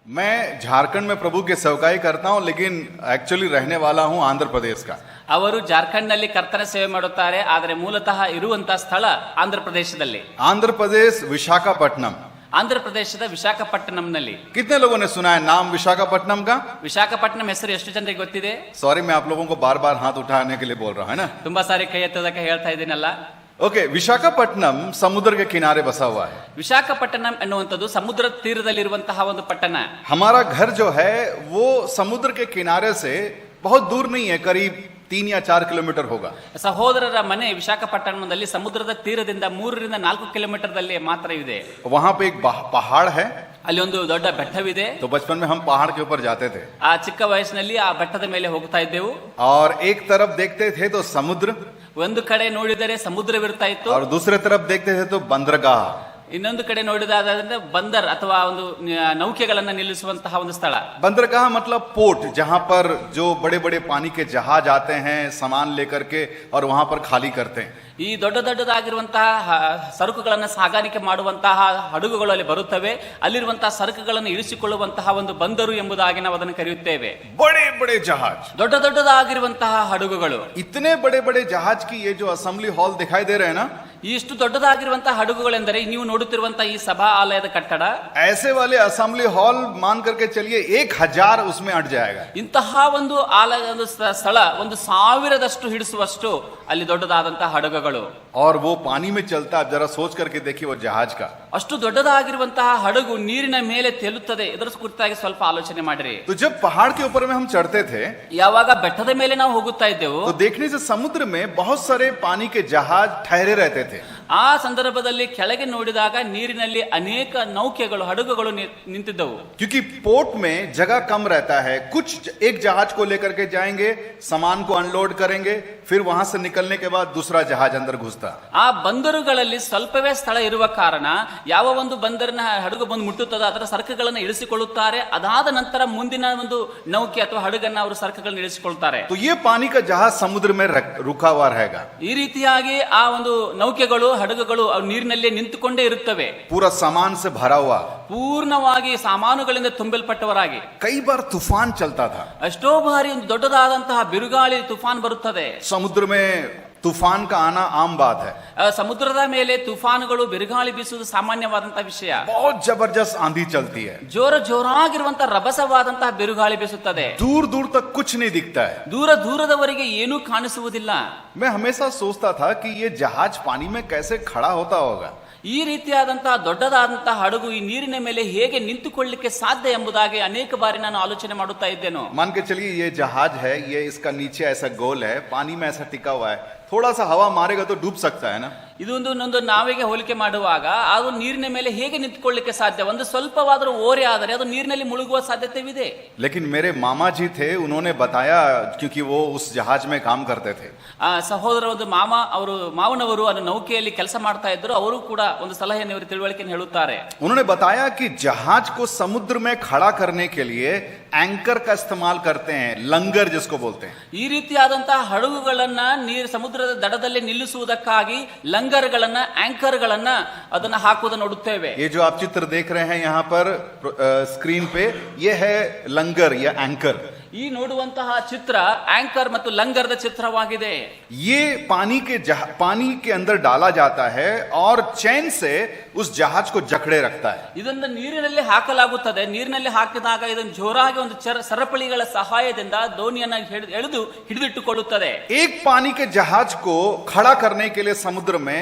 मैं झारखंड में प्रभु की सेवकाई करता हूं, लेकिन एक्चुअली रहने वाला हूं आंध्र प्रदेश का। ಅವರು ಜಾರ್ಖಂಡ್ ನಲ್ಲಿ ಕರ್ತನ ಸೇವೆ ಮಾಡುತ್ತಾರೆ, ಆದರೆ ಮೂಲತಃ ಇರುವಂತಹ ಸ್ಥಳ ಆಂಧ್ರ ಪ್ರದೇಶದಲ್ಲಿ. आंध्र प्रदेश विशाखापट्टनम। ಆಂಧ್ರ ಪ್ರದೇಶದ ವಿಶಾಖಪಟ್ಟಣಂನಲ್ಲಿ. कितने लोगों ने सुना है नाम विशाखापट्टनम का? ವಿಶಾಖಪಟ್ಟಣಂ ಹೆಸರು ಎಷ್ಟು ಜನರಿಗೆ ಗೊತ್ತಿದೆ? सॉरी, मैं आप लोगों को बार बार हाथ उठाने के लिए बोल रहा हूं, है ना? ತುಂಬಾ ಸಾರಿ ಕೈ ಎತ್ತೋದಕ್ಕೆ ಹೇಳ್ತಾ ಇದ್ದೀನಲ್ಲ. ओके, विशाखापट्टनम समुद्र के किनारे बसा हुआ है। ವಿಶಾಖಪಟ್ಟಣಂ ಎನ್ನುವಂಥದ್ದು ಸಮುದ್ರ ತೀರದಲ್ಲಿರುವಂತಹ ಒಂದು ಪಟ್ಟಣ. हमारा घर जो है वो समुद्र के किनारे से बहुत दूर नहीं है, करीब 3 या 4 किलोमीटर होगा। ಸಹೋದರರ ಮನೆ ವಿಶಾಖಪಟ್ಟಣದಲ್ಲಿ ಸಮುದ್ರದ ತೀರದಿಂದ 3 ರಿಂದ 4 ಕಿಲೋಮೀಟರ್ದಲ್ಲಿ ಮಾತ್ರ ಇದೆ. वहां पे एक पहाड़ है। ಅಲ್ಲಿ ಒಂದು ದೊಡ್ಡ ಬೆಟ್ಟವಿದೆ. तो बचपन में हम पहाड़ के ऊपर जाते थे। ಆ ಚಿಕ್ಕ ವಯಸ್ಸಿನಲ್ಲಿ ಆ ಬೆಟ್ಟದ ಮೇಲೆ ಹೋಗ್ತಾ ಇದ್ದೆವು. और एक तरफ देखते थे तो समुद्र, ಒಂದು ಕಡೆ ನೋಡಿದರೆ ಸಮುದ್ರವಿರ್ತಾ ಇತ್ತು. और दूसरे तरफ देखते थे तो बंदरगाह। ಇನ್ನೊಂದು ಕಡೆ ನೋಡಿದಾದ್ರೆ ಬಂದರ್ ಅಥವಾ ಒಂದು ನೌಕೆಗಳನ್ನ ನಿಲ್ಲಿಸುವಂತಹ ಒಂದು ಸ್ಥಳ. बंदरगाह मतलब पोर्ट, जहां पर जो बड़े बड़े पानी के जहाज आते हैं सामान लेकर के और वहां पर खाली करते हैं। ಈ ದೊಡ್ಡದಾಗಿರುವಂತಹ ಸರಕುಗಳನ್ನು ಸಾಗಾಣಿಕೆ ಮಾಡುವಂತಹ ಹಡಗುಗಳು ಅಲ್ಲಿ ಬರುತ್ತವೆ. ಅಲ್ಲಿರುವಂತಹ ಸರಕುಗಳನ್ನು ಇಳಿಸಿಕೊಳ್ಳುವಂತಹ ಒಂದು ಬಂದರು ಎಂಬುದಾಗಿ ನಾವು ಅದನ್ನು ಕರೆಯುತ್ತೇವೆ. बड़े बड़े जहाज, ದೊಡ್ಡದಾಗಿರುವಂತಹ ಹಡಗುಗಳು. इतने बड़े बड़े जहाज की ये जो असेंबली हॉल दिखाई दे रहे हैं ना, ಇಷ್ಟು ದೊಡ್ಡದಾಗಿರುವಂತಹ ಹಡಗುಗಳೆಂದರೆ ನೀವು ನೋಡುತ್ತಿರುವಂತಹ ಈ ಸಭಾ ಆಲಯದ ಕಟ್ಟಡ. ऐसे वाले असेंबली हॉल मान करके चलिए 1000 उसमें अट जाएगा। ಇಂತಹ ಒಂದು ಆಲಯ ಒಂದು ಸ್ಥಳ 1000ದಷ್ಟು ಹಿಡಿಸುವಷ್ಟು ಅಲ್ಲಿ ದೊಡ್ಡದಾದಂತಹ ಹಡಗುಗಳು. और वो पानी में चलता, आप जरा सोच करके देखिए वो जहाज का। ಅಷ್ಟು ದೊಡ್ಡದಾಗಿರುವಂತಹ ಹಡಗು ನೀರಿನ ಮೇಲೆ ತೇಲುತ್ತದೆ. ಇದರ ಕುರಿತಾಗಿ ಸ್ವಲ್ಪ ಆಲೋಚನೆ ಮಾಡಿರಿ. तो जब पहाड़ के ऊपर में हम चढ़ते थे, ಯಾವಾಗ ಬೆಟ್ಟದ ಮೇಲೆ ನಾವು ಹೋಗುತ್ತಾ ಇದ್ದೆವು, तो देखने से समुद्र में बहुत सारे पानी के जहाज ठहरे रहते थे। ಆ ಸಂದರ್ಭದಲ್ಲಿ ಕೆಳಗೆ ನೋಡಿದಾಗ ನೀರಿನಲ್ಲಿ ಅನೇಕ ನೌಕೆಗಳು ಹಡಗುಗಳು ನಿಂತಿದ್ದವು. क्योंकि पोर्ट में जगह कम रहता है, कुछ एक जहाज को लेकर के जाएंगे, सामान को अनलोड करेंगे, फिर वहां से निकलने के बाद दूसरा जहाज अंदर घुसता। ಆ ಬಂದರುಗಳಲ್ಲಿ ಸ್ವಲ್ಪವೇ ಸ್ಥಳ ಇರುವ ಕಾರಣ ಯಾವ ಒಂದು ಬಂದರಿನ ಹಡಗು ಬಂದು ಮುಟ್ಟುತ್ತದೋ ಅದರ ಸರಕುಗಳನ್ನು ಇಳಿಸಿಕೊಳ್ಳುತ್ತಾರೆ. ಅದಾದ ನಂತರ ಮುಂದಿನ ಒಂದು ನೌಕೆ ಅಥವಾ ಹಡಗನ್ನ ಅವರು ಸರಕುಗಳನ್ನು ಇಳಿಸಿಕೊಳ್ಳುತ್ತಾರೆ. तो ये पानी का जहाज समुद्र में रुका हुआ रहेगा। ಈ ರೀತಿಯಾಗಿ ಆ ಒಂದು ನೌಕೆಗಳು ಹಡಗುಗಳು ನೀರಿನಲ್ಲಿ ನಿಂತುಕೊಂಡೇ ಇರುತ್ತವೆ. पूरा सामान से भरा हुआ, ಪೂರ್ಣವಾಗಿ ಸಾಮಾನುಗಳಿಂದ ತುಂಬಲ್ಪಟ್ಟವರಾಗಿ. कई बार तूफान चलता था। ಎಷ್ಟೋ ಬಾರಿ ಒಂದು ದೊಡ್ಡದಾದಂತಹ ಬಿರುಗಾಳಿ ತುಫಾನ್ ಬರುತ್ತದೆ. समुद्र में तूफान का आना आम बात है। ಸಮುದ್ರದ ಮೇಲೆ ತುಫಾನುಗಳು ಬಿರುಗಾಳಿ ಬೀಸುವುದು ಸಾಮಾನ್ಯವಾದಂತಹ ವಿಷಯ. बहुत जबरदस्त आंधी चलती है, ಜೋರಾಗಿರುವಂತಹ ರಭಸವಾದಂತಹ ಬಿರುಗಾಳಿ ಬೀಸುತ್ತದೆ. दूर दूर तक कुछ नहीं दिखता है। ದೂರದವರೆಗೆ ಏನೂ ಕಾಣಿಸುವುದಿಲ್ಲ. मैं हमेशा सोचता था कि ये जहाज पानी में कैसे खड़ा होता होगा। ಈ ರೀತಿಯಾದಂತಹ ದೊಡ್ಡದಾದಂತಹ ಹಡಗು ಈ ನೀರಿನ ಮೇಲೆ ಹೇಗೆ ನಿಂತುಕೊಳ್ಳಲಿಕ್ಕೆ ಸಾಧ್ಯ ಎಂಬುದಾಗಿ ಅನೇಕ ಬಾರಿ ನಾನು ಆಲೋಚನೆ ಮಾಡುತ್ತಾ ಇದ್ದೇನೆ. मान के चलिए ये जहाज है, ये इसका नीचे ऐसा गोल है, पानी में ऐसा टिका हुआ है, थोड़ा सा हवा मारेगा तो डूब सकता है ना। ಇದೊಂದು ನಾವೆಗೆ ಹೋಲಿಕೆ ಮಾಡುವಾಗ ಅದು ನೀರಿನ ಮೇಲೆ ಹೇಗೆ ನಿಂತುಕೊಳ್ಳಲಿಕ್ಕೆ ಸಾಧ್ಯ? ಒಂದು ಸ್ವಲ್ಪವಾದರೂ ಓರೆ ಆದರೆ ಅದು ನೀರಿನಲ್ಲಿ ಮುಳುಗುವ ಸಾಧ್ಯತೆವಿದೆ. लेकिन मेरे मामा जी थे, उन्होंने बताया, क्योंकि वो उस जहाज में काम करते थे। ಆ ಸಹೋದರ ಒಂದು ಮಾವನವರು ಅದು ನೌಕೆಯಲ್ಲಿ ಕೆಲಸ ಮಾಡ್ತಾ ಇದ್ರು. ಅವರು ಕೂಡ ಒಂದು ಸಲಹೆಯನ್ನು ಇವರು ತಿಳುವಳಿಕೆಯನ್ನು ಹೇಳುತ್ತಾರೆ. उन्होंने बताया कि जहाज को समुद्र में खड़ा करने के लिए एंकर का इस्तेमाल करते हैं, लंगर जिसको बोलते हैं। ಈ ರೀತಿಯಾದಂತಹ ಹಡಗುಗಳನ್ನ ಸಮುದ್ರದ ದಡದಲ್ಲಿ ನಿಲ್ಲಿಸುವುದಕ್ಕಾಗಿ ಲಂಗರ್ಗಳನ್ನ ಆಂಕರ್ಗಳನ್ನ ಅದನ್ನ ಹಾಕುವುದನ್ನು ನೋಡುತ್ತೇವೆ. ये जो आप चित्र देख रहे हैं यहाँ पर स्क्रीन पे, ये है लंगर या एंकर। ಈ ನೋಡುವಂತಹ ಚಿತ್ರ ಆಂಕರ್ ಮತ್ತು ಲಂಗರ್ದ ಚಿತ್ರವಾಗಿದೆ. ये पानी के अंदर डाला जाता है और चैन से उस जहाज को जकड़े रखता है। ಇದನ್ನು ನೀರಿನಲ್ಲಿ ಹಾಕಲಾಗುತ್ತದೆ. ನೀರಿನಲ್ಲಿ ಹಾಕಿದಾಗ ಇದನ್ನು ಜೋರಾಗಿ ಒಂದು ಸರಪಳಿಗಳ ಸಹಾಯದಿಂದ ದೋಣಿಯನ್ನ ಹಿಡಿದಿಟ್ಟುಕೊಳ್ಳುತ್ತದೆ. एक पानी के जहाज को खड़ा करने के लिए समुद्र में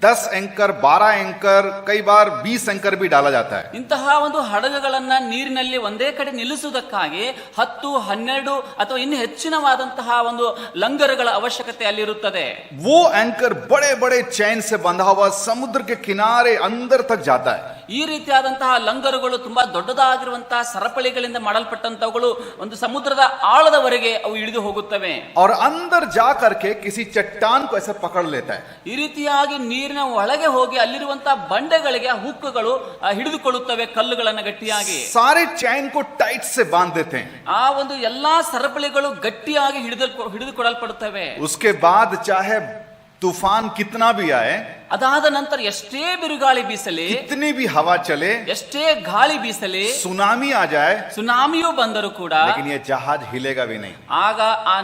10 एंकर, 12 एंकर, कई बार 20 एंकर भी डाला जाता है। ಇಂತಹ ಒಂದು ಹಡಗುಗಳನ್ನ ನೀರಿನಲ್ಲಿ ಒಂದೇ ಕಡೆ ನಿಲ್ಲಿಸುವುದಕ್ಕಾಗಿ 10, 12 ಅಥವಾ ಇನ್ನು ಹೆಚ್ಚಿನವಾದಂತಹ ಒಂದು ಲಂಗರುಗಳ ಅವಶ್ಯಕತೆ ಅಲ್ಲಿರುತ್ತದೆ. वो एंकर बड़े बड़े चैन से बंधा हुआ समुद्र के किनारे अंदर तक जाता है। ಈ ರೀತಿಯಾದಂತಹ ಲಂಗರುಗಳು ತುಂಬಾ ದೊಡ್ಡದಾಗಿರುವಂತಹ ಸರಪಳಿಗಳಿಂದ ಮಾಡಲ್ಪಟ್ಟಂತವುಗಳು ಒಂದು ಸಮುದ್ರದ ಆಳದವರೆಗೆ ಅವು ಇಳಿದು ಹೋಗುತ್ತವೆ. और अंदर जा करके किसी चट्टान को ऐसे पकड़ लेता है। ಈ ರೀತಿಯಾಗಿ ನೀರಿನ ಒಳಗೆ ಹೋಗಿ ಅಲ್ಲಿರುವಂತಹ ಬಂಡೆಗಳಿಗೆ ಹುಕ್ಕುಗಳು ಹಿಡಿದುಕೊಳ್ಳುತ್ತವೆ ಕಲ್ಲುಗಳನ್ನು ಗಟ್ಟಿಯಾಗಿ. सारे चैन को टाइट से बांध देते हैं। ಆ ಒಂದು ಎಲ್ಲಾ ಸರಪಳಿಗಳು ಗಟ್ಟಿಯಾಗಿ ಹಿಡಿದುಕೊಳ್ಳಲ್ಪಡುತ್ತವೆ. उसके बाद चाहे तूफान कितना भी आए, ಅದಾದ ನಂತರ ಎಷ್ಟೇ ಬಿರುಗಾಳಿ ಬೀಸಲಿ, कितनी भी हवा चले, ಎಷ್ಟೇ ಗಾಳಿ ಬೀಸಲಿ, सुनामी आ जाए, ಸುನಾಮಿಯೂ ಬಂದರೂ ಕೂಡ लेकिन ये जहाज हिलेगा भी नहीं, ಆಗ ಆ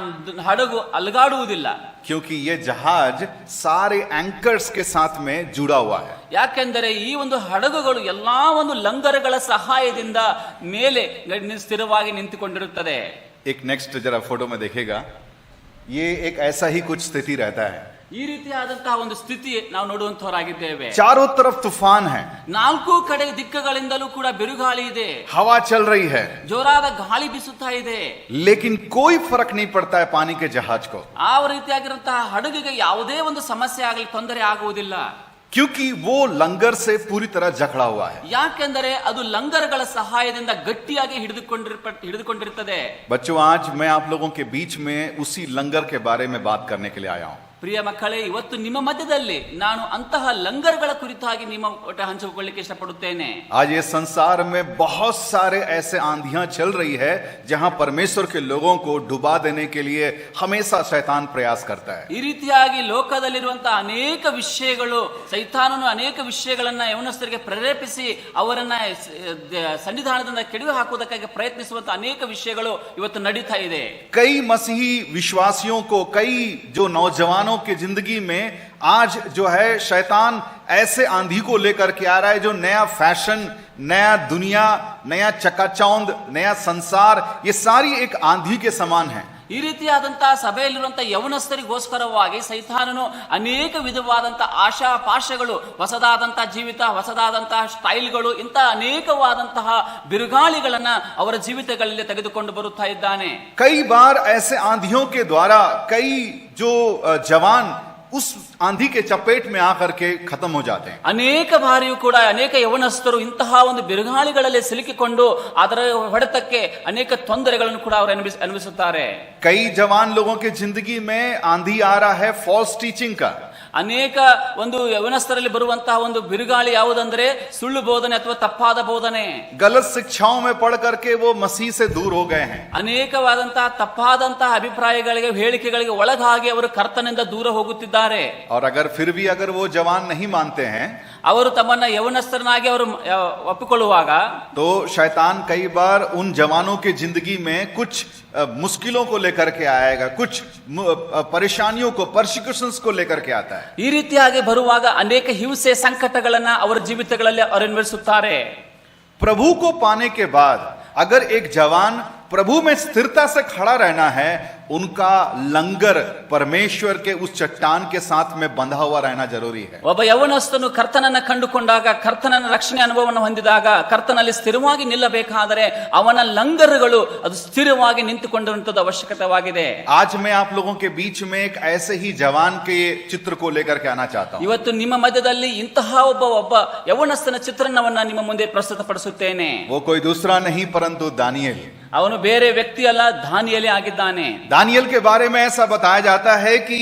ಹಡಗು ಅಲುಗಾಡುವುದಿಲ್ಲ. क्योंकि ये जहाज सारे एंकर्स के साथ में जुड़ा हुआ है. ಯಾಕೆಂದರೆ ಈ ಒಂದು ಹಡಗುಗಳು ಎಲ್ಲಾ ಒಂದು ಲಂಗರುಗಳ ಸಹಾಯದಿಂದ ಮೇಲೆ ಸ್ಥಿರವಾಗಿ ನಿಂತುಕೊಂಡಿರುತ್ತದೆ. एक नेक्स्ट जरा फोटो में देखिएगा, ये एक ऐसा ही कुछ स्थिति रहता है. ಈ ರೀತಿಯಾದಂತಹ ಒಂದು ಸ್ಥಿತಿ ನಾವು ನೋಡುವಂತವರಾಗಿದ್ದೇವೆ. चारों तरफ तूफान है, ನಾಲ್ಕು ಕಡೆ ದಿಕ್ಕುಗಳಿಂದಲೂ ಕೂಡ ಬಿರುಗಾಳಿ ಇದೆ, हवा चल रही है, ಜೋರಾದ ಗಾಳಿ ಬೀಸುತ್ತಾ ಇದೆ. लेकिन कोई फर्क नहीं पड़ता है पानी के जहाज को, ಆ ರೀತಿಯಾಗಿರುವಂತಹ ಹಡಗಿಗೆ ಯಾವುದೇ ಒಂದು ಸಮಸ್ಯೆ ಆಗಲಿ, ತೊಂದರೆ ಆಗುವುದಿಲ್ಲ. क्योंकि वो लंगर से पूरी तरह जकड़ा हुआ है. ಯಾಕೆಂದರೆ ಅದು ಲಂಗರ್ಗಳ ಸಹಾಯದಿಂದ ಗಟ್ಟಿಯಾಗಿ ಹಿಡಿದುಕೊಂಡಿರುತ್ತದೆ. बच्चों, आज मैं आप लोगों के बीच में उसी लंगर के बारे में बात करने के लिए आया हूं. ಪ್ರಿಯ ಮಕ್ಕಳೇ, ಇವತ್ತು ನಿಮ್ಮ ಮಧ್ಯದಲ್ಲಿ ನಾನು ಅಂತಹ ಲಂಗರ್ಗಳ ಕುರಿತಾಗಿ ನಿಮ್ಮ ಒಟ್ಟು ಹಂಚಿಕೊಳ್ಳಿಕ್ಕೆ ಇಷ್ಟಪಡುತ್ತೇನೆ. आज ये संसार में बहुत सारे ऐसे आंधियां चल रही है जहां परमेश्वर के लोगों को डुबा देने के लिए हमेशा शैतान प्रयास करता है. ಈ ರೀತಿಯಾಗಿ ಲೋಕದಲ್ಲಿರುವಂತಹ ಅನೇಕ ವಿಷಯಗಳು, ಸೈತಾನನು ಅನೇಕ ವಿಷಯಗಳನ್ನ ಯವನಸ್ಥರಿಗೆ ಪ್ರೇರೇಪಿಸಿ ಅವರನ್ನ ಸನ್ನಿಧಾನದಿಂದ ಕೆಡವಿ ಹಾಕುವುದಕ್ಕಾಗಿ ಪ್ರಯತ್ನಿಸುವಂತಹ ಅನೇಕ ವಿಷಯಗಳು ಇವತ್ತು ನಡೀತಾ ಇದೆ. कई मसीही विश्वासियों को, कई जो नौजवानों की जिंदगी में आज जो है शैतान ऐसे आंधी को लेकर के आ रहा है जो नया फैशन, नया दुनिया, नया चकाचौंध, नया संसार, ये सारी एक आंधी के समान है. ಈ ರೀತಿಯಾದಂತಹ ಸಭೆಯಲ್ಲಿರುವಂತಹ ಯವನಸ್ಥರಿಗೋಸ್ಕರವಾಗಿ ಸೈತಾನನು ಅನೇಕ ವಿಧವಾದಂತಹ ಆಶಾ ಪಾಶಗಳು, ಹೊಸದಾದಂತಹ ಜೀವಿತ, ಹೊಸದಾದಂತಹ ಸ್ಟೈಲ್ಗಳು, ಇಂಥ ಅನೇಕವಾದಂತಹ ಬಿರುಗಾಳಿಗಳನ್ನ ಅವರ ಜೀವಿತಗಳಲ್ಲಿ ತೆಗೆದುಕೊಂಡು ಬರುತ್ತಾ ಇದ್ದಾನೆ. कई बार ऐसे आंधियों के द्वारा कई जो जवान उस आंधी के चपेट में आकर के खत्म हो जाते हैं. ಅನೇಕ ಬಾರಿಯೂ ಕೂಡ ಅನೇಕ ಯವನಸ್ಥರು ಇಂತಹ ಒಂದು ಬಿರುಗಾಳಿಗಳಲ್ಲಿ ಸಿಲುಕಿಕೊಂಡು ಅದರ ಹೊಡೆತಕ್ಕೆ ಅನೇಕ ತೊಂದರೆಗಳನ್ನು ಕೂಡ ಅವರು ಅನುಭವಿಸುತ್ತಾರೆ. कई जवान लोगों के जिंदगी में आंधी आ रहा है फॉल्स टीचिंग का. ಅನೇಕ ಒಂದು ಯವನಸ್ಥರಲ್ಲಿ ಬರುವಂತಹ ಒಂದು ಬಿರುಗಾಳಿ ಯಾವುದಂದ್ರೆ ಸುಳ್ಳು ಬೋಧನೆ ಅಥವಾ ತಪ್ಪಾದ ಬೋಧನೆ. गलत शिक्षाओं में पढ़ करके वो मसीह से दूर हो गए हैं. ಅನೇಕವಾದಂತಹ ತಪ್ಪಾದಂತಹ ಅಭಿಪ್ರಾಯಗಳಿಗೆ, ಹೇಳಿಕೆಗಳಿಗೆ ಒಳಗಾಗಿ ಅವರು ಕರ್ತನಿಂದ ದೂರ ಹೋಗುತ್ತಿದ್ದಾರೆ. और अगर फिर भी अगर वो जवान नहीं मानते हैं ಅವರು ತಮ್ಮನ್ನ ಯವನಸ್ಥರನಾಗಿ ಅವರು ಒಪ್ಪಿಕೊಳ್ಳುವಾಗ तो शैतान कई बार उन जवानों के जिंदगी में कुछ मुश्किलों को लेकर के आएगा, कुछ परेशानियों को, परसिक्यूशंस को लेकर के आता है. ಈ ರೀತಿಯಾಗಿ ಬರುವಾಗ ಅನೇಕ ಹಿಂಸೆ, ಸಂಕಟಗಳನ್ನ ಅವರ ಜೀವಿತಗಳಲ್ಲಿ ಅವರು ಅನುಭವಿಸುತ್ತಾರೆ. प्रभु को पाने के बाद अगर एक जवान प्रभु में स्थिरता से खड़ा रहना है, उनका लंगर परमेश्वर के उस चट्टान के साथ में बंधा हुआ रहना जरूरी है. ಒಬ್ಬ ಯವನಸ್ಥನು ಕರ್ತನನ್ನ ಕಂಡುಕೊಂಡಾಗ, ಕರ್ತನ ರಕ್ಷಣೆ ಅನುಭವವನ್ನು ಹೊಂದಿದಾಗ, ಕರ್ತನಲ್ಲಿ ಸ್ಥಿರವಾಗಿ ನಿಲ್ಲಬೇಕಾದರೆ ಅವನ ಲಂಗರುಗಳು ಅದು ಸ್ಥಿರವಾಗಿ ನಿಂತುಕೊಂಡಿರುವಂತದ್ದು ಅವಶ್ಯಕತೆವಾಗಿದೆ. आज मैं आप लोगों के बीच में एक ऐसे ही जवान के चित्र को लेकर के आना चाहता हूं. ಇವತ್ತು ನಿಮ್ಮ ಮಧ್ಯದಲ್ಲಿ ಇಂತಹ ಒಬ್ಬ ಯವನಸ್ಥನ ಚಿತ್ರಣವನ್ನ ನಿಮ್ಮ ಮುಂದೆ ಪ್ರಸ್ತುತಪಡಿಸುತ್ತೇನೆ. वो कोई दूसरा नहीं परंतु दानियेल. ಅವನು ಬೇರೆ ವ್ಯಕ್ತಿ ಅಲ್ಲ, ದಾನಿಯೇಲೇ ಆಗಿದ್ದಾನೆ. दानियल के बारे में ऐसा बताया जाता है कि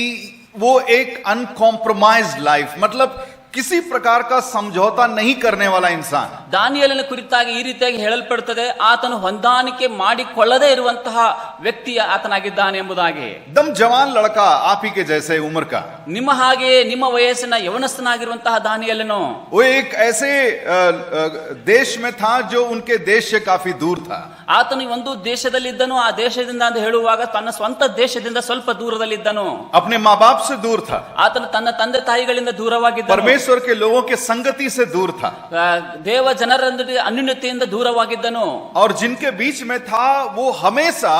वो एक अनकॉम्प्रोमाइज्ड लाइफ, मतलब किसी प्रकार का समझौता नहीं करने वाला इंसान. ದಾನಿಯೇಲನ ಕುರಿತಾಗಿ ಈ ರೀತಿಯಾಗಿ ಹೇಳಲ್ಪಡುತ್ತದೆ, ಆತನು ಹೊಂದಾಣಿಕೆ ಮಾಡಿಕೊಳ್ಳದೇ ಇರುವಂತಹ ವ್ಯಕ್ತಿ ಆತನಾಗಿದ್ದಾನೆ ಎಂಬುದಾಗಿ. एकदम जवान लड़का, आप ही के जैसे उम्र का, ನಿಮ್ಮ ಹಾಗೆ ನಿಮ್ಮ ವಯಸ್ಸಿನ ಯವನಸ್ಥನಾಗಿರುವಂತಹ ದಾನಿಯೇಲನು वो एक ऐसे देश में था जो उनके देश से काफी दूर था. ಆತನು ಒಂದು ದೇಶದಲ್ಲಿದ್ದನು. ಆ ದೇಶದಿಂದ ಅಂತ ಹೇಳುವಾಗ ತನ್ನ ಸ್ವಂತ ದೇಶದಿಂದ ಸ್ವಲ್ಪ ದೂರದಲ್ಲಿದ್ದನು. अपने माँ बाप से दूर था, ಆತನು ತನ್ನ ತಂದೆ ತಾಯಿಗಳಿಂದ ದೂರವಾಗಿದ್ದನು. परमेश्वर के लोगों के संगति से दूर था, ದೇವ ಜನರೊಂದಿಗೆ ಅನ್ಯೋನ್ಯತೆಯಿಂದ ದೂರವಾಗಿದ್ದನು. और जिनके बीच में था वो हमेशा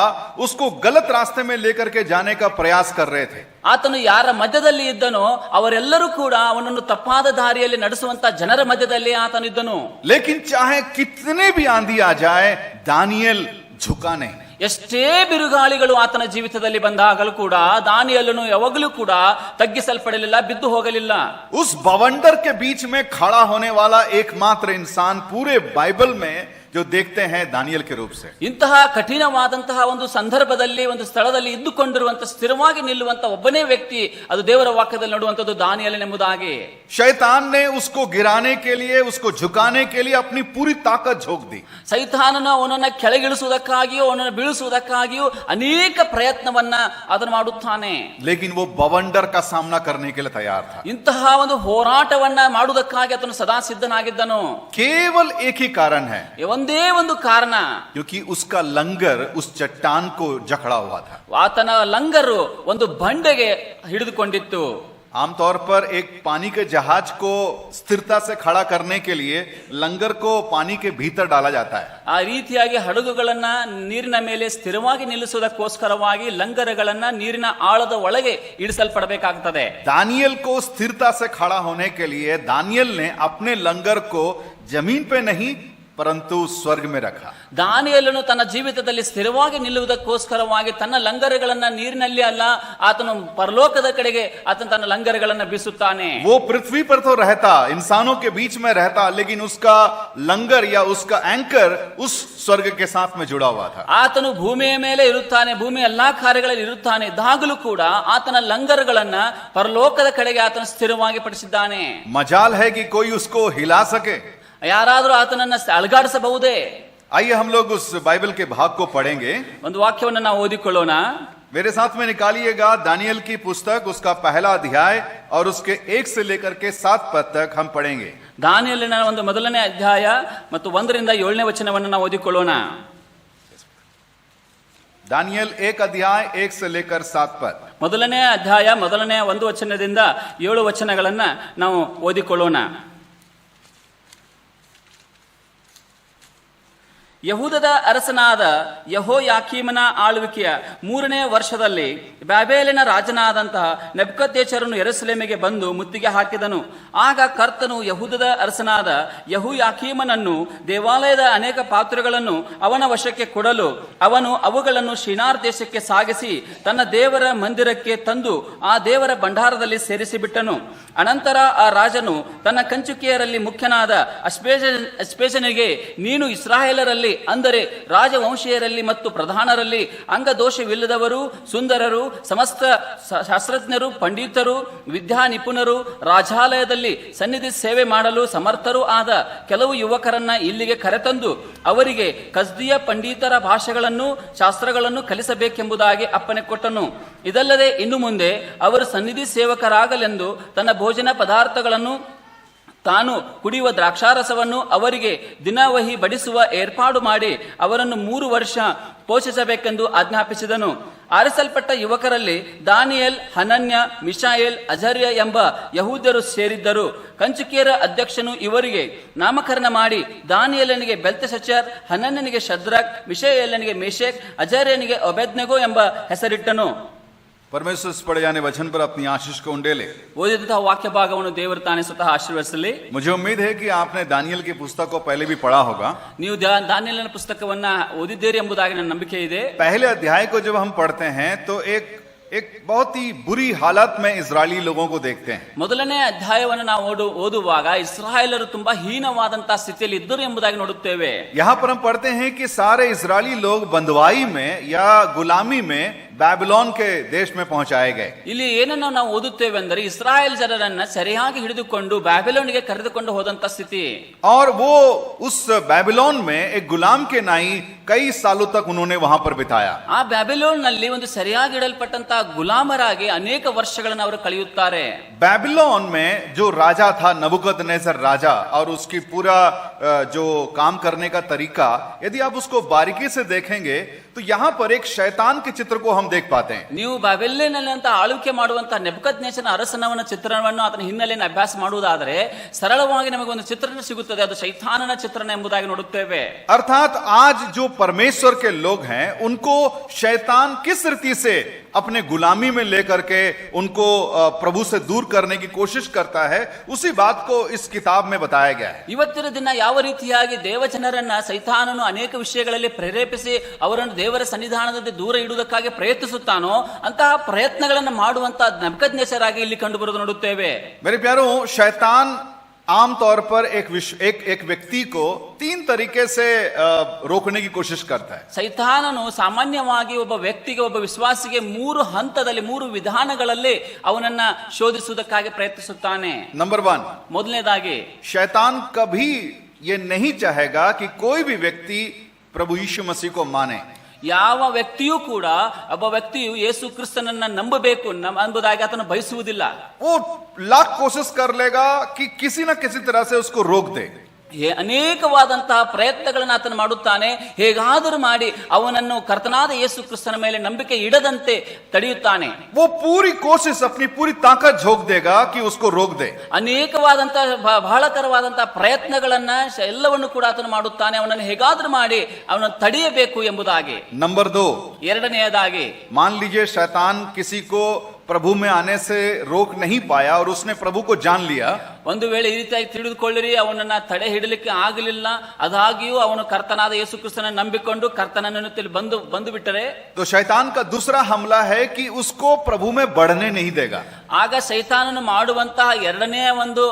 उसको गलत रास्ते में लेकर के जाने का प्रयास कर रहे थे. ಆತನು ಯಾರ ಮಧ್ಯದಲ್ಲಿ ಇದ್ದನೋ ಅವರೆಲ್ಲರೂ ಕೂಡ ಅವನನ್ನು ತಪ್ಪಾದ ದಾರಿಯಲ್ಲಿ ನಡೆಸುವಂತ ಜನರ ಮಧ್ಯದಲ್ಲಿ ಆತನಿದ್ದನು. लेकिन चाहे कितने भी आंधी आ जाए, दानियल झुका नहीं. ಎಷ್ಟೇ ಬಿರುಗಾಳಿಗಳು ಆತನ ಜೀವಿತದಲ್ಲಿ ಬಂದಾಗಲೂ ಕೂಡ ದಾನಿಯೇಲನು ಯಾವಾಗಲೂ ಕೂಡ ತಗ್ಗಿಸಲ್ಪಡಲಿಲ್ಲ, ಬಿದ್ದು ಹೋಗಲಿಲ್ಲ. उस बवंडर के बीच में खड़ा होने वाला एकमात्र इंसान पूरे बाइबल में जो देखते हैं दानियल के रूप से। ಇಂತಹ ಕಠಿಣವಾದಂತಹ ಒಂದು ಸಂದರ್ಭದಲ್ಲಿ ಒಂದು ಸ್ಥಳದಲ್ಲಿ ಇದ್ದುಕೊಂಡಿರುವಂತಹ ಸ್ಥಿರವಾಗಿ ನಿಲ್ಲುವಂತ ಒಬ್ಬನೇ ವ್ಯಕ್ತಿ ಅದು ದೇವರ ವಾಕ್ಯದಲ್ಲಿ ನೋಡುವಂತದ್ದು ದಾನಿಯೇಲನೆಂಬುದಾಗಿ. शैतान ने उसको गिराने के लिए, उसको झुकाने के लिए अपनी पूरी ताकत झोंक दी। ಸೈತಾನನು ಅವನನ್ನ ಕೆಳಗಿಳಿಸುವುದಕ್ಕಾಗಿಯೂ ಅವನನ್ನು ಬೀಳಿಸುವುದಕ್ಕಾಗಿಯೂ ಅನೇಕ ಪ್ರಯತ್ನವನ್ನ ಅದನ್ನು ಮಾಡುತ್ತಾನೆ. लेकिन वो बवंडर का सामना करने के लिए तैयार था। ಇಂತಹ ಒಂದು ಹೋರಾಟವನ್ನ ಮಾಡುವುದಕ್ಕಾಗಿ ಆತನು ಸದಾ ಸಿದ್ಧನಾಗಿದ್ದನು. केवल एक ही कारण है, ಒಂದೇ ಒಂದು ಕಾರಣ, क्योंकि उसका लंगर उस चट्टान को जकड़ा हुआ था। ಆತನ ಲಂಗರು ಒಂದು ಬಂಡೆಗೆ ಹಿಡಿದುಕೊಂಡಿತ್ತು. आमतौर पर एक पानी के जहाज को स्थिरता से खड़ा करने के लिए लंगर को पानी के भीतर डाला जाता है। ಆ ರೀತಿಯಾಗಿ ಹಡಗುಗಳನ್ನ ನೀರಿನ ಮೇಲೆ ಸ್ಥಿರವಾಗಿ ನಿಲ್ಲಿಸುವುದಕ್ಕೋಸ್ಕರವಾಗಿ ಲಂಗರುಗಳನ್ನ ನೀರಿನ ಆಳದ ಒಳಗೆ ಇಳಿಸಲ್ಪಡಬೇಕಾಗುತ್ತದೆ. दानियल को स्थिरता से खड़ा होने के लिए दानियल ने अपने लंगर को जमीन पे नहीं परंतु स्वर्ग में रखा। ದಾನಿಯೇಲನು ತನ್ನ ಜೀವಿತದಲ್ಲಿ ಸ್ಥಿರವಾಗಿ ನಿಲ್ಲುವುದಕ್ಕೋಸ್ಕರವಾಗಿ ತನ್ನ ಲಂಗರುಗಳನ್ನ ನೀರಿನಲ್ಲಿ ಅಲ್ಲ, ಆತನು ಪರಲೋಕದ ಕಡೆಗೆ ಆತನ ತನ್ನ ಲಂಗರುಗಳನ್ನ ಬೀಸುತ್ತಾನೆ. वो पृथ्वी पर तो रहता, इंसानों के बीच में रहता, लेकिन उसका लंगर या उसका एंकर उस स्वर्ग के साथ में जुड़ा हुआ था। ಆತನು ಭೂಮಿಯ ಮೇಲೆ ಇರುತ್ತಾನೆ, ಭೂಮಿಯ ಎಲ್ಲಾ ಕಾರ್ಯಗಳಲ್ಲಿ ಇರುತ್ತಾನೆ, ಇದಾಗಲೂ ಕೂಡ ಆತನ ಲಂಗರುಗಳನ್ನ ಪರಲೋಕದ ಕಡೆಗೆ ಆತನು ಸ್ಥಿರವಾಗಿ ಪಡಿಸಿದ್ದಾನೆ. मजाल है कि कोई उसको हिला सके। ಯಾರಾದರೂ ಆತನನ್ನ ಅಲುಗಾಡಿಸಬಹುದೇ? आइए हम लोग उस बाइबल के भाग को पढ़ेंगे। ಒಂದು ವಾಕ್ಯವನ್ನು ನಾವು ಓದಿಕೊಳ್ಳೋಣ. मेरे साथ में निकालिएगा दानियल की पुस्तक, उसका पहला अध्याय और उसके 1 से लेकर के 7 पद तक हम पढ़ेंगे। ದಾನಿಯೇಲನ ಒಂದು ಮೊದಲನೇ ಅಧ್ಯಾಯ ಮತ್ತು 1 ರಿಂದ 7ನೇ ವಚನವನ್ನು ನಾವು ಓದಿಕೊಳ್ಳೋಣ. दानियल 1 अध्याय 1 से लेकर 7 पद। ಮೊದಲನೇ ಅಧ್ಯಾಯ ಮೊದಲನೇ 1 ವಚನದಿಂದ 7 ವಚನಗಳನ್ನ ನಾವು ಓದಿಕೊಳ್ಳೋಣ. ಯಹೂದದ ಅರಸನಾದ ಯೆಹೋಯಾಕೀಮನ ಆಳ್ವಿಕೆಯ 3ನೇ ವರ್ಷದಲ್ಲಿ ಬಾಬೆಲಿನ ರಾಜನಾದಂತಹ ನೆಬೂಕದ್ನೆಚ್ಚರನು ಯೆರೂಸಲೇಮಿಗೆ ಬಂದು ಮುತ್ತಿಗೆ ಹಾಕಿದನು. ಆಗ ಕರ್ತನು ಯಹೂದದ ಅರಸನಾದ ಯೆಹೋಯಾಕೀಮನನ್ನು ದೇವಾಲಯದ ಅನೇಕ ಪಾತ್ರೆಗಳನ್ನು ಅವನ ವಶಕ್ಕೆ ಕೊಡಲು ಅವನು ಅವುಗಳನ್ನು ಶಿನಾರ್ ದೇಶಕ್ಕೆ ಸಾಗಿಸಿ ತನ್ನ ದೇವರ ಮಂದಿರಕ್ಕೆ ತಂದು ಆ ದೇವರ ಭಂಡಾರದಲ್ಲಿ ಸೇರಿಸಿಬಿಟ್ಟನು. ಅನಂತರ ಆ ರಾಜನು ತನ್ನ ಕಂಚುಕಿಯರಲ್ಲಿ ಮುಖ್ಯನಾದ ಅಷ್ಪೇಜನಿಗೆ, ನೀನು ಇಸ್ರಾಯೇಲರಲ್ಲಿ ಅಂದರೆ ರಾಜವಂಶೀಯರಲ್ಲಿ ಮತ್ತು ಪ್ರಧಾನರಲ್ಲಿ ಅಂಗದೋಷವಿಲ್ಲದವರು, ಸುಂದರರು, ಸಮಸ್ತ ಶಾಸ್ತ್ರಜ್ಞರು, ಪಂಡಿತರು, ವಿದ್ಯಾ ನಿಪುಣರು, ರಾಜಾಲಯದಲ್ಲಿ ಸನ್ನಿಧಿ ಸೇವೆ ಮಾಡಲು ಸಮರ್ಥರೂ ಆದ ಕೆಲವು ಯುವಕರನ್ನ ಇಲ್ಲಿಗೆ ಕರೆತಂದು ಅವರಿಗೆ ಕಸ್ದೀಯ ಪಂಡಿತರ ಭಾಷೆಗಳನ್ನು ಶಾಸ್ತ್ರಗಳನ್ನು ಕಲಿಸಬೇಕೆಂಬುದಾಗಿ ಅಪ್ಪಣೆ ಕೊಟ್ಟನು. ಇದಲ್ಲದೆ ಇನ್ನು ಮುಂದೆ ಅವರು ಸನ್ನಿಧಿ ಸೇವಕರಾಗಲೆಂದು ತನ್ನ ಭೋಜನ ಪದಾರ್ಥಗಳನ್ನು ತಾನು ಕುಡಿಯುವ ದ್ರಾಕ್ಷಾರಸವನ್ನು ಅವರಿಗೆ ದಿನವಹಿ ಬಡಿಸುವ ಏರ್ಪಾಡು ಮಾಡಿ ಅವರನ್ನು 3 ವರ್ಷ ಪೋಷಿಸಬೇಕೆಂದು ಆಜ್ಞಾಪಿಸಿದನು. ಆರಿಸಲ್ಪಟ್ಟ ಯುವಕರಲ್ಲಿ ದಾನಿಯೇಲ್, ಹನನ್ಯ, ಮಿಶಾಯೇಲ್, ಅಜರ್ಯ ಎಂಬ ಯಹೂದ್ಯರು ಸೇರಿದ್ದರು. ಕಂಚುಕಿಯರ ಅಧ್ಯಕ್ಷನು ಇವರಿಗೆ ನಾಮಕರಣ ಮಾಡಿ ದಾನಿಯೇಲನಿಗೆ ಬೆಲ್ತೆಶಚ್ಚರ್, ಹನನ್ಯನಿಗೆ ಶದ್ರಕ್, ಮಿಶಾಯೇಲನಿಗೆ ಮೇಷಕ್, ಅಜರ್ಯನಿಗೆ ಅಬೇದ್ನೆಗೋ ಎಂಬ ಹೆಸರಿಟ್ಟನು. परमेश्वर इस पढ़े जाने वचन पर अपनी आशीष को उंडेले। ಓದಿದಂತಹ ವಾಕ್ಯ ಭಾಗವನ್ನು ದೇವರು ತಾನೇ ಸ್ವತಃ ಆಶೀರ್ವದಿಸಲಿ. मुझे उम्मीद है कि आपने दानियल की पुस्तक को पहले भी पढ़ा होगा। ನೀವು ದಾನಿಯೇಲನ ಪುಸ್ತಕವನ್ನ ಓದಿದ್ದೀರಿ ಎಂಬುದಾಗಿ ನನ್ನ ನಂಬಿಕೆ ಇದೆ. पहले अध्याय को जब हम पढ़ते हैं तो एक बहुत ही बुरी हालत में इजरायली लोगों को देखते हैं। ಮೊದಲನೇ ಅಧ್ಯಾಯವನ್ನು ನಾವು ಓದುವಾಗ ಇಸ್ರಾಯೇಲರು ತುಂಬಾ ಹೀನವಾದಂತಹ ಸ್ಥಿತಿಯಲ್ಲಿ ಇದ್ದರು ಎಂಬುದಾಗಿ ನೋಡುತ್ತೇವೆ. यहाँ पर हम पढ़ते हैं कि सारे इजरायली लोग बंधुआई में या गुलामी में ಬ್ಯಾಬಿಲೋನ್ के देश में पहुंचाए गए। ಇಲ್ಲಿ ಏನನ್ನು ನಾವು ಓದುತ್ತೇವೆ ಅಂದರೆ ಇಸ್ರಾಯೇಲ್ ಜನರನ್ನ ಸರಿಯಾಗಿ ಹಿಡಿದುಕೊಂಡು ಬ್ಯಾಬಿಲೋನಿಗೆ ಕರೆದುಕೊಂಡು ಹೋದಂತ ಸ್ಥಿತಿ. और वो उस बैबिलोन में एक गुलाम के नाई कई सालों तक उन्होंने वहां पर बिताया। ಆ ಬ್ಯಾಬಿಲೋನ್ ನಲ್ಲಿ ಒಂದು ಸರಿಯಾಗಿ ಇಡಲ್ಪಟ್ಟಂತಹ ಗುಲಾಮರಾಗಿ ಅನೇಕ ವರ್ಷಗಳನ್ನು ಅವರು ಕಳೆಯುತ್ತಾರೆ. बैबिलोन में जो राजा था नबूकदनेस्सर राजा, और उसकी पूरा जो काम करने का तरीका, यदि आप उसको बारीकी से देखेंगे तो यहाँ पर एक शैतान के चित्र को हम देख पाते हैं. ನೀವು ಬಾಬೆಲಿನಲ್ಲಿ ಅಂತ ಆಳ್ವಿಕೆ ಮಾಡುವಂತಹ ನೆಬೂಕದ್ನೆಚ್ಚರನ ಅರಸನವನ ಚಿತ್ರಣವನ್ನು ಆತನ ಹಿನ್ನೆಲೆಯನ್ನು ಅಭ್ಯಾಸ ಮಾಡುವುದಾದರೆ ಸರಳವಾಗಿ ನಮಗೆ ಒಂದು ಚಿತ್ರಣ ಸಿಗುತ್ತದೆ. ಅದು ಶೈತಾನನ ಚಿತ್ರಣ ಎಂಬುದಾಗಿ ನೋಡುತ್ತೇವೆ. अर्थात आज जो परमेश्वर के लोग हैं उनको शैतान किस रीति से अपने गुलामी में लेकर के उनको प्रभु से दूर करने की कोशिश करता है, उसी बात को इस किताब में बताया गया है. ಇವತ್ತಿನ ದಿನ ಯಾವ ರೀತಿಯಾಗಿ ದೇವಜನರನ್ನ ಸೈತಾನನು ಅನೇಕ ವಿಷಯಗಳಲ್ಲಿ ಪ್ರೇರೇಪಿಸಿ ಅವರನ್ನು ದೇವರ ಸನ್ನಿಧಾನದಿಂದ ದೂರ ಇಡುವುದಕ್ಕಾಗಿ ಪ್ರಯತ್ನಿಸುತ್ತಾನೋ ಅಂತಹ ಪ್ರಯತ್ನಗಳನ್ನು ಮಾಡುವಂತಹ ನೆಬೂಕದ್ನೆಚ್ಚರನಾಗಿ ಇಲ್ಲಿ ಕಂಡು ಬರುವುದು ನೋಡುತ್ತೇವೆ. मेरे प्यारों, शैतान आमतौर पर एक व्यक्ति को 3 तरीके से रोकने की कोशिश करता है। ಸೈತಾನನು ಸಾಮಾನ್ಯವಾಗಿ ಒಬ್ಬ ವ್ಯಕ್ತಿಗೆ, ಒಬ್ಬ ವಿಶ್ವಾಸಿಗೆ 3 ಹಂತದಲ್ಲಿ, 3 ವಿಧಾನಗಳಲ್ಲಿ ಅವನನ್ನ ಶೋಧಿಸುವುದಕ್ಕಾಗಿ ಪ್ರಯತ್ನಿಸುತ್ತಾನೆ. नंबर 1, ಮೊದಲನೇದಾಗಿ शैतान कभी ये नहीं चाहेगा कि कोई भी व्यक्ति प्रभु यीशु मसीह को माने। ಯಾವ ವ್ಯಕ್ತಿಯೂ ಕೂಡ ಒಬ್ಬ ವ್ಯಕ್ತಿಯು ಯೇಸು ಕ್ರಿಸ್ತನನ್ನ ನಂಬಬೇಕು ಎಂಬುದಾಗಿ ಆತನು ಬಯಸುವುದಿಲ್ಲ. वो लाख कोशिश कर लेगा कि किसी न किसी तरह से उसको रोक दे। ಅನೇಕವಾದಂತಹ ಪ್ರಯತ್ನಗಳನ್ನು ಆತನು ಮಾಡುತ್ತಾನೆ, ಹೇಗಾದರೂ ಮಾಡಿ ಅವನನ್ನು ಕರ್ತನಾದ ಯೇಸು ಕ್ರಿಸ್ತನ ಮೇಲೆ ನಂಬಿಕೆ ಇಡದಂತೆ ತಡೆಯುತ್ತಾನೆ. वो पूरी कोशिश, अपनी पूरी ताकत झोंक देगा कि उसको रोक दे। ಅನೇಕವಾದಂತಹ ಬಹಳಕರವಾದಂತಹ ಪ್ರಯತ್ನಗಳನ್ನ ಎಲ್ಲವನ್ನು ಕೂಡ ಆತನು ಮಾಡುತ್ತಾನೆ, ಅವನನ್ನು ಹೇಗಾದರೂ ಮಾಡಿ ಅವನನ್ನು ತಡೆಯಬೇಕು ಎಂಬುದಾಗಿ. नंबर 2, ಎರಡನೆಯದಾಗಿ, मान लीजिए शैतान किसी को प्रभु में आने से रोक नहीं पाया और उसने प्रभु को जान लिया। ಒಂದು ವೇಳೆ ಈ ರೀತಿಯಾಗಿ ತಿಳಿದುಕೊಳ್ಳಿರಿ, ಅವನನ್ನ ತಡೆ ಹಿಡಲಿಕ್ಕೆ ಆಗಲಿಲ್ಲ, ಅದಾಗಿಯೂ ಅವನು ಕರ್ತನಾದ ಯೇಸು ಕ್ರಿಸ್ತನ ನಂಬಿಕೊಂಡು ಕರ್ತನನ್ನು ಬಂದು ಬಿಟ್ಟರೆ, तो शैतान का दूसरा हमला है कि उसको प्रभु में बढ़ने नहीं देगा। ಆಗ ಸೈತಾನನು ಮಾಡುವಂತಹ ಎರಡನೇ ಒಂದು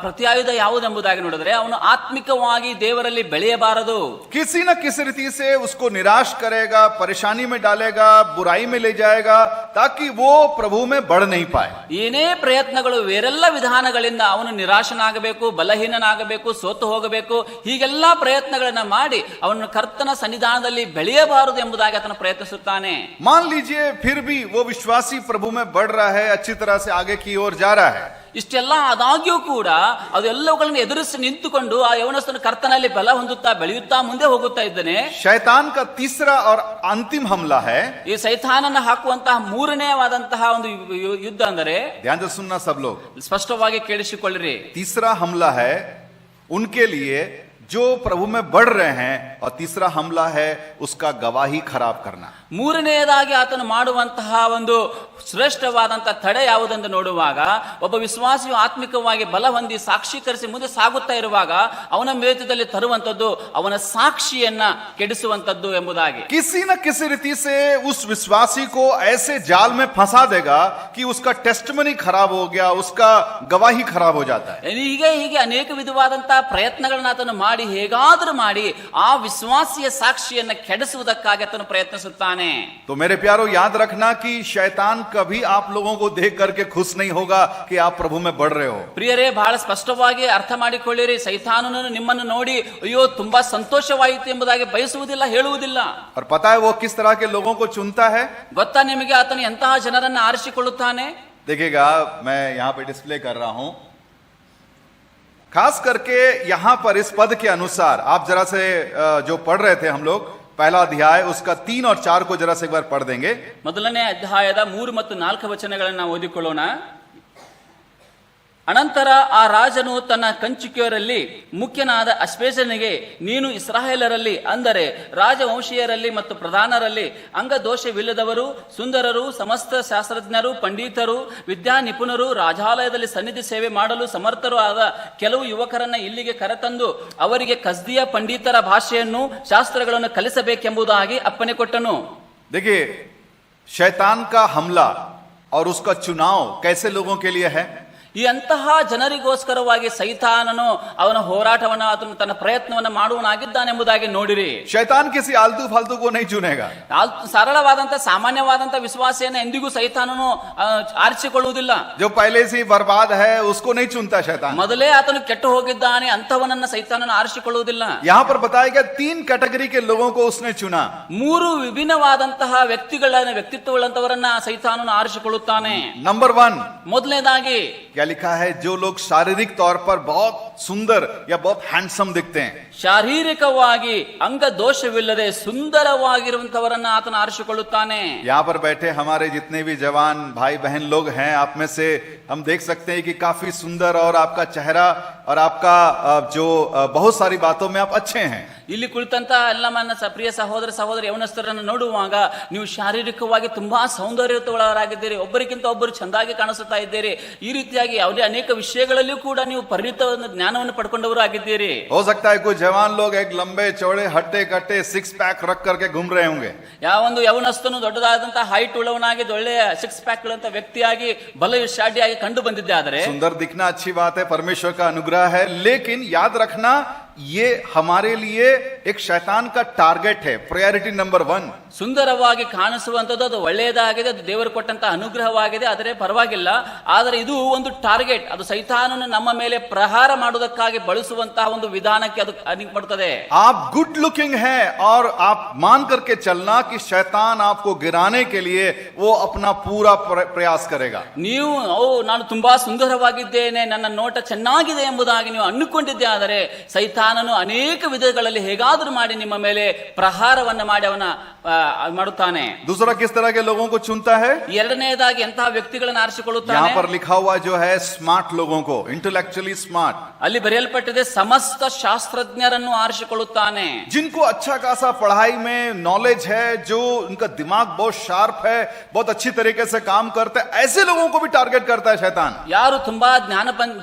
ಪ್ರತ್ಯಾಯುಧ ಯಾವುದೆಂಬುದಾಗಿ ನೋಡಿದ್ರೆ, ಅವನು ಆತ್ಮಿಕವಾಗಿ ದೇವರಲ್ಲಿ ಬೆಳೆಯಬಾರದು. किसी न किसी रीति से उसको निराश करेगा, परेशानी में डालेगा, बुराई में ले जाएगा, ताकि वो प्रभु में बढ़ नहीं पाए। ಏನೇ ಪ್ರಯತ್ನಗಳು, ಬೇರೆಲ್ಲ ವಿಧಾನಗಳಿಂದ ಅವನು ನಿರಾಶನಾಗಬೇಕು, ಬಲಹೀನನಾಗಬೇಕು, ಸೋತು ಹೋಗಬೇಕು, ಹೀಗೆಲ್ಲಾ ಪ್ರಯತ್ನಗಳನ್ನ ಮಾಡಿ ಅವನು ಕರ್ತನ ಸನ್ನಿಧಾನದಲ್ಲಿ ಬೆಳೆಯಬಾರದು ಎಂಬುದಾಗಿ ಆತನು ಪ್ರಯತ್ನಿಸುತ್ತಾನೆ. मान लीजिए फिर भी वो विश्वासी प्रभु में बढ़ रहा है, अच्छी तरह से आगे की ओर जा रहा है। ಇಷ್ಟೆಲ್ಲ ಆದಾಗ್ಯೂ ಕೂಡ ಅದೆಲ್ಲವುಗಳನ್ನು ಎದುರಿಸಿ ನಿಂತುಕೊಂಡು ಆ ಯೌವನಸ್ಥನು ಕರ್ತನಲ್ಲಿ ಬಲ ಹೊಂದುತ್ತಾ ಬೆಳೆಯುತ್ತಾ ಮುಂದೆ ಹೋಗುತ್ತಾ ಇದ್ದಾನೆ. शैतान का तीसरा और अंतिम हमला है, ಈ ಸೈತಾನನ ಹಾಕುವಂತಹ ಮೂರನೇವಾದಂತಹ ಒಂದು ಯುದ್ಧ ಅಂದರೆ, ध्यान से सुनना सब लोग, ಸ್ಪಷ್ಟವಾಗಿ ಕೇಳಿಸಿಕೊಳ್ಳಿರಿ. तीसरा हमला है उनके लिए जो प्रभु में बढ़ रहे हैं, और तीसरा हमला है उसका गवाही खराब करना। ಮೂರನೆಯದಾಗಿ ಆತನು ಮಾಡುವಂತಹ ಒಂದು ಶ್ರೇಷ್ಠವಾದಂತಹ ತಡೆ ಯಾವುದೆಂದು ನೋಡುವಾಗ, ಒಬ್ಬ ವಿಶ್ವಾಸಿಯು ಆತ್ಮಿಕವಾಗಿ ಬಲ ಹೊಂದಿ ಸಾಕ್ಷೀಕರಿಸಿ ಮುಂದೆ ಸಾಗುತ್ತಾ ಇರುವಾಗ ಅವನ ಮೇತದಲ್ಲಿ ತರುವಂತದ್ದು ಅವನ ಸಾಕ್ಷಿಯನ್ನ ಕೆಡಿಸುವಂತದ್ದು ಎಂಬುದಾಗಿ. किसी न किसी रीति से उस विश्वासी को ऐसे जाल में फंसा देगा कि उसका टेस्टमनी खराब हो गया, उसका गवाही खराब हो जाता है। ಹೀಗೆ ಅನೇಕ ವಿಧವಾದಂತಹ ಪ್ರಯತ್ನಗಳನ್ನ ಆತನು ಮಾಡಿ ಹೇಗಾದರೂ ಮಾಡಿ ಆ ವಿಶ್ವಾಸಿಯ ಸಾಕ್ಷಿಯನ್ನ ಕೆಡಿಸುವುದಕ್ಕಾಗಿ ಆತನು ಪ್ರಯತ್ನಿಸುತ್ತಾನೆ. तो मेरे प्यारो, याद रखना कि शैतान कभी आप लोगों को देख करके खुश नहीं होगा कि आप प्रभु में बढ़ रहे हो। ಪ್ರಿಯರೇ, ಬಹಳ ಸ್ಪಷ್ಟವಾಗಿ ಅರ್ಥ ಮಾಡಿಕೊಳ್ಳಿರಿ, ಸೈತಾನನು ನಿಮ್ಮನ್ನು ನೋಡಿ ಅಯ್ಯೋ ತುಂಬಾ ಸಂತೋಷವಾಯಿತು ಎಂಬುದಾಗಿ ಬಯಸುವುದಿಲ್ಲ, ಹೇಳುವುದಿಲ್ಲ. और पता है वो किस तरह के लोगों को चुनता है? ಗೊತ್ತಾ ನಿಮಗೆ ಆತನು ಎಂತಹ ಜನರನ್ನು ಆರಿಸಿಕೊಳ್ಳುತ್ತಾನೆ? देखिएगा, मैं यहाँ पे डिस्प्ले कर रहा हूं, खास करके यहां पर इस पद के अनुसार आप जरा से जो पढ़ रहे थे हम लोग, पहला अध्याय उसका 3 और 4 को जरा से एक बार पढ़ देंगे। ಮೊದಲನೇ ಅಧ್ಯಾಯದ 3 ಮತ್ತು 4 ವಚನಗಳನ್ನು ನಾವು ಓದಿಕೊಳ್ಳೋಣ. ಅನಂತರ ಆ ರಾಜನು ತನ್ನ ಕಂಚುಕಿಯರಲ್ಲಿ ಮುಖ್ಯನಾದ ಅಶ್ವೇಜನಿಗೆ, ನೀನು ಇಸ್ರಾಯೇಲರಲ್ಲಿ, ಅಂದರೆ ರಾಜವಂಶೀಯರಲ್ಲಿ ಮತ್ತು ಪ್ರಧಾನರಲ್ಲಿ ಅಂಗದೋಷವಿಲ್ಲದವರು, ಸುಂದರರು, ಸಮಸ್ತ ಶಾಸ್ತ್ರಜ್ಞರು, ಪಂಡಿತರು, ವಿದ್ಯಾ ನಿಪುಣರು, ರಾಜಾಲಯದಲ್ಲಿ ಸನ್ನಿಧಿ ಸೇವೆ ಮಾಡಲು ಸಮರ್ಥರು ಆದ ಕೆಲವು ಯುವಕರನ್ನ ಇಲ್ಲಿಗೆ ಕರೆತಂದು ಅವರಿಗೆ ಕಸ್ದಿಯ ಪಂಡಿತರ ಭಾಷೆಯನ್ನು, ಶಾಸ್ತ್ರಗಳನ್ನು ಕಲಿಸಬೇಕೆಂಬುದಾಗಿ ಅಪ್ಪಣೆ ಕೊಟ್ಟನು. देखिए, शैतान का हमला और उसका चुनाव कैसे लोगों के लिए है? ಈ ಅಂತಹ ಜನರಿಗೋಸ್ಕರವಾಗಿ ಸೈತಾನನು ಅವನ ಹೋರಾಟವನ್ನು, ಆತನು ತನ್ನ ಪ್ರಯತ್ನವನ್ನು ಮಾಡುವನಾಗಿದ್ದಾನೆಂಬುದಾಗಿ ನೋಡಿರಿ. शैतान किसी आलतू फालतू को नहीं चुनेगा। ಸರಳವಾದಂತಹ ಸಾಮಾನ್ಯವಾದಂತಹ ವಿಶ್ವಾಸಿಯನ್ನು ಎಂದಿಗೂ ಸೈತಾನನು ಆರಿಸಿಕೊಳ್ಳುವುದಿಲ್ಲ. जो पहले से ही बर्बाद है उसको नहीं चुनता शैतान। ಮೊದಲೇ ಆತನು ಕೆಟ್ಟು ಹೋಗಿದ್ದಾನೆ ಅಂತವನನ್ನ ಸೈತಾನನು ಆರಿಸಿಕೊಳ್ಳುವುದಿಲ್ಲ. यहाँ पर बताया गया 3 कैटेगरी के लोगों को उसने चुना। 3 ವಿಭಿನ್ನವಾದಂತಹ ವ್ಯಕ್ತಿತ್ವಗಳಂತವರನ್ನ ಸೈತಾನನು ಆರಿಸಿಕೊಳ್ಳುತ್ತಾನೆ. नंबर 1, ಮೊದಲನೇದಾಗಿ क्या लिखा है? जो लोग शारीरिक तौर पर बहुत सुंदर या बहुत हैंडसम दिखते हैं। ಶಾರೀರಿಕವಾಗಿ ಅಂಗ ದೋಷವಿಲ್ಲದೆ ಸುಂದರವಾಗಿರುವಂತವರನ್ನ ಆತನ ಆರಿಸಿಕೊಳ್ಳುತ್ತಾನೆ. यहाँ पर बैठे हमारे जितने भी जवान भाई बहन लोग हैं, आप में से हम देख सकते हैं कि काफी सुंदर और आपका चेहरा और आपका जो बहुत सारी बातों में आप अच्छे हैं। ಇಲ್ಲಿ ಕುಳಿತಂತ ಎಲ್ಲ ನನ್ನ ಪ್ರಿಯ ಸಹೋದರ ಸಹೋದರಿ ಯವನಸ್ಥರನ್ನು ನೋಡುವಾಗ ನೀವು ಶಾರೀರಿಕವಾಗಿ ತುಂಬಾ ಸೌಂದರ್ಯಯುತರಾಗಿದ್ದೀರಿ, ಒಬ್ಬರಿಗಿಂತ ಒಬ್ಬರು ಚಂದಾಗಿ ಕಾಣಿಸುತ್ತಾ ಇದ್ದೀರಿ. ಈ ರೀತಿಯಾಗಿ ಯಾವುದೇ ಅನೇಕ ವಿಷಯಗಳಲ್ಲಿಯೂ ಕೂಡ ನೀವು ಪರಿಣಿತ ಜ್ಞಾನವನ್ನು ಪಡ್ಕೊಂಡವರು ಆಗಿದ್ದೀರಿ. हो सकता है कुछ जवान लोग एक लंबे चौड़े हट्टे कट्टे 6 पैक रख करके घूम रहे होंगे। ಯಾವೊಂದು ಯವನಸ್ಥನು ದೊಡ್ಡದಾದಂತಹ ಹೈಟ್ ಉಳ್ಳವನಾಗಿ ಒಳ್ಳೆಯ 6 ಪ್ಯಾಕ್ ಗಳಂತ ವ್ಯಕ್ತಿಯಾಗಿ ಬಲಶಾಲಿಯಾಗಿ ಕಂಡು ಬಂದಿದ್ದೆ. ಆದರೆ सुंदर दिखना अच्छी बात है, परमेश्वर का अनुग्रह रहा है, लेकिन याद रखना ये हमारे लिए एक शैतान का टारगेट है, प्रायोरिटी नंबर 1. ಸುಂದರವಾಗಿ ಕಾಣಿಸುವಂಥದ್ದು ಅದು ಒಳ್ಳೆಯದಾಗಿದೆ, ಅದು ದೇವರು ಕೊಟ್ಟಂತ ಅನುಗ್ರಹವಾಗಿದೆ, ಆದರೆ ಪರವಾಗಿಲ್ಲ. ಆದರೆ ಇದು ಒಂದು ಟಾರ್ಗೆಟ್, ಅದು ಸೈತಾನನು ನಮ್ಮ ಮೇಲೆ ಪ್ರಹಾರ ಮಾಡುವುದಕ್ಕಾಗಿ ಬಳಸುವಂತಹ ಒಂದು ವಿಧಾನಕ್ಕೆ ಅದು ಅಣಿಪಡುತ್ತದೆ. आप गुड लुकिंग है और आप मान करके चलना कि शैतान आपको गिराने के लिए वो अपना पूरा प्रयास करेगा. ನೀವು ನಾನು ತುಂಬಾ ಸುಂದರವಾಗಿದ್ದೇನೆ, ನನ್ನ ನೋಟ ಚೆನ್ನಾಗಿದೆ ಎಂಬುದಾಗಿ ನೀವು ಅಂದುಕೊಂಡಿದ್ದೆ ಆದರೆ ಸೈತಾನನು ಅನೇಕ ವಿಧಗಳಲ್ಲಿ ಹೇಗಾದರೂ ಮಾಡಿ ನಿಮ್ಮ ಮೇಲೆ ಪ್ರಹಾರವನ್ನ ಮಾಡಿ ಅವನ ಮಾಡುತ್ತಾನೆ. दूसरा किस तरह के लोगों को चुनता है? ಎರಡನೆಯದಾಗಿ ಎಂತಹ ವ್ಯಕ್ತಿಗಳನ್ನು ಆರಿಸಿಕೊಳ್ಳುತ್ತಾನೆ. यहाँ पर लिखा हुआ जो है स्मार्ट लोगों को, इंटेलेक्चुअली स्मार्ट, ಅಲ್ಲಿ ಬರೆಯಲ್ಪಟ್ಟಿದೆ ಸಮಸ್ತ ಶಾಸ್ತ್ರಜ್ಞರನ್ನು ಆರಿಸಿಕೊಳ್ಳುತ್ತಾನೆ. जिनको अच्छा खासा पढ़ाई में नॉलेज है, जो उनका दिमाग बहुत शार्प है, बहुत अच्छी तरीके से काम करते हैं, ऐसे लोगों को भी टारगेट करता है शैतान. ಯಾರು ತುಂಬಾ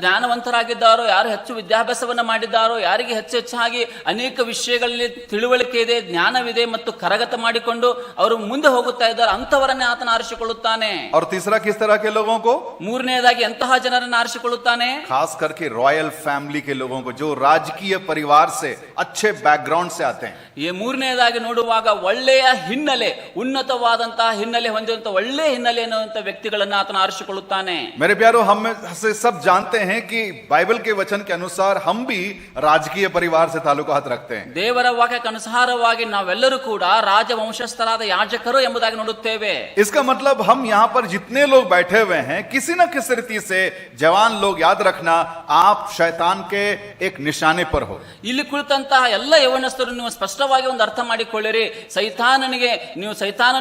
ಜ್ಞಾನವಂತರಾಗಿದ್ದಾರೋ, ಯಾರು ಹೆಚ್ಚು ವಿದ್ಯಾಭ್ಯಾಸವನ್ನ ಮಾಡಿದ್ದಾರೋ, ಯಾರಿಗೆ ಹೆಚ್ಚಾಗಿ ಅನೇಕ ವಿಷಯಗಳಲ್ಲಿ ತಿಳುವಳಿಕೆ ಇದೆ, ಜ್ಞಾನವಿದೆ ಮತ್ತು ಕರಗತ ಮಾಡಿಕೊಂಡು ಅವರು ಮುಂದೆ ಹೋಗುತ್ತಾ ಇದ್ದಾರೆ, ಅಂತವರನ್ನೇ ಆತನ ಆರಿಸಿಕೊಳ್ಳುತ್ತಾನೆ. और तीसरा किस तरह के लोगों को? ಮೂರನೆಯದಾಗಿ ಎಂತಹ ಜನರನ್ನು ಆರಿಸಿಕೊಳ್ಳುತ್ತಾನೆ? खास करके रॉयल फैमिली के लोगों को, जो राजकीय परिवार से, अच्छे बैकग्राउंड से आते हैं. ಈ ಮೂರನೆಯದಾಗಿ ನೋಡುವಾಗ ಒಳ್ಳೆಯ ಹಿನ್ನೆಲೆ, ಉನ್ನತವಾದಂತಹ ಹಿನ್ನೆಲೆ ಹೊಂದಿರುವಂತಹ ಒಳ್ಳೆಯ ಹಿನ್ನೆಲೆ ಎನ್ನುವಂತ ವ್ಯಕ್ತಿಗಳನ್ನು ಆತನ ಆರಿಸಿಕೊಳ್ಳುತ್ತಾನೆ. मेरे प्यारो, हम से सब जानते हैं कि बाइबल के वचन के अनुसार हम भी राजकीय परिवार से ताल्लुकात रखते हैं. ದೇವರ ವಾಕ್ಯಕ್ಕೆ ಅನುಸಾರವಾಗಿ ನಾವೆಲ್ಲರೂ ಕೂಡ ರಾಜವಂಶಸ್ಥರಾದ ಯಾಜಕರು ಎಂಬುದಾಗಿ ನೋಡುತ್ತೇವೆ. इसका मतलब हम यहाँ पर जितने लोग बैठे हुए हैं, किसी न किसी रीति से, जवान लोग याद रखना, आप शैतान के एक निशाने पर हो. ಇಲ್ಲಿ ಕುಳಿತಂತಹ ಎಲ್ಲ ಯೌವನಸ್ಥರು ನೀವು ಸ್ಪಷ್ಟವಾಗಿ ಒಂದು ಅರ್ಥ ಮಾಡಿಕೊಳ್ಳಿರಿ, ಸೈತಾನ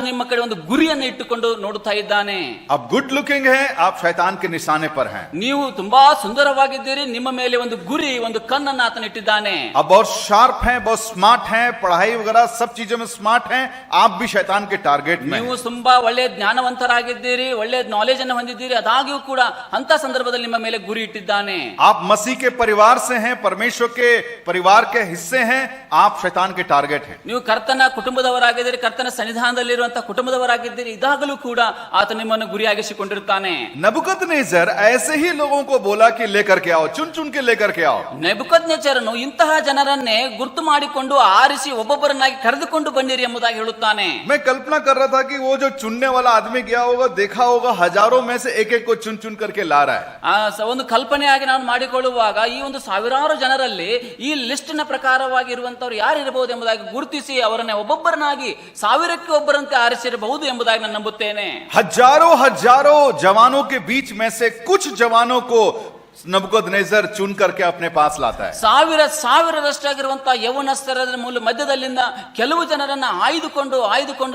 ನಿಮ್ಮ ಕಡೆ ಒಂದು ಗುರಿಯನ್ನು ಇಟ್ಟುಕೊಂಡು ನೋಡುತ್ತಾ ಇದ್ದಾನೆ. अब गुड लुकिंग है, आप शैतान के निशाने पर हैं. ನೀವು ತುಂಬಾ ಸುಂದರವಾಗಿದ್ದೀರಿ, ನಿಮ್ಮ ಮೇಲೆ ಒಂದು ಗುರಿ, ಒಂದು ಕಣ್ಣನ್ನು ಆತನ ಇಟ್ಟಿದ್ದಾನೆ. अब बहुत शार्प हैं, बहुत स्मार्ट हैं, पढ़ाई वगैरह सब चीजों में स्मार्ट हैं, आप भी शैतान के टारगेट में. ನೀವು ತುಂಬಾ ಒಳ್ಳೆ ಜ್ಞಾನವಂತರಾಗಿದ್ದೀರಿ, ಒಳ್ಳೆ ನಾಲೆಜ್ ಅನ್ನು ಹೊಂದಿದ್ದೀರಿ, ಅದಾಗಿಯೂ ಕೂಡ ಅಂತ ಸಂದರ್ಭದಲ್ಲಿ ನಿಮ್ಮ ಮೇಲೆ ಗುರಿ ಇಟ್ಟಿದ್ದಾನೆ. आप मसीह के परिवार से हैं, परमेश्वर के परिवार के हिस्से हैं, आप शैतान के टारगेट हैं. ನೀವು ಕರ್ತನ ಕುಟುಂಬದವರಾಗಿದ್ದೀರಿ, ಕರ್ತನ ಸನ್ನಿಧಾನದಲ್ಲಿರುವಂತಹ ಕುಟುಂಬದವರಾಗಿದ್ದೀರಿ, ಇದಾಗಲೂ ಕೂಡ ಆತ ನಿಮ್ಮನ್ನು ಗುರಿಯಾಗಿಸಿಕೊಂಡಿರುತ್ತಾನೆ. नबूकदनेस्सर ऐसे ही लोगों को बोला कि लेकर के आओ, चुन चुन के लेकर के आओ. ನೆಬೂಕದ್ನೆಚ್ಚರನು ಇಂತಹ ಜನರನ್ನೇ ಗುರುತು ಮಾಡಿಕೊಂಡು ಆರಿಸಿ ಒಬ್ಬೊಬ್ಬರನ್ನಾಗಿ ಕರೆದುಕೊಂಡು ಬನ್ನಿರಿ ಎಂಬುದಾಗಿ ಹೇಳುತ್ತಾನೆ. मैं कल्पना कर रहा था कि वो जो चुनने वाला आदमी गया होगा, देखा होगा हजारों में से एक एक को चुन चुन करके ला रहा है. ಒಂದು ಕಲ್ಪನೆಯಾಗಿ ನಾನು ಮಾಡಿಕೊಳ್ಳುವಾಗ ಈ ಒಂದು ಸಾವಿರಾರು ಜನರಲ್ಲಿ ಈ ಲಿಸ್ಟ್ ನ ಪ್ರಕಾರವಾಗಿ ಇರುವಂತವ್ರು ಯಾರು ಇರಬಹುದು ಎಂಬುದಾಗಿ ಗುರುತಿಸಿ ಅವರನ್ನ ಒಬ್ಬೊಬ್ಬರನ್ನಾಗಿ ಸಾವಿರಕ್ಕೆ ಒಬ್ಬರಂತೆ ಆರಿಸಿರಬಹುದು ಎಂಬುದಾಗಿ ನಾನು ನಂಬುತ್ತೇನೆ. हजारों हजारों जवानों के बीच में से कुछ जवानों को नबूकदनेस्सर चुन करके अपने पास लाता है. ಸಾವಿರದಷ್ಟಾಗಿರುವಂತಹ ಯೌವನಸ್ಥರ ಮಧ್ಯದಲ್ಲಿಂದ ಕೆಲವು ಜನರನ್ನ ಆಯ್ದುಕೊಂಡು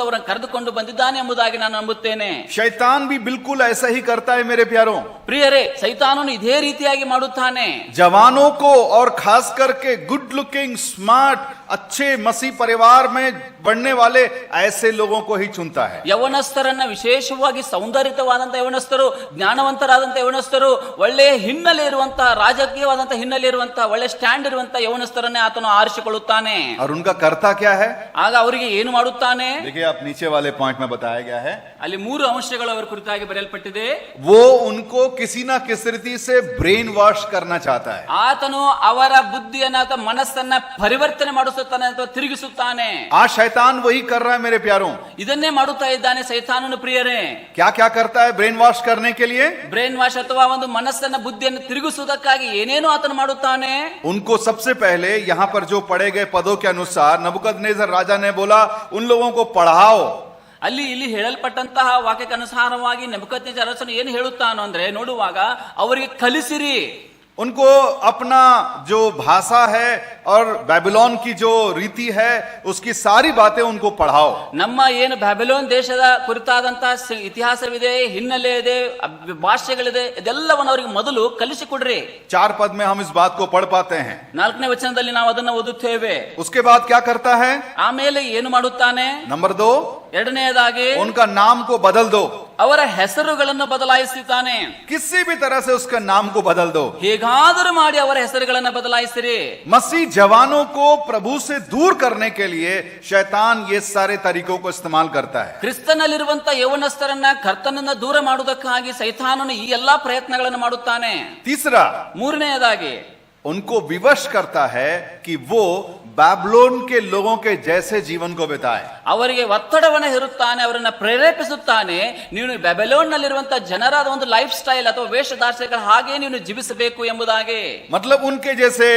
ಅವರನ್ನು ಕರೆದುಕೊಂಡು ಬಂದಿದ್ದಾನೆ ಎಂಬುದಾಗಿ ನಾನು ನಂಬುತ್ತೇನೆ. शैतान भी बिल्कुल ऐसा ही करता है मेरे प्यारों. ಪ್ರಿಯರೇ, ಸೈತಾನನು ಇದೇ ರೀತಿಯಾಗಿ ಮಾಡುತ್ತಾನೆ. जवानों को और खास करके गुड लुकिंग, स्मार्ट, अच्छे मसीह परिवार में बढ़ने वाले ऐसे लोगों को ही चुनता है. ಯೌವನಸ್ಥರನ್ನ ವಿಶೇಷವಾಗಿ ಸೌಂದರ್ಯವಾದಂತಹ ಯೌವನಸ್ಥರು, ಜ್ಞಾನವಂತರಾದಂತಹ ಯೌವನಸ್ಥರು, ಒಳ್ಳೆಯ ಹಿನ್ನೆಲೆ ಇರುವಂತಹ, ರಾಜಕೀಯವಾದಂತಹ ಹಿನ್ನೆಲೆ ಇರುವಂತಹ, ಒಳ್ಳೆ ಸ್ಟ್ಯಾಂಡ್ ಇರುವಂತಹ ಯೌವನಸ್ಥರನ್ನೇ ಆತನು ಆರಿಸಿಕೊಳ್ಳುತ್ತಾನೆ. और उनका करता क्या है? ಆಗ ಅವರಿಗೆ ಏನು ಮಾಡುತ್ತಾನೆ? देखिए, आप नीचे वाले पॉइंट में बताया गया है. ಅಲ್ಲಿ 3 ಅಂಶಗಳು ಅವರ ಕುರಿತಾಗಿ ಬರೆಯಲ್ಪಟ್ಟಿದೆ. वो उनको किसी ना किसी रीति से ब्रेन वॉश करना चाहता है. ಆತನು ಅವರ ಬುದ್ಧಿಯನ್ನ ಅಥವಾ ಮನಸ್ಸನ್ನ ಪರಿವರ್ತನೆ ಮಾಡಿಸುತ್ತಾನೆ ಅಥವಾ ತಿರುಗಿಸುತ್ತಾನೆ. आज शैतान वही कर रहा है मेरे प्यारों. ಇದನ್ನೇ ಮಾಡುತ್ತಾ ಇದ್ದಾನೆ ಸೈತಾನನು. ಪ್ರಿಯರೇ, क्या क्या करता है ब्रेन वॉश करने के लिए? ಬ್ರೈನ್ ವಾಶ್ ಅಥವಾ ಒಂದು ಮನಸ್ಸನ್ನ ಬುದ್ಧಿಯನ್ನು ತಿರುಗಿಸುವುದಕ್ಕಾಗಿ ಏನೇನು ಆತನು ಮಾಡುತ್ತಾನೆ? उनको सबसे पहले यहाँ पर जो पढ़े गए पदों के अनुसार नबूकदनेस्सर राजा ने बोला, उन लोगों को पढ़ाओ. ಇಲ್ಲಿ ಹೇಳಲ್ಪಟ್ಟಂತಹ ವಾಕ್ಯಕ್ಕೆ ಅನುಸಾರವಾಗಿ ನೆಬೂಕದ್ನೆಚ್ಚರ ಅರಸನು ಏನು ಹೇಳುತ್ತಾನೋ ಅಂದ್ರೆ, ನೋಡುವಾಗ ಅವರಿಗೆ ಕಲಿಸಿರಿ, उनको अपना जो भाषा है और बैबिलोन की जो रीति है उसकी सारी बातें उनको पढ़ाओ. ನಮ್ಮ ಏನು ಬ್ಯಾಬಿಲೋನ್ ದೇಶದ ಕುರಿತಾದಂತಹ ಇತಿಹಾಸವಿದೆ, ಹಿನ್ನೆಲೆ ಇದೆ, ಭಾಷೆಗಳಿದೆ, ಇದೆಲ್ಲವನ್ನು ಅವರಿಗೆ ಮೊದಲು ಕಲಿಸಿಕೊಡ್ರಿ. 4 पद में हम इस बात को पढ़ पाते हैं. 4ನೇ ವಚನದಲ್ಲಿ ನಾವು ಅದನ್ನು ಓದುತ್ತೇವೆ. उसके बाद क्या करता है? ಆಮೇಲೆ ಏನು ಮಾಡುತ್ತಾನೆ? नंबर 2, ಎರಡನೆಯದಾಗಿ उनका नाम को बदल दो. ಅವರ ಹೆಸರುಗಳನ್ನು ಬದಲಾಯಿಸುತ್ತಾನೆ. किसी भी तरह से उसका नाम को बदल दो. ಹೇಗಾದರೂ ಮಾಡಿ ಅವರ ಹೆಸರುಗಳನ್ನು ಬದಲಾಯಿಸಿರಿ. मसीह जवानों को प्रभु से दूर करने के लिए शैतान ये सारे तरीकों को इस्तेमाल करता है. ಕ್ರಿಸ್ತನಲ್ಲಿರುವಂತ ಯೌವನಸ್ಥರನ್ನ ಕರ್ತನನ್ನ ದೂರ ಮಾಡುವುದಕ್ಕಾಗಿ ಸೈತಾನನು ಈ ಎಲ್ಲಾ ಪ್ರಯತ್ನಗಳನ್ನು ಮಾಡುತ್ತಾನೆ. तीसरा, ಮೂರನೆಯದಾಗಿ उनको विवश करता है कि वो बैबलोन के लोगों के जैसे जीवन को बिताए। ಅವರಿಗೆ ಒತ್ತಡವನ್ನು ಹೇರುತ್ತಾನೆ, ಅವರನ್ನ ಪ್ರೇರೇಪಿಸುತ್ತಾನೆ. ನೀನು ಬೆಬೆಲೋನ್ ನಲ್ಲಿರುವಂತಹ ಜನರಾದ ಒಂದು ಲೈಫ್ ಸ್ಟೈಲ್ ಅಥವಾ ವೇಷಧಾರಿಗಳ ಹಾಗೆ ನೀನು ಜೀವಿಸಬೇಕು ಎಂಬುದಾಗಿ. मतलब उनके जैसे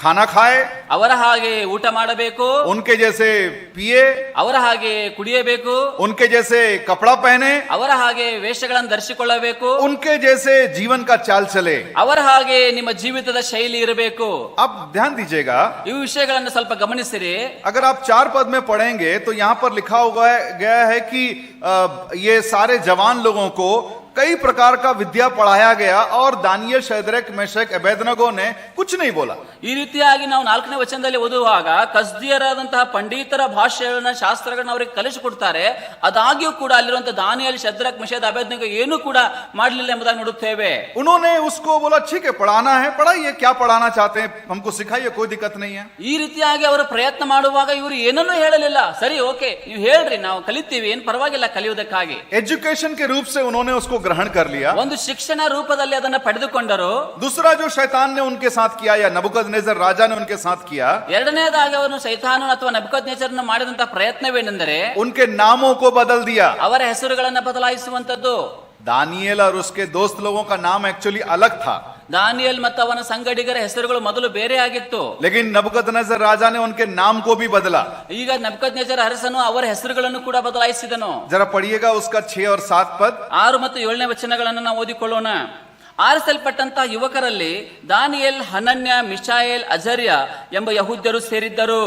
खाना खाए, ಅವರ ಹಾಗೆ ಊಟ ಮಾಡಬೇಕು, उनके जैसे पिए, ಅವರ ಹಾಗೆ ಕುಡಿಯಬೇಕು, उनके जैसे कपड़ा पहने, ಅವರ ಹಾಗೆ ವೇಷಗಳನ್ನು ಧರಿಸಿಕೊಳ್ಳಬೇಕು, उनके जैसे जीवन का चाल चले। ಅವರ ಹಾಗೆ ನಿಮ್ಮ ಜೀವಿತದ ಶೈಲಿ ಇರಬೇಕು. अब ध्यान दीजिएगा, ಈ ವಿಷಯಗಳನ್ನು ಸ್ವಲ್ಪ ಗಮನಿಸಿರಿ. अगर आप 4 पद में पढ़ेंगे तो यहां पर लिखा हुआ गया है कि ये सारे जवान लोगों को कई प्रकार का विद्या पढ़ाया गया और दानियल, शद्रक, मेशक, अबेदनगो ने कुछ नहीं बोला। ಈ ರೀತಿಯಾಗಿ ನಾವು 4ನೇ ವಚನದಲ್ಲಿ ಓದುವಾಗ ಕಸ್ದಿಯರಾದಂತಹ ಪಂಡಿತರ ಭಾಷೆಗಳನ್ನ, ಶಾಸ್ತ್ರಗಳನ್ನ ಅವರಿಗೆ ಕಲಿಸಿಕೊಡ್ತಾರೆ. ಅದಾಗಿಯೂ ಕೂಡ ಅಲ್ಲಿರುವಂತಹ ದಾನಿಯೇಲ್, ಶದ್ರಕ್, ಮೆಷಕ್, ಅಬೇದ್ನೆಗೋ ಏನೂ ಕೂಡ ಮಾಡಲಿಲ್ಲ ಎಂಬುದಾಗಿ ನೋಡುತ್ತೇವೆ. उन्होंने उसको बोला ठीक है पढ़ाना है, पढ़ाइए, क्या पढ़ाना चाहते हैं हमको सिखाइए, कोई दिक्कत नहीं है। ಈ ರೀತಿಯಾಗಿ ಅವರು ಪ್ರಯತ್ನ ಮಾಡುವಾಗ ಇವರು ಏನನ್ನೂ ಹೇಳಲಿಲ್ಲ. ಸರಿ, ಓಕೆ, ನೀವು ಹೇಳ್ರಿ, ನಾವು ಕಲಿತೀವಿ, ಏನು ಪರವಾಗಿಲ್ಲ ಕಲಿಯುವುದಕ್ಕಾಗಿ. एजुकेशन के रूप से उन्होंने उसको ग्रहण कर लिया, ಒಂದು ಶಿಕ್ಷಣ ರೂಪದಲ್ಲಿ ಅದನ್ನ ಪಡೆದುಕೊಂಡರು. दूसरा जो शैतान ने उनके साथ किया या नबूकदनेस्सर राजा ने उनके साथ किया, ಎರಡನೇದಾಗಿ ಅವನು ಸೈತಾನನು ಅಥವಾ ನೆಬೂಕದ್ನೆಚ್ಚರನು ಮಾಡಿದಂತಹ ಪ್ರಯತ್ನವೇನೆಂದರೆ उनके नामों को बदल दिया। ಅವರ ಹೆಸರುಗಳನ್ನ ಬದಲಾಯಿಸುವಂತದ್ದು. दानियेल और उसके दोस्त लोगों का नाम एक्चुअली अलग था, ದಾನಿಯೇಲ್ ಮತ್ತು ಅವನ ಸಂಗಡಿಗರ ಹೆಸರುಗಳು ಮೊದಲು ಬೇರೆ ಆಗಿತ್ತು. लेकिन नबूकदनेस्सर राजा ने उनके नाम को भी बदला। ಈಗ ನೆಬೂಕದ್ನೆಚ್ಚರ ಅರಸನು ಅವರ ಹೆಸರುಗಳನ್ನು ಕೂಡ ಬದಲಾಯಿಸಿದನು. जरा पढ़िएगा उसका 6 और 7 पद। 6 ಮತ್ತು 7ನೇ ವಚನಗಳನ್ನು ನಾವು ಓದಿಕೊಳ್ಳೋಣ. ಆರಿಸಲ್ಪಟ್ಟಂತಹ ಯುವಕರಲ್ಲಿ ದಾನಿಯೇಲ್, ಹನನ್ಯ, ಮಿಶಾಯೇಲ್, ಅಜರ್ಯ ಎಂಬ ಯಹೂದ್ಯರು ಸೇರಿದ್ದರು.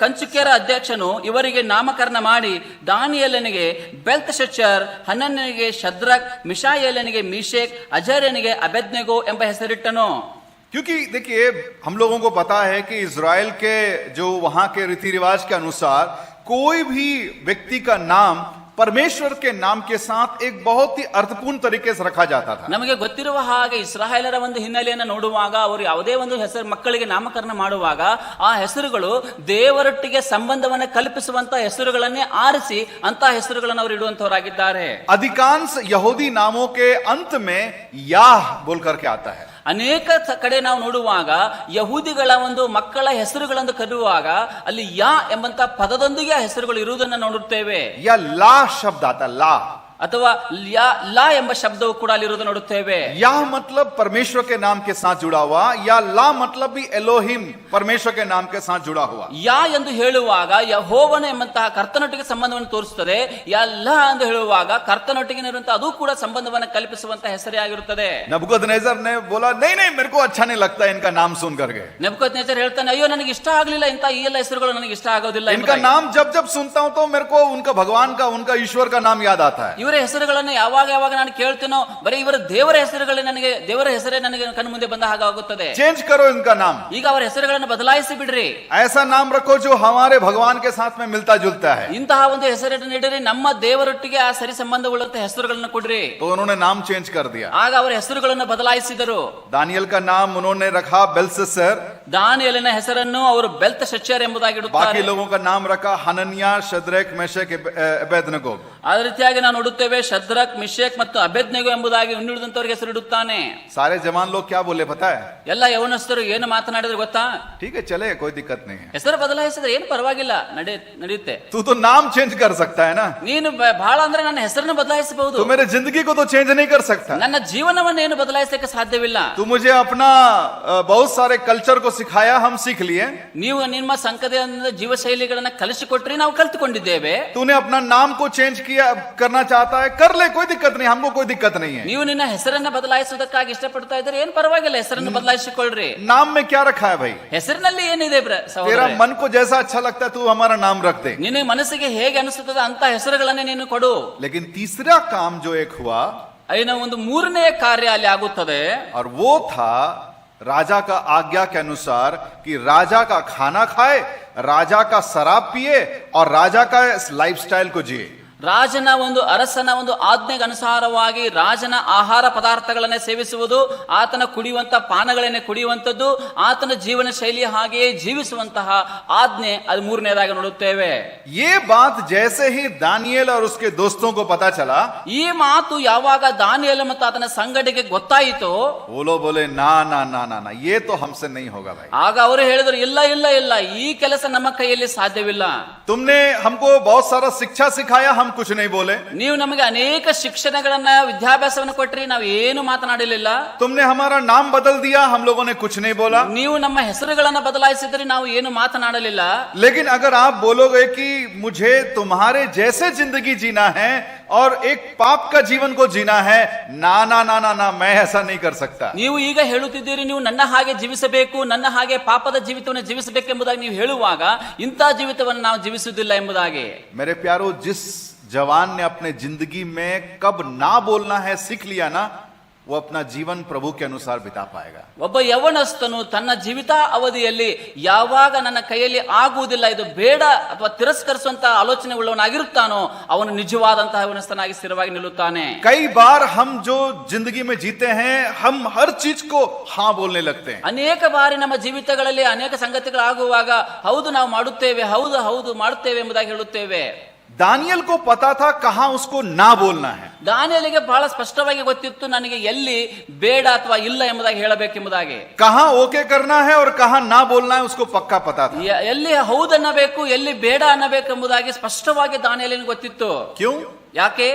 ಕಂಚುಕಿಯರ ಅಧ್ಯಕ್ಷನು ಇವರಿಗೆ ನಾಮಕರಣ ಮಾಡಿ ದಾನಿಯೇಲನಿಗೆ ಬೆಲ್ತಶಚ್ಚರ್, ಹನನ್ಯನಿಗೆ ಶದ್ರಕ್, ಮಿಶಾಯೇಲನಿಗೆ ಮಿಶೇಕ್, ಅಜರ್ಯನಿಗೆ ಅಬೇದ್ನೆಗೋ ಎಂಬ ಹೆಸರಿಟ್ಟನು. क्योंकि देखिए हम लोगों को पता है कि इज़राइल के जो वहां के रीति रिवाज के अनुसार कोई भी व्यक्ति का नाम परमेश्वर के नाम के साथ एक बहुत ही अर्थपूर्ण तरीके से रखा जाता था। ನಮಗೆ ಗೊತ್ತಿರುವ ಹಾಗೆ ಇಸ್ರಾಯೇಲರ ಒಂದು ಹಿನ್ನೆಲೆಯನ್ನು ನೋಡುವಾಗ ಅವರು ಯಾವುದೇ ಒಂದು ಹೆಸರು ಮಕ್ಕಳಿಗೆ ನಾಮಕರಣ ಮಾಡುವಾಗ ಆ ಹೆಸರುಗಳು ದೇವರೊಟ್ಟಿಗೆ ಸಂಬಂಧವನ್ನು ಕಲ್ಪಿಸುವಂತ ಹೆಸರುಗಳನ್ನೇ ಆರಿಸಿ ಅಂತ ಹೆಸರುಗಳನ್ನು ಅವರು ಇಡುವಂತವರಾಗಿದ್ದಾರೆ. अधिकांश यहूदी नामों के अंत में याह बोल करके आता है। ಅನೇಕ ಕಡೆ ನಾವು ನೋಡುವಾಗ ಯಹೂದಿಗಳ ಒಂದು ಮಕ್ಕಳ ಹೆಸರುಗಳನ್ನು ಕರೆಯುವಾಗ ಅಲ್ಲಿ ಯಾ ಎಂಬಂತ ಪದದೊಂದಿಗೆ ಆ ಹೆಸರುಗಳು ಇರುವುದನ್ನು ನೋಡುತ್ತೇವೆ. या ला शब्द आता, ला ಅಥವಾ ಲಾ ಎಂಬ ಶಬ್ದವು ಕೂಡ ಅಲ್ಲಿರುವುದು ನೋಡುತ್ತೇವೆ. या मतलब परमेश्वर के नाम के साथ जुड़ा हुआ, या ला मतलब भी एलोहिम परमेश्वर के नाम के साथ जुड़ा हुआ। ಯಾ ಎಂದು ಹೇಳುವಾಗ ಯೆಹೋವನು ಎಂಬಂತಹ ಕರ್ತನೊಟ್ಟಿಗೆ ಸಂಬಂಧವನ್ನು ತೋರಿಸುತ್ತದೆ. ಯಲ್ಲಾ ಎಂದು ಹೇಳುವಾಗ ಕರ್ತನೊಟ್ಟಿಗೆ ಇರುವಂತಹ ಅದು ಕೂಡ ಸಂಬಂಧವನ್ನು ಕಲ್ಪಿಸುವಂತಹ ಹೆಸರೇ ಆಗಿರುತ್ತದೆ. नबूकदनेस्सर ने बोला नहीं नहीं मेरे को अच्छा नहीं लगता इनका नाम सुन करके। ನೆಬೂಕದ್ನೆಚ್ಚರ್ ಹೇಳ್ತಾನೆ, ಅಯ್ಯೋ ನನಗೆ ಇಷ್ಟ ಆಗಲಿಲ್ಲ, ಇಂತ ಈ ಎಲ್ಲ ಹೆಸರುಗಳು ನನಗೆ ಇಷ್ಟ ಆಗೋದಿಲ್ಲ. इनका नाम जब जब सुनता हूं तो मेरे को उनका भगवान का, उनका ईश्वर का नाम याद आता है। ಇವರ ಹೆಸರುಗಳನ್ನು ಯಾವಾಗ ಯಾವಾಗ ನಾನು ಕೇಳ್ತೀನೋ ಬರೀ ಇವರ ದೇವರ ಹೆಸರುಗಳೇ ನನಗೆ, ದೇವರ ಹೆಸರೇ ನನಗೆ ಕಣ್ಣು ಮುಂದೆ ಬಂದ ಹಾಗಾಗುತ್ತದೆ. चेंज करो इनका नाम, ಈಗ ಅವರ ಹೆಸರುಗಳನ್ನು ಬದಲಾಯಿಸಿ ಬಿಡ್ರಿ. ऐसा नाम रखो जो हमारे भगवान के साथ में मिलता जुलता है। ಇಂತಹ ಒಂದು ಹೆಸರನ್ನು ನೀಡಿರಿ, ನಮ್ಮ ದೇವರೊಟ್ಟಿಗೆ ಆ ಸರಿ ಸಂಬಂಧವುಳ್ಳಂತಹ ಹೆಸರುಗಳನ್ನು ಕೊಡ್ರಿ. तो उन्होंने नाम चेंज कर दिया। ಆಗ ಅವರ ಹೆಸರುಗಳನ್ನು ಬದಲಾಯಿಸಿದರು. दानियल का नाम उन्होंने रखा बेल्शस्सर, ದಾನಿಯೇಲನ ಹೆಸರನ್ನು ಅವರು ಬೆಲ್ತಶಚ್ಚರ್ ಎಂಬುದಾಗಿ बाकी ಇಡುತ್ತಾರೆ. लोगों का नाम रखा हनन्या, शद्रक, मेशक, अबेदनगो। ಅದೇ ರೀತಿಯಾಗಿ ನಾವು ನೋಡುತ್ತೇವೆ ಶದ್ರಕ್, ಮಿಶೇಕ್ ಮತ್ತು ಅಬೇದ್ನೆಗೋ ಎಂಬುದಾಗಿ ಇನ್ನುಳಿದಂತವರಿಗೆ ಹೆಸರಿಡುತ್ತಾನೆ. सारे जवान लोग क्या बोले पता है? ಎಲ್ಲ ಯೌವನಸ್ಥರು ಏನು ಮಾತನಾಡಿದ್ರು ಗೊತ್ತಾ? ठीक है चले, कोई दिक्कत नहीं है। ಹೆಸರು ಬದಲಾಯಿಸಿದ್ರೆ ಏನು ಪರವಾಗಿಲ್ಲ, ನಡೆಯುತ್ತೆ. तू तो नाम चेंज कर सकता है ना, ನೀನು ಬಹಳ ಅಂದ್ರೆ ನನ್ನ ಹೆಸರನ್ನು ಬದಲಾಯಿಸಬಹುದು, तू मेरे जिंदगी को तो चेंज नहीं कर सकता। ನನ್ನ ಜೀವನವನ್ನು ಏನು ಬದಲಾಯಿಸಕ್ಕೆ ಸಾಧ್ಯವಿಲ್ಲ. तू मुझे अपना बहुत सारे कल्चर को सिखाया, हम सीख लिए। ನೀವು ನಿಮ್ಮ ಸಂಕದೀಯ ಜೀವ ಶೈಲಿಗಳನ್ನ ಕಲಿಸಿಕೊಟ್ರಿ, ನಾವು ಕಲಿತುಕೊಂಡಿದ್ದೇವೆ. तूने अपना नाम को चेंज किया, करना चाहता है कर ले, कोई दिक्कत नहीं, हमको कोई दिक्कत नहीं है। ನೀವು ನಿನ್ನ ಹೆಸರನ್ನ ಬದಲಾಯಿಸುವುದಕ್ಕಾಗಿ ಇಷ್ಟಪಡ್ತಾ ಇದ್ರೆ ಏನು ಪರವಾಗಿಲ್ಲ, ಹೆಸರನ್ನು ಬದಲಾಯಿಸಿಕೊಳ್ಳ್ರಿ. नाम में क्या रखा है भाई? ಹೆಸರಿನಲ್ಲಿ ಏನಿದೆ तेरा मन को जैसा अच्छा लगता है तू हमारा नाम रख दे। ನಿನ್ನ ಮನಸ್ಸಿಗೆ ಹೇಗೆ ಅನಿಸುತ್ತದೆ ಅಂತ ಹೆಸರುಗಳನ್ನೇ ನೀನು ಕೊಡು. लेकिन तीसरा काम जो एक हुआ, ಇನ್ನು ಒಂದು ಮೂರನೇ ಕಾರ್ಯ ಅಲ್ಲಿ ಆಗುತ್ತದೆ. और वो था राजा का आज्ञा के अनुसार कि राजा का खाना खाए, राजा का शराब पिए और राजा का लाइफस्टाइल को जिए। ರಾಜನ ಒಂದು ಅರಸನ ಒಂದು ಆಜ್ಞೆಗೆ ಅನುಸಾರವಾಗಿ ರಾಜನ ಆಹಾರ ಪದಾರ್ಥಗಳನ್ನೇ ಸೇವಿಸುವುದು, ಆತನ ಕುಡಿಯುವಂತ ಪಾನಗಳನ್ನೇ ಕುಡಿಯುವಂತದ್ದು, ಆತನ ಜೀವನ ಶೈಲಿಯ ಹಾಗೆಯೇ ಜೀವಿಸುವಂತಹ ಆಜ್ಞೆ, ಅದು ಮೂರನೇದಾಗಿ ನೋಡುತ್ತೇವೆ. ये बात जैसे ही दानियेल और उसके दोस्तों को पता चला, ಈ ಮಾತು ಯಾವಾಗ ದಾನಿಯೇಲ ಮತ್ತು ಆತನ ಸಂಗಡಿಗೆ ಗೊತ್ತಾಯಿತು, वो लोग बोले ना ना ना ना ना, ये तो हमसे नहीं होगा भाई. ಆಗ ಅವರು ಹೇಳಿದರು, ಇಲ್ಲ ಇಲ್ಲ ಇಲ್ಲ, ಈ ಕೆಲಸ ನಮ್ಮ ಕೈಯಲ್ಲಿ ಸಾಧ್ಯವಿಲ್ಲ. तुमने हमको बहुत सारा शिक्षा सिखाया, हम कुछ नहीं बोले. ನೀವು ನಮಗೆ ಅನೇಕ ಶಿಕ್ಷಣಗಳನ್ನ ವಿದ್ಯಾಭ್ಯಾಸವನ್ನು ಕೊಟ್ರಿ, ನಾವು ಏನು ಮಾತನಾಡಲಿಲ್ಲ. तुमने हमारा नाम बदल दिया, हम लोगों ने कुछ नहीं बोला. ನೀವು ನಮ್ಮ ಹೆಸರುಗಳನ್ನ ಬದಲಾಯಿಸಿದ್ರಿ, ನಾವು ಏನು ಮಾತನಾಡಲಿಲ್ಲ. लेकिन अगर आप बोलोगे कि मुझे तुम्हारे जैसे जिंदगी जीना है और एक पाप का जीवन को जीना है, ना ना ना ना ना, मैं ऐसा नहीं कर सकता. ನೀವು ಈಗ ಹೇಳುತ್ತಿದ್ದೀರಿ, ನೀವು ನನ್ನ ಹಾಗೆ ಜೀವಿಸಬೇಕು, ನನ್ನ ಹಾಗೆ ಪಾಪದ ಜೀವಿತವನ್ನು ಜೀವಿಸಬೇಕೆಂಬುದಾಗಿ ನೀವು ಹೇಳುವಾಗ, ಇಂಥ ಜೀವಿತವನ್ನು ನಾವು ಜೀವಿಸುವುದಿಲ್ಲ ಎಂಬುದಾಗಿ. मेरे प्यारो, जिस जवान ने अपने जिंदगी में कब ना बोलना है सीख लिया ना, वो अपना जीवन प्रभु के अनुसार बिता पाएगा. ಒಬ್ಬ ಯವನಸ್ಥನು ತನ್ನ ಜೀವಿತ ಅವಧಿಯಲ್ಲಿ ಯಾವಾಗ ನನ್ನ ಕೈಯಲ್ಲಿ ಆಗುವುದಿಲ್ಲ, ಇದು ಬೇಡ ಅಥವಾ ತಿರಸ್ಕರಿಸುವಂತ ಆಲೋಚನೆ ಉಳ್ಳವನಾಗಿರುತ್ತಾನೋ, ಅವನು ನಿಜವಾದಂತಹ ಯವನಸ್ಥನಾಗಿ ಸ್ಥಿರವಾಗಿ ನಿಲ್ಲುತ್ತಾನೆ. कई बार हम जो जिंदगी में जीते हैं, हम हर चीज को हाँ बोलने लगते हैं. ಅನೇಕ ಬಾರಿ ನಮ್ಮ ಜೀವಿತಗಳಲ್ಲಿ ಅನೇಕ ಸಂಗತಿಗಳಾಗುವಾಗ ಹೌದು ನಾವು ಮಾಡುತ್ತೇವೆ, ಹೌದು ಹೌದು ಮಾಡುತ್ತೇವೆ ಎಂಬುದಾಗಿ ಹೇಳುತ್ತೇವೆ. दानियल को पता था कहां उसको ना बोलना है. ದಾನಿಯೇಲನಿಗೆ ಬಹಳ ಸ್ಪಷ್ಟವಾಗಿ ಗೊತ್ತಿತ್ತು, ನನಗೆ ಎಲ್ಲಿ ಬೇಡ ಅಥವಾ ಇಲ್ಲ ಎಂಬುದಾಗಿ ಹೇಳಬೇಕೆಂಬುದಾಗಿ. कहां ओके करना है और कहां ना बोलना है, उसको पक्का पता था. ಎಲ್ಲಿ ಹೌದು ಅನ್ನಬೇಕು, ಎಲ್ಲಿ ಬೇಡ ಅನ್ನಬೇಕೆಂಬುದಾಗಿ ಸ್ಪಷ್ಟವಾಗಿ ದಾನಿಯೇಲನಿಗೆ ಗೊತ್ತಿತ್ತು. क्यों ಯಾಕೆ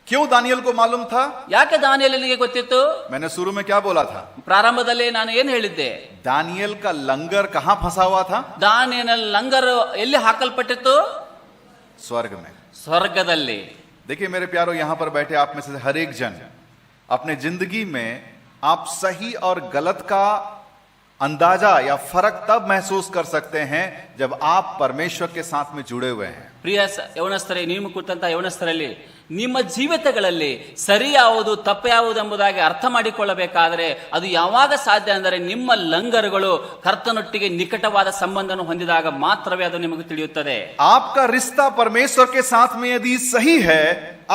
क्यों दानियल को मालूम था? ಯಾಕೆ ದಾನಿಯೇಲನಿಗೆ ಗೊತ್ತಿತ್ತು? मैंने शुरू में क्या बोला था? ಪ್ರಾರಂಭದಲ್ಲಿ ನಾನು ಏನು ಹೇಳಿದ್ದೆ? दानियल का लंगर कहां फंसा हुआ था? ದಾನಿಯೇಲನ ಲಂಗರು ಎಲ್ಲಿ ಹಾಕಲ್ಪಟ್ಟಿತ್ತು? स्वर्ग में. ಸ್ವರ್ಗದಲ್ಲಿ. देखिए मेरे प्यारो, यहां पर बैठे आप में से हर एक जन अपने जिंदगी में आप सही और गलत का अंदाजा या फर्क तब महसूस कर सकते हैं जब आप परमेश्वर के साथ में जुड़े हुए हैं. ಪ್ರಿಯ ಯವನಸ್ಥರೇ, ನೀವು ಕೂತಂತ ಯವನಸ್ಥರಲ್ಲಿ ನಿಮ್ಮ ಜೀವಿತಗಳಲ್ಲಿ ಸರಿ ಯಾವುದು ತಪ್ಪು ಯಾವುದು ಎಂಬುದಾಗಿ ಅರ್ಥ ಮಾಡಿಕೊಳ್ಳಬೇಕಾದರೆ ಅದು ಯಾವಾಗ ಸಾಧ್ಯ ಅಂದರೆ ನಿಮ್ಮ ಲಂಗರುಗಳು ಕರ್ತನೊಟ್ಟಿಗೆ ನಿಕಟವಾದ ಸಂಬಂಧವನ್ನು ಹೊಂದಿದಾಗ ಮಾತ್ರವೇ ಅದು ನಿಮಗೆ ತಿಳಿಯುತ್ತದೆ. आपका रिश्ता परमेश्वर के साथ में यदि सही है,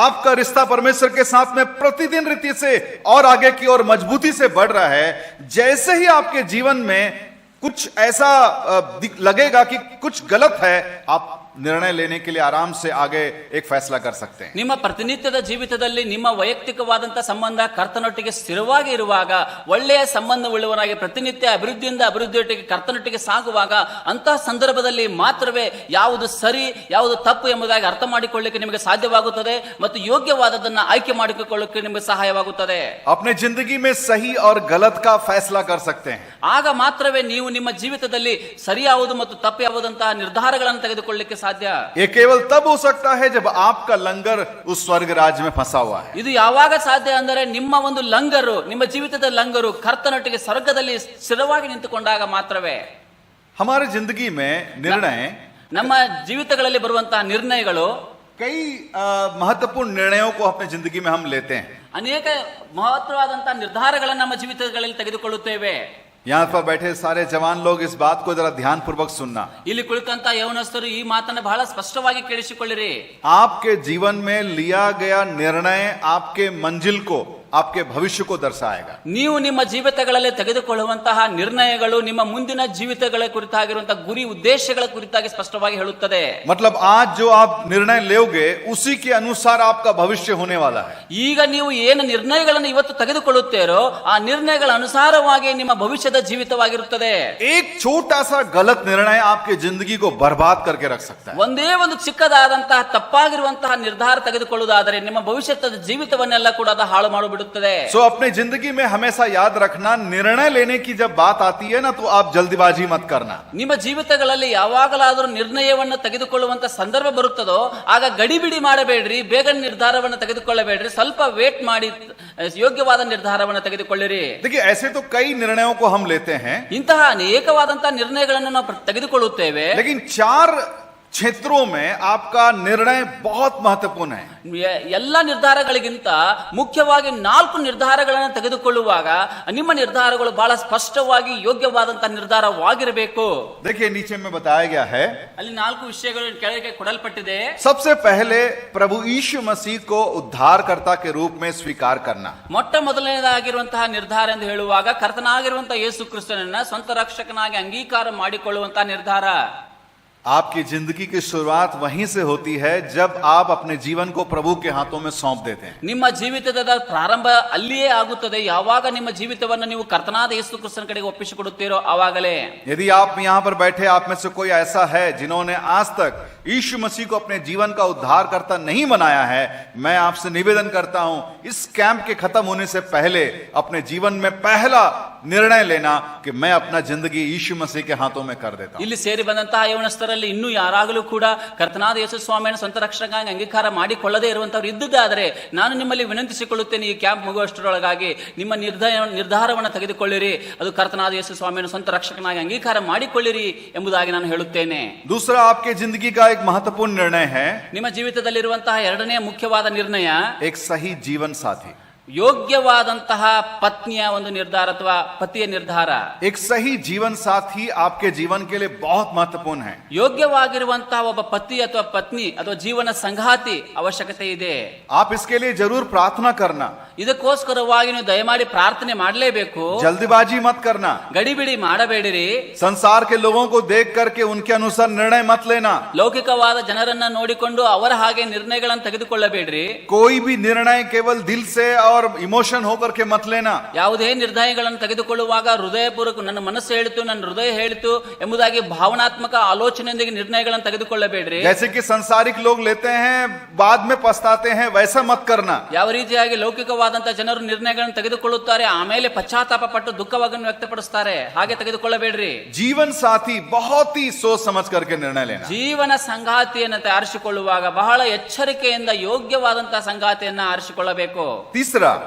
आपका रिश्ता परमेश्वर के साथ में प्रतिदिन रीति से और आगे की ओर मजबूती से बढ़ रहा है, जैसे ही आपके जीवन में कुछ ऐसा लगेगा कि कुछ गलत है, आप निर्णय लेने के लिए आराम से आगे एक फैसला कर सकते हैं. ನಿಮ್ಮ ಪ್ರತಿನಿತ್ಯದ ಜೀವಿತದಲ್ಲಿ ನಿಮ್ಮ ವೈಯಕ್ತಿಕವಾದಂತ ಸಂಬಂಧ ಕರ್ತನೊಟ್ಟಿಗೆ ಸ್ಥಿರವಾಗಿ ಇರುವಾಗ, ಒಳ್ಳೆಯ ಸಂಬಂಧವುಳ್ಳವನಾಗಿ ಪ್ರತಿನಿತ್ಯ ಅಭಿವೃದ್ಧಿಯಿಂದ ಅಭಿವೃದ್ಧಿಯೊಟ್ಟಿಗೆ ಕರ್ತನೊಟ್ಟಿಗೆ ಸಾಗುವಾಗ, ಅಂತಹ ಸಂದರ್ಭದಲ್ಲಿ ಮಾತ್ರವೇ ಯಾವುದು ಸರಿ ಯಾವುದು ತಪ್ಪು ಎಂಬುದಾಗಿ ಅರ್ಥ ಮಾಡಿಕೊಳ್ಳಲಿಕ್ಕೆ ನಿಮಗೆ ಸಾಧ್ಯವಾಗುತ್ತದೆ ಮತ್ತು ಯೋಗ್ಯವಾದದನ್ನ ಆಯ್ಕೆ ಮಾಡಿಕೊಳ್ಳಲಿಕ್ಕೆ ನಿಮಗೆ ಸಹಾಯವಾಗುತ್ತದೆ. अपने जिंदगी में सही और गलत का फैसला कर सकते हैं. ಆಗ ಮಾತ್ರವೇ ನೀವು ನಿಮ್ಮ ಜೀವಿತದಲ್ಲಿ ಸರಿ ಯಾವುದು ಮತ್ತು ತಪ್ಪು ಯಾವುದಂತಹ ನಿರ್ಧಾರಗಳನ್ನು ತೆಗೆದುಕೊಳ್ಳಲಿಕ್ಕೆ ಸಾಧ್ಯ. ये केवल तब हो सकता है जब आपका लंगर उस स्वर्ग राज में फंसा हुआ है. ಇದು ಯಾವಾಗ ಸಾಧ್ಯ ಅಂದರೆ ನಿಮ್ಮ ಒಂದು ಲಂಗರು, ನಿಮ್ಮ ಜೀವಿತದ ಲಂಗರು ಕರ್ತನೊಟ್ಟಿಗೆ ಸ್ವರ್ಗದಲ್ಲಿ ಸ್ಥಿರವಾಗಿ ನಿಂತುಕೊಂಡಾಗ ಮಾತ್ರವೇ. हमारे जिंदगी में निर्णय, ನಮ್ಮ ಜೀವಿತಗಳಲ್ಲಿ ಬರುವಂತಹ ನಿರ್ಣಯಗಳು, कई महत्वपूर्ण निर्णयों को अपने जिंदगी में हम लेते हैं. ಅನೇಕ ಮಹತ್ವವಾದಂತಹ ನಿರ್ಧಾರಗಳನ್ನು ನಮ್ಮ ಜೀವಿತಗಳಲ್ಲಿ ತೆಗೆದುಕೊಳ್ಳುತ್ತೇವೆ. यहाँ पर बैठे सारे जवान लोग इस बात को जरा ध्यान पूर्वक सुनना. ಇಲ್ಲಿ ಕುಳಿತಂತ ಯವನಸ್ಥರು ಈ ಮಾತನ್ನು ಬಹಳ ಸ್ಪಷ್ಟವಾಗಿ ಕೇಳಿಸಿಕೊಳ್ಳಿರಿ. आपके जीवन में लिया गया निर्णय आपके मंजिल को, आपके भविष्य को दर्शाएगा. ನೀವು ನಿಮ್ಮ ಜೀವಿತಗಳಲ್ಲಿ ತೆಗೆದುಕೊಳ್ಳುವಂತಹ ನಿರ್ಣಯಗಳು ನಿಮ್ಮ ಮುಂದಿನ ಜೀವಿತಗಳ ಕುರಿತಾಗಿರುವಂತಹ ಗುರಿ ಉದ್ದೇಶಗಳ ಕುರಿತಾಗಿ ಸ್ಪಷ್ಟವಾಗಿ ಹೇಳುತ್ತದೆ. मतलब आज जो आप निर्णय लोगे उसी के अनुसार आपका भविष्य होने वाला है. ಈಗ ನೀವು ಏನು ನಿರ್ಣಯಗಳನ್ನು ಇವತ್ತು ತೆಗೆದುಕೊಳ್ಳುತ್ತೀರೋ ಆ ನಿರ್ಣಯಗಳ ಅನುಸಾರವಾಗಿ ನಿಮ್ಮ ಭವಿಷ್ಯದ ಜೀವಿತವಾಗಿರುತ್ತದೆ. एक छोटा सा गलत निर्णय आपके जिंदगी को बर्बाद करके रख सकता है. ಒಂದೇ ಒಂದು ಚಿಕ್ಕದಾದಂತಹ ತಪ್ಪಾಗಿರುವಂತಹ ನಿರ್ಧಾರ ತೆಗೆದುಕೊಳ್ಳುವುದಾದರೆ ನಿಮ್ಮ ಭವಿಷ್ಯದ ಜೀವಿತವನ್ನೆಲ್ಲ ಕೂಡ ಅದು ಹಾಳು ಮಾಡಿಬಿಡುತ್ತದೆ. सो अपने जिंदगी में हमेशा याद रखना, निर्णय लेने की जब बात आती है ना, तो आप जल्दीबाजी मत करना. ನಿಮ್ಮ ಜೀವಿತಗಳಲ್ಲಿ ಯಾವಾಗಲಾದರೂ ನಿರ್ಣಯವನ್ನು ತೆಗೆದುಕೊಳ್ಳುವಂತ ಸಂದರ್ಭ ಬರುತ್ತದೋ ಆಗ ಗಡಿಬಿಡಿ ಮಾಡಬೇಡ್ರಿ, ಬೇಗ ನಿರ್ಧಾರವನ್ನು ತೆಗೆದುಕೊಳ್ಳಬೇಡ್ರಿ, ಸ್ವಲ್ಪ ವೇಟ್ ಮಾಡಿ ಯೋಗ್ಯವಾದ ನಿರ್ಧಾರವನ್ನು ತೆಗೆದುಕೊಳ್ಳಿರಿ. देखिए ऐसे तो कई निर्णयों को हम लेते हैं, ಇಂತಹ ಅನೇಕವಾದಂತಹ ನಿರ್ಣಯಗಳನ್ನು ನಾವು ತೆಗೆದುಕೊಳ್ಳುತ್ತೇವೆ. लेकिन 4 क्षेत्रों में आपका निर्णय बहुत महत्वपूर्ण है। ಎಲ್ಲ ನಿರ್ಧಾರಗಳಿಗಿಂತ ಮುಖ್ಯವಾಗಿ 4 ನಿರ್ಧಾರಗಳನ್ನು ತೆಗೆದುಕೊಳ್ಳುವಾಗ ನಿಮ್ಮ ನಿರ್ಧಾರಗಳು ಬಹಳ ಸ್ಪಷ್ಟವಾಗಿ ಯೋಗ್ಯವಾದಂತಹ ನಿರ್ಧಾರವಾಗಿರಬೇಕು. देखिए नीचे में बताया गया है, ಅಲ್ಲಿ 4 ವಿಷಯಗಳು ಕೆಳಗೆ ಕೊಡಲ್ಪಟ್ಟಿದೆ. सबसे पहले प्रभु यीशु मसीह को उद्धारकर्ता के रूप में स्वीकार करना. ಮೊಟ್ಟ ಮೊದಲನೇದಾಗಿರುವಂತಹ ನಿರ್ಧಾರ ಎಂದು ಹೇಳುವಾಗ ಕರ್ತನಾಗಿರುವಂತಹ ಯೇಸು ಕ್ರಿಸ್ತನನ್ನ ಸ್ವಂತ ರಕ್ಷಕನಾಗಿ ಅಂಗೀಕಾರ ಮಾಡಿಕೊಳ್ಳುವಂತಹ ನಿರ್ಧಾರ. आपकी जिंदगी की शुरुआत वहीं से होती है जब आप अपने जीवन को प्रभु के हाथों में सौंप देते हैं. ನಿಮ್ಮ ಜೀವಿತದ ಪ್ರಾರಂಭ ಅಲ್ಲಿಯೇ ಆಗುತ್ತದೆ ಯಾವಾಗ ನಿಮ್ಮ ಜೀವಿತವನ್ನು ನೀವು ಕರ್ತನಾದ ಯೇಸು ಕ್ರಿಸ್ತನ ಕಡೆಗೆ ಒಪ್ಪಿಸಿಕೊಡುತ್ತೀರೋ ಆವಾಗಲೇ. यदि आप यहाँ पर बैठे आप में से कोई ऐसा है जिन्होंने आज तक यीशु मसीह को अपने जीवन का उद्धारकर्ता नहीं बनाया है, मैं आपसे निवेदन करता हूं इस कैंप के खत्म होने से पहले अपने जीवन में पहला निर्णय लेना कि मैं अपना जिंदगी यीशु मसीह के हाथों में कर देता हूं. ಇಲ್ಲಿ ಸೇರಿ ಬಂದಂತಹ ಯೌವನಸ್ಥರಲ್ಲಿ ಇನ್ನೂ ಯಾರಾಗಲೂ ಕೂಡ ಕರ್ತನಾದ ಯೇಸು ಸ್ವಾಮಿಯನ್ನು ಸ್ವಂತ ರಕ್ಷಕನಾಗಿ ಅಂಗೀಕಾರ ಮಾಡಿಕೊಳ್ಳದೇ ಇರುವಂತವ್ರು ಇದ್ದಿದ್ದಾದರೆ ನಾನು ನಿಮ್ಮಲ್ಲಿ ವಿನಂತಿಸಿಕೊಳ್ಳುತ್ತೇನೆ, ಈ ಕ್ಯಾಂಪ್ ಮುಗುವಷ್ಟರೊಳಗಾಗಿ ನಿಮ್ಮ ನಿರ್ಧಾರವನ್ನು ತೆಗೆದುಕೊಳ್ಳಿರಿ, ಅದು ಕರ್ತನಾದ ಯೇಸು ಸ್ವಾಮಿಯನ್ನು ಸ್ವಂತ ರಕ್ಷಕನಾಗಿ ಅಂಗೀಕಾರ ಮಾಡಿಕೊಳ್ಳಿರಿ ಎಂಬುದಾಗಿ ನಾನು ಹೇಳುತ್ತೇನೆ. दूसरा आपके जिंदगी का एक महत्वपूर्ण निर्णय है, ನಿಮ್ಮ ಜೀವಿತದಲ್ಲಿರುವಂತಹ ಎರಡನೇ ಮುಖ್ಯವಾದ ನಿರ್ಣಯ एक सही जीवन साथी. ಯೋಗ್ಯವಾದಂತಹ ಪತ್ನಿಯ ಒಂದು ನಿರ್ಧಾರ ಅಥವಾ ಪತಿಯ ನಿರ್ಧಾರ. एक सही जीवन साथी आपके जीवन के लिए बहुत महत्वपूर्ण है. ಯೋಗ್ಯವಾಗಿರುವಂತಹ ಒಬ್ಬ ಪತಿ ಅಥವಾ ಪತ್ನಿ ಅಥವಾ ಜೀವನ ಸಂಗಾತಿ ಅವಶ್ಯಕತೆ ಇದೆ. आप इसके लिए जरूर प्रार्थना करना, ಇದಕ್ಕೋಸ್ಕರವಾಗಿ ನೀವು ದಯಮಾಡಿ ಪ್ರಾರ್ಥನೆ ಮಾಡಲೇಬೇಕು. जल्दबाजी मत करना, ಗಡಿಬಿಡಿ ಮಾಡಬೇಡಿರಿ. संसार के लोगों को देख करके उनके अनुसार निर्णय मत लेना. ಲೌಕಿಕವಾದ ಜನರನ್ನ ನೋಡಿಕೊಂಡು ಅವರ ಹಾಗೆ ನಿರ್ಣಯಗಳನ್ನು ತೆಗೆದುಕೊಳ್ಳಬೇಡ್ರಿ. कोई भी निर्णय केवल दिल से और इमोशन होकर के मत लेना. ಯಾವುದೇ ನಿರ್ಣಯಗಳನ್ನು ತೆಗೆದುಕೊಳ್ಳುವಾಗ ಹೃದಯಪೂರ್ವಕ ನನ್ನ ಮನಸ್ಸು ಹೇಳಿತು, ನನ್ನ ಹೃದಯ ಹೇಳಿತು ಎಂಬುದಾಗಿ ಭಾವನಾತ್ಮಕ ಆಲೋಚನೆಯೊಂದಿಗೆ ನಿರ್ಣಯಗಳನ್ನು ತೆಗೆದುಕೊಳ್ಳಬೇಡ್ರಿ. जैसे कि संसारिक लोग लेते हैं बाद में पछताते हैं, वैसा मत करना. ಯಾವ ರೀತಿಯಾಗಿ ಲೌಕಿಕವಾದಂತಹ ಜನರು ನಿರ್ಣಯಗಳನ್ನು ತೆಗೆದುಕೊಳ್ಳುತ್ತಾರೆ ಆಮೇಲೆ ಪಶ್ಚಾತ್ತಾಪ ಪಟ್ಟು ದುಃಖವನ್ನು ವ್ಯಕ್ತಪಡಿಸುತ್ತಾರೆ, ಹಾಗೆ ತೆಗೆದುಕೊಳ್ಳಬೇಡ್ರಿ. जीवन साथी बहुत ही सोच समझ करके निर्णय लेना. ಜೀವನ ಸಂಗಾತಿಯನ್ನು ಆರಿಸಿಕೊಳ್ಳುವಾಗ ಬಹಳ ಎಚ್ಚರಿಕೆಯಿಂದ ಯೋಗ್ಯವಾದಂತಹ ಸಂಗಾತಿಯನ್ನ ಆರಿಸಿಕೊಳ್ಳಬೇಕು. तीसरा,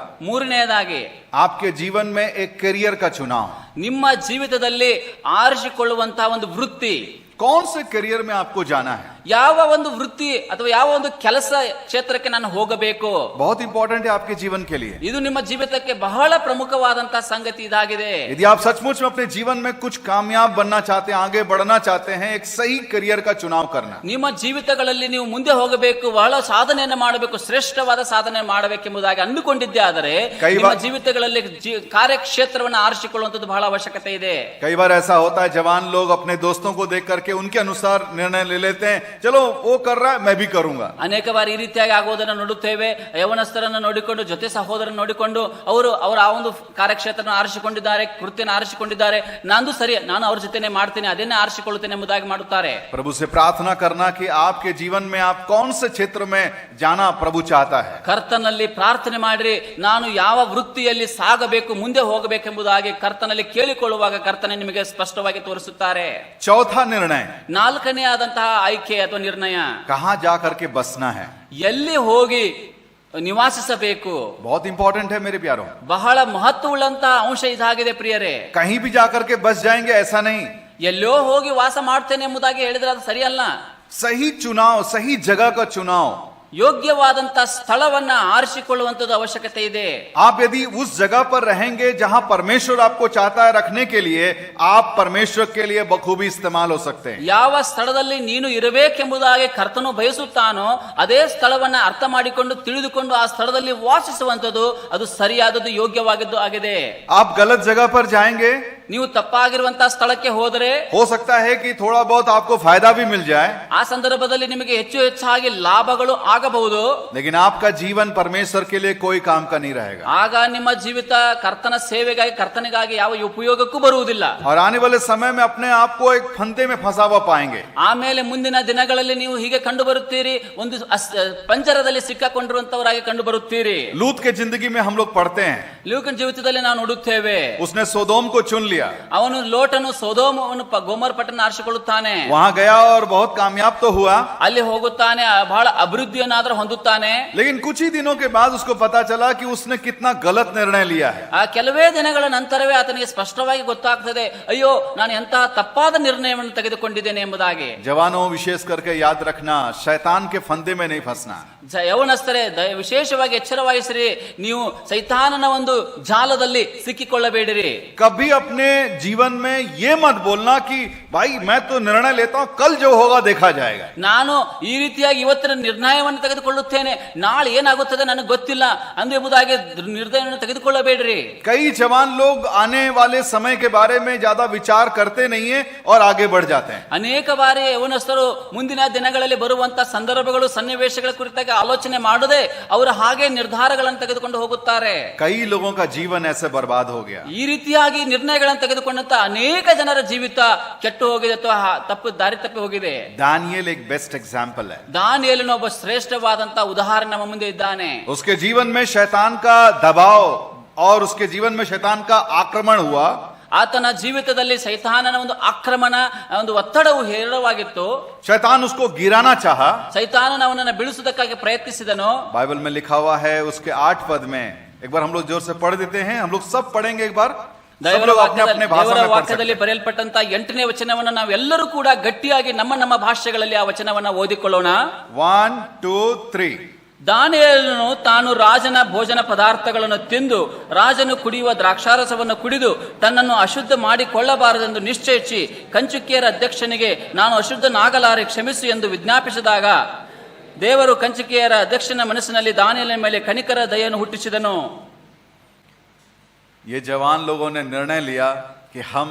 ಮೂರನೆಯದಾಗಿ आपके जीवन में एक करियर का चुनाव. ನಿಮ್ಮ ಜೀವಿತದಲ್ಲಿ ಆರಿಸಿಕೊಳ್ಳುವಂತಹ ಒಂದು ವೃತ್ತಿ. कौन से करियर में आपको जाना है? ಯಾವ ಒಂದು ವೃತ್ತಿ ಅಥವಾ ಯಾವ ಒಂದು ಕೆಲಸ ಕ್ಷೇತ್ರಕ್ಕೆ ನಾನು ಹೋಗಬೇಕು, बहुत इंपॉर्टेंट है आपके जीवन के लिए. ಇದು ನಿಮ್ಮ ಜೀವಿತಕ್ಕೆ ಬಹಳ ಪ್ರಮುಖವಾದಂತಹ ಸಂಗತಿ ಇದಾಗಿದೆ. यदि आप सचमुच में अपने जीवन में कुछ कामयाब बनना चाहते हैं, आगे बढ़ना चाहते हैं, एक सही करियर का चुनाव करना. ನಿಮ್ಮ ಜೀವಿತಗಳಲ್ಲಿ ನೀವು ಮುಂದೆ ಹೋಗಬೇಕು, ಬಹಳ ಸಾಧನೆಯನ್ನು ಮಾಡಬೇಕು, ಶ್ರೇಷ್ಠವಾದ ಸಾಧನೆ ಮಾಡಬೇಕೆಂಬುದಾಗಿ ಅಂದುಕೊಂಡಿದ್ದೆ ಆದರೆ ನಿಮ್ಮ ಜೀವಿತಗಳಲ್ಲಿ ಕಾರ್ಯಕ್ಷೇತ್ರವನ್ನು ಆರಿಸಿಕೊಳ್ಳುವಂಥದ್ದು ಬಹಳ ಅವಶ್ಯಕತೆ ಇದೆ. कई बार ऐसा होता है जवान लोग अपने दोस्तों को देख करके उनके अनुसार निर्णय ले लेते हैं, चलो वो कर रहा है मैं भी करूंगा. ಅನೇಕ ಬಾರಿ ಈ ರೀತಿಯಾಗಿ ಆಗುವುದನ್ನು ನೋಡುತ್ತೇವೆ. ಯವನಸ್ಥರನ್ನು ನೋಡಿಕೊಂಡು, ಜೊತೆ ಸಹೋದರನ್ನು ನೋಡಿಕೊಂಡು ಅವರು ಆ ಒಂದು ಕಾರ್ಯಕ್ಷೇತ್ರ ಆರಿಸಿಕೊಂಡಿದ್ದಾರೆ, ಕೃತ್ಯನ ಆರಿಸಿಕೊಂಡಿದ್ದಾರೆ, ನಂದು ಸರಿ, ನಾನು ಅವ್ರ ಜೊತೆನೆ ಮಾಡ್ತೇನೆ, ಅದನ್ನೇ ಆರಿಸಿಕೊಳ್ಳುತ್ತೇನೆ ಎಂಬುದಾಗಿ ಮಾಡುತ್ತಾರೆ. प्रभु से प्रार्थना करना कि आपके जीवन में आप कौन से क्षेत्र में जाना प्रभु चाहता है. ಕರ್ತನಲ್ಲಿ ಪ್ರಾರ್ಥನೆ ಮಾಡಿರಿ, ನಾನು ಯಾವ ವೃತ್ತಿಯಲ್ಲಿ ಸಾಗಬೇಕು, ಮುಂದೆ ಹೋಗಬೇಕೆಂಬುದಾಗಿ ಕರ್ತನಲ್ಲಿ ಕೇಳಿಕೊಳ್ಳುವಾಗ ಕರ್ತನೆ ನಿಮಗೆ ಸ್ಪಷ್ಟವಾಗಿ ತೋರಿಸುತ್ತಾರೆ. चौथा निर्णय, ನಾಲ್ಕನೇ ಆದಂತಹ ಆಯ್ಕೆ ಅಥವಾ ನಿರ್ಣಯ, कहां जा करके बसना है. ಎಲ್ಲಿ ಹೋಗಿ ನಿವಾಸಿಸಬೇಕು. बहुत इंपॉर्टेंट है मेरे प्यारों. ಬಹಳ ಮಹತ್ವವುಳ್ಳಂತಹ ಅಂಶ ಇದಾಗಿದೆ ಪ್ರಿಯರೇ. कहीं भी जा करके बस जाएंगे ऐसा नहीं. ಎಲ್ಲೋ ಹೋಗಿ ವಾಸ ಮಾಡ್ತೇನೆ ಎಂಬುದಾಗಿ ಹೇಳಿದ್ರೆ ಅದು ಸರಿಯಲ್ಲ. सही चुनाव, सही जगह का चुनाव. ಯೋಗ್ಯವಾದಂತಹ ಸ್ಥಳವನ್ನ ಆರಿಸಿಕೊಳ್ಳುವಂತದ್ದು ಅವಶ್ಯಕತೆ ಇದೆ. आप यदि उस जगह पर रहेंगे जहां परमेश्वर आपको चाहता है रखने के लिए, आप परमेश्वर के लिए बखूबी इस्तेमाल हो सकते हैं. ಯಾವ ಸ್ಥಳದಲ್ಲಿ ನೀನು ಇರಬೇಕೆಂಬುದಾಗಿ ಕರ್ತನು ಬಯಸುತ್ತಾನೋ ಅದೇ ಸ್ಥಳವನ್ನ ಅರ್ಥ ಮಾಡಿಕೊಂಡು ತಿಳಿದುಕೊಂಡು ಆ ಸ್ಥಳದಲ್ಲಿ ವಾಸಿಸುವಂತದ್ದು ಅದು ಸರಿಯಾದದ್ದು, ಯೋಗ್ಯವಾಗಿದ್ದು ಆಗಿದೆ. आप गलत जगह पर जाएंगे, ನೀವು ತಪ್ಪಾಗಿರುವಂತಹ ಸ್ಥಳಕ್ಕೆ ಹೋದರೆ हो सकता है कि थोड़ा बहुत आपको फायदा भी मिल जाए, ಆ ಸಂದರ್ಭದಲ್ಲಿ ನಿಮಗೆ ಹೆಚ್ಚು ಹೆಚ್ಚಾಗಿ ಲಾಭಗಳು ಆಗಬಹುದು. लेकिन आपका जीवन परमेश्वर के लिए कोई काम का नहीं रहेगा. ಆಗ ನಿಮ್ಮ ಜೀವಿತ ಕರ್ತನ ಸೇವೆಗಾಗಿ, ಕರ್ತನಿಗಾಗಿ ಯಾವ ಉಪಯೋಗಕ್ಕೂ ಬರುವುದಿಲ್ಲ. और आने वाले समय में अपने आप को एक फंदे में फंसा हुआ पाएंगे. ಆಮೇಲೆ ಮುಂದಿನ ದಿನಗಳಲ್ಲಿ ನೀವು ಹೀಗೆ ಕಂಡು ಬರುತ್ತೀರಿ, ಒಂದು ಪಂಜರದಲ್ಲಿ ಸಿಕ್ಕಾಕೊಂಡಿರುವಂತವರಾಗಿ ಕಂಡು ಬರುತ್ತೀರಿ. लूत के जिंदगी में हम लोग पढ़ते हैं, ಲೂಕನ ಜೀವಿತದಲ್ಲಿ ನಾವು ನೋಡುತ್ತೇವೆ, उसने सोदोम को चुन लिया. लिया, ಅವನು ಲೋಟನು ಸೊದೋಮವನ್ನು ಗೋಮರ್ ಪಟ್ಟಣ ಆರಿಸಿಕೊಳ್ಳುತ್ತಾನೆ. वहां गया और बहुत कामयाब तो हुआ, ಅಲ್ಲಿ ಹೋಗುತ್ತಾನೆ, ಬಹಳ ಅಭಿವೃದ್ಧಿಯನ್ನಾದ್ರೂ ಹೊಂದುತ್ತಾನೆ. लेकिन कुछ ही दिनों के बाद उसको पता चला कि उसने कितना गलत निर्णय लिया है. ಆ ಕೆಲವೇ ದಿನಗಳ ನಂತರವೇ ಆತನಿಗೆ ಸ್ಪಷ್ಟವಾಗಿ ಗೊತ್ತಾಗ್ತದೆ, ಅಯ್ಯೋ ನಾನು ಎಂತಹ ತಪ್ಪಾದ ನಿರ್ಣಯವನ್ನು ತೆಗೆದುಕೊಂಡಿದ್ದೇನೆ ಎಂಬುದಾಗಿ. जवानों विशेष करके याद रखना, शैतान के फंदे में नहीं फंसना. ಯೌವನಸ್ಥರೇ ವಿಶೇಷವಾಗಿ ಎಚ್ಚರ ವಹಿಸಿರಿ, ನೀವು ಸೈತಾನನ ಒಂದು ಜಾಲದಲ್ಲಿ ಸಿಕ್ಕಿಕೊಳ್ಳಬೇಡಿರಿ. कभी अपने जीवन में ये मत बोलना कि भाई मैं तो निर्णय लेता हूं, कल जो होगा देखा जाएगा. ನಾನು ಈ ರೀತಿಯಾಗಿ ಇವತ್ತಿನ ನಿರ್ಣಯವನ್ನು ತೆಗೆದುಕೊಳ್ಳುತ್ತೇನೆ, ನಾಳೆ ಏನಾಗುತ್ತದೆ ನನಗೆ ಗೊತ್ತಿಲ್ಲ ಎಂಬುದಾಗಿ ನಿರ್ಣಯವನ್ನು ತೆಗೆದುಕೊಳ್ಳಬೇಡಿರಿ. कई जवान लोग आने वाले समय के बारे में ज्यादा विचार करते नहीं है और आगे बढ़ जाते हैं. ಅನೇಕ ಬಾರಿ ಯೌವನಸ್ಥರು ಮುಂದಿನ ದಿನಗಳಲ್ಲಿ ಬರುವಂತ ಸಂದರ್ಭಗಳು ಸನ್ನಿವೇಶಗಳ ಕುರಿತಾಗಿ ಆಲೋಚನೆ ಮಾಡದೆ ಅವರು ಹಾಗೆ ನಿರ್ಧಾರಗಳನ್ನು ತೆಗೆದುಕೊಂಡು ಹೋಗುತ್ತಾರೆ. कई लोगों का जीवन ऐसे बर्बाद हो गया. ಈ ರೀತಿಯಾಗಿ ನಿರ್ಣಯಗಳನ್ನು ತೆಗೆದುಕೊಂಡಂತ ಅನೇಕ ಜನರ ಜೀವಿತ ಕೆಟ್ಟು ಹೋಗಿದೆ ಅಥವಾ ದಾರಿ ತಪ್ಪಿ ಹೋಗಿದೆ. दानियेल एक बेस्ट एग्जाम्पल है. ದಾನಿಯೇಲನು ಒಬ್ಬ ಶ್ರೇಷ್ಠವಾದಂತ ಉದಾಹರಣೆ ನಮ್ಮ ಮುಂದೆ ಇದ್ದಾನೆ. उसके जीवन में शैतान का दबाव और उसके जीवन में शैतान का आक्रमण हुआ. ಆತನ ಜೀವಿತದಲ್ಲಿ ಸೈತಾನನ ಒಂದು ಆಕ್ರಮಣ, ಒಂದು ಒತ್ತಡವು ಹೇರಳವಾಗಿತ್ತು. शैतान उसको गिराना चाहा. ಸೈತಾನನ ಅವನನ್ನು ಬೀಳಿಸುವುದಕ್ಕಾಗಿ ಪ್ರಯತ್ನಿಸಿದನು. बाइबल में लिखा हुआ है उसके 8 पद में, एक बार हम लोग जोर से पढ़ देते हैं, हम लोग सब पढ़ेंगे एक बार. ದೇವರ ವಾಕ್ಯದಲ್ಲಿ ಬರೆಯಲ್ಪಟ್ಟಂತ 8ನೇ ವಚನವನ್ನು ನಾವೆಲ್ಲರೂ ಕೂಡ ಗಟ್ಟಿಯಾಗಿ ನಮ್ಮ ನಮ್ಮ ಭಾಷೆಗಳಲ್ಲಿ ಆ ವಚನವನ್ನ ಓದಿಕೊಳ್ಳೋಣ. 1 2 3. ದಾನಿಯೇಲನು ತಾನು ರಾಜನ ಭೋಜನ ಪದಾರ್ಥಗಳನ್ನು ತಿಂದು ರಾಜನು ಕುಡಿಯುವ ದ್ರಾಕ್ಷಾರಸವನ್ನು ಕುಡಿದು ತನ್ನನ್ನು ಅಶುದ್ಧ ಮಾಡಿಕೊಳ್ಳಬಾರದೆಂದು ನಿಶ್ಚಯಿಸಿ ಕಂಚುಕಿಯರ ಅಧ್ಯಕ್ಷನಿಗೆ ನಾನು ಅಶುದ್ಧನಾಗಲಾರೆ ಕ್ಷಮಿಸು ಎಂದು ವಿಜ್ಞಾಪಿಸಿದಾಗ ದೇವರು ಕಂಚುಕಿಯರ ಅಧ್ಯಕ್ಷನ ಮನಸ್ಸಿನಲ್ಲಿ ದಾನಿಯೇಲನ ಮೇಲೆ ಕನಿಕರ ದಯೆಯನ್ನು ಹುಟ್ಟಿಸಿದನು. ये जवान लोगों ने निर्णय लिया कि हम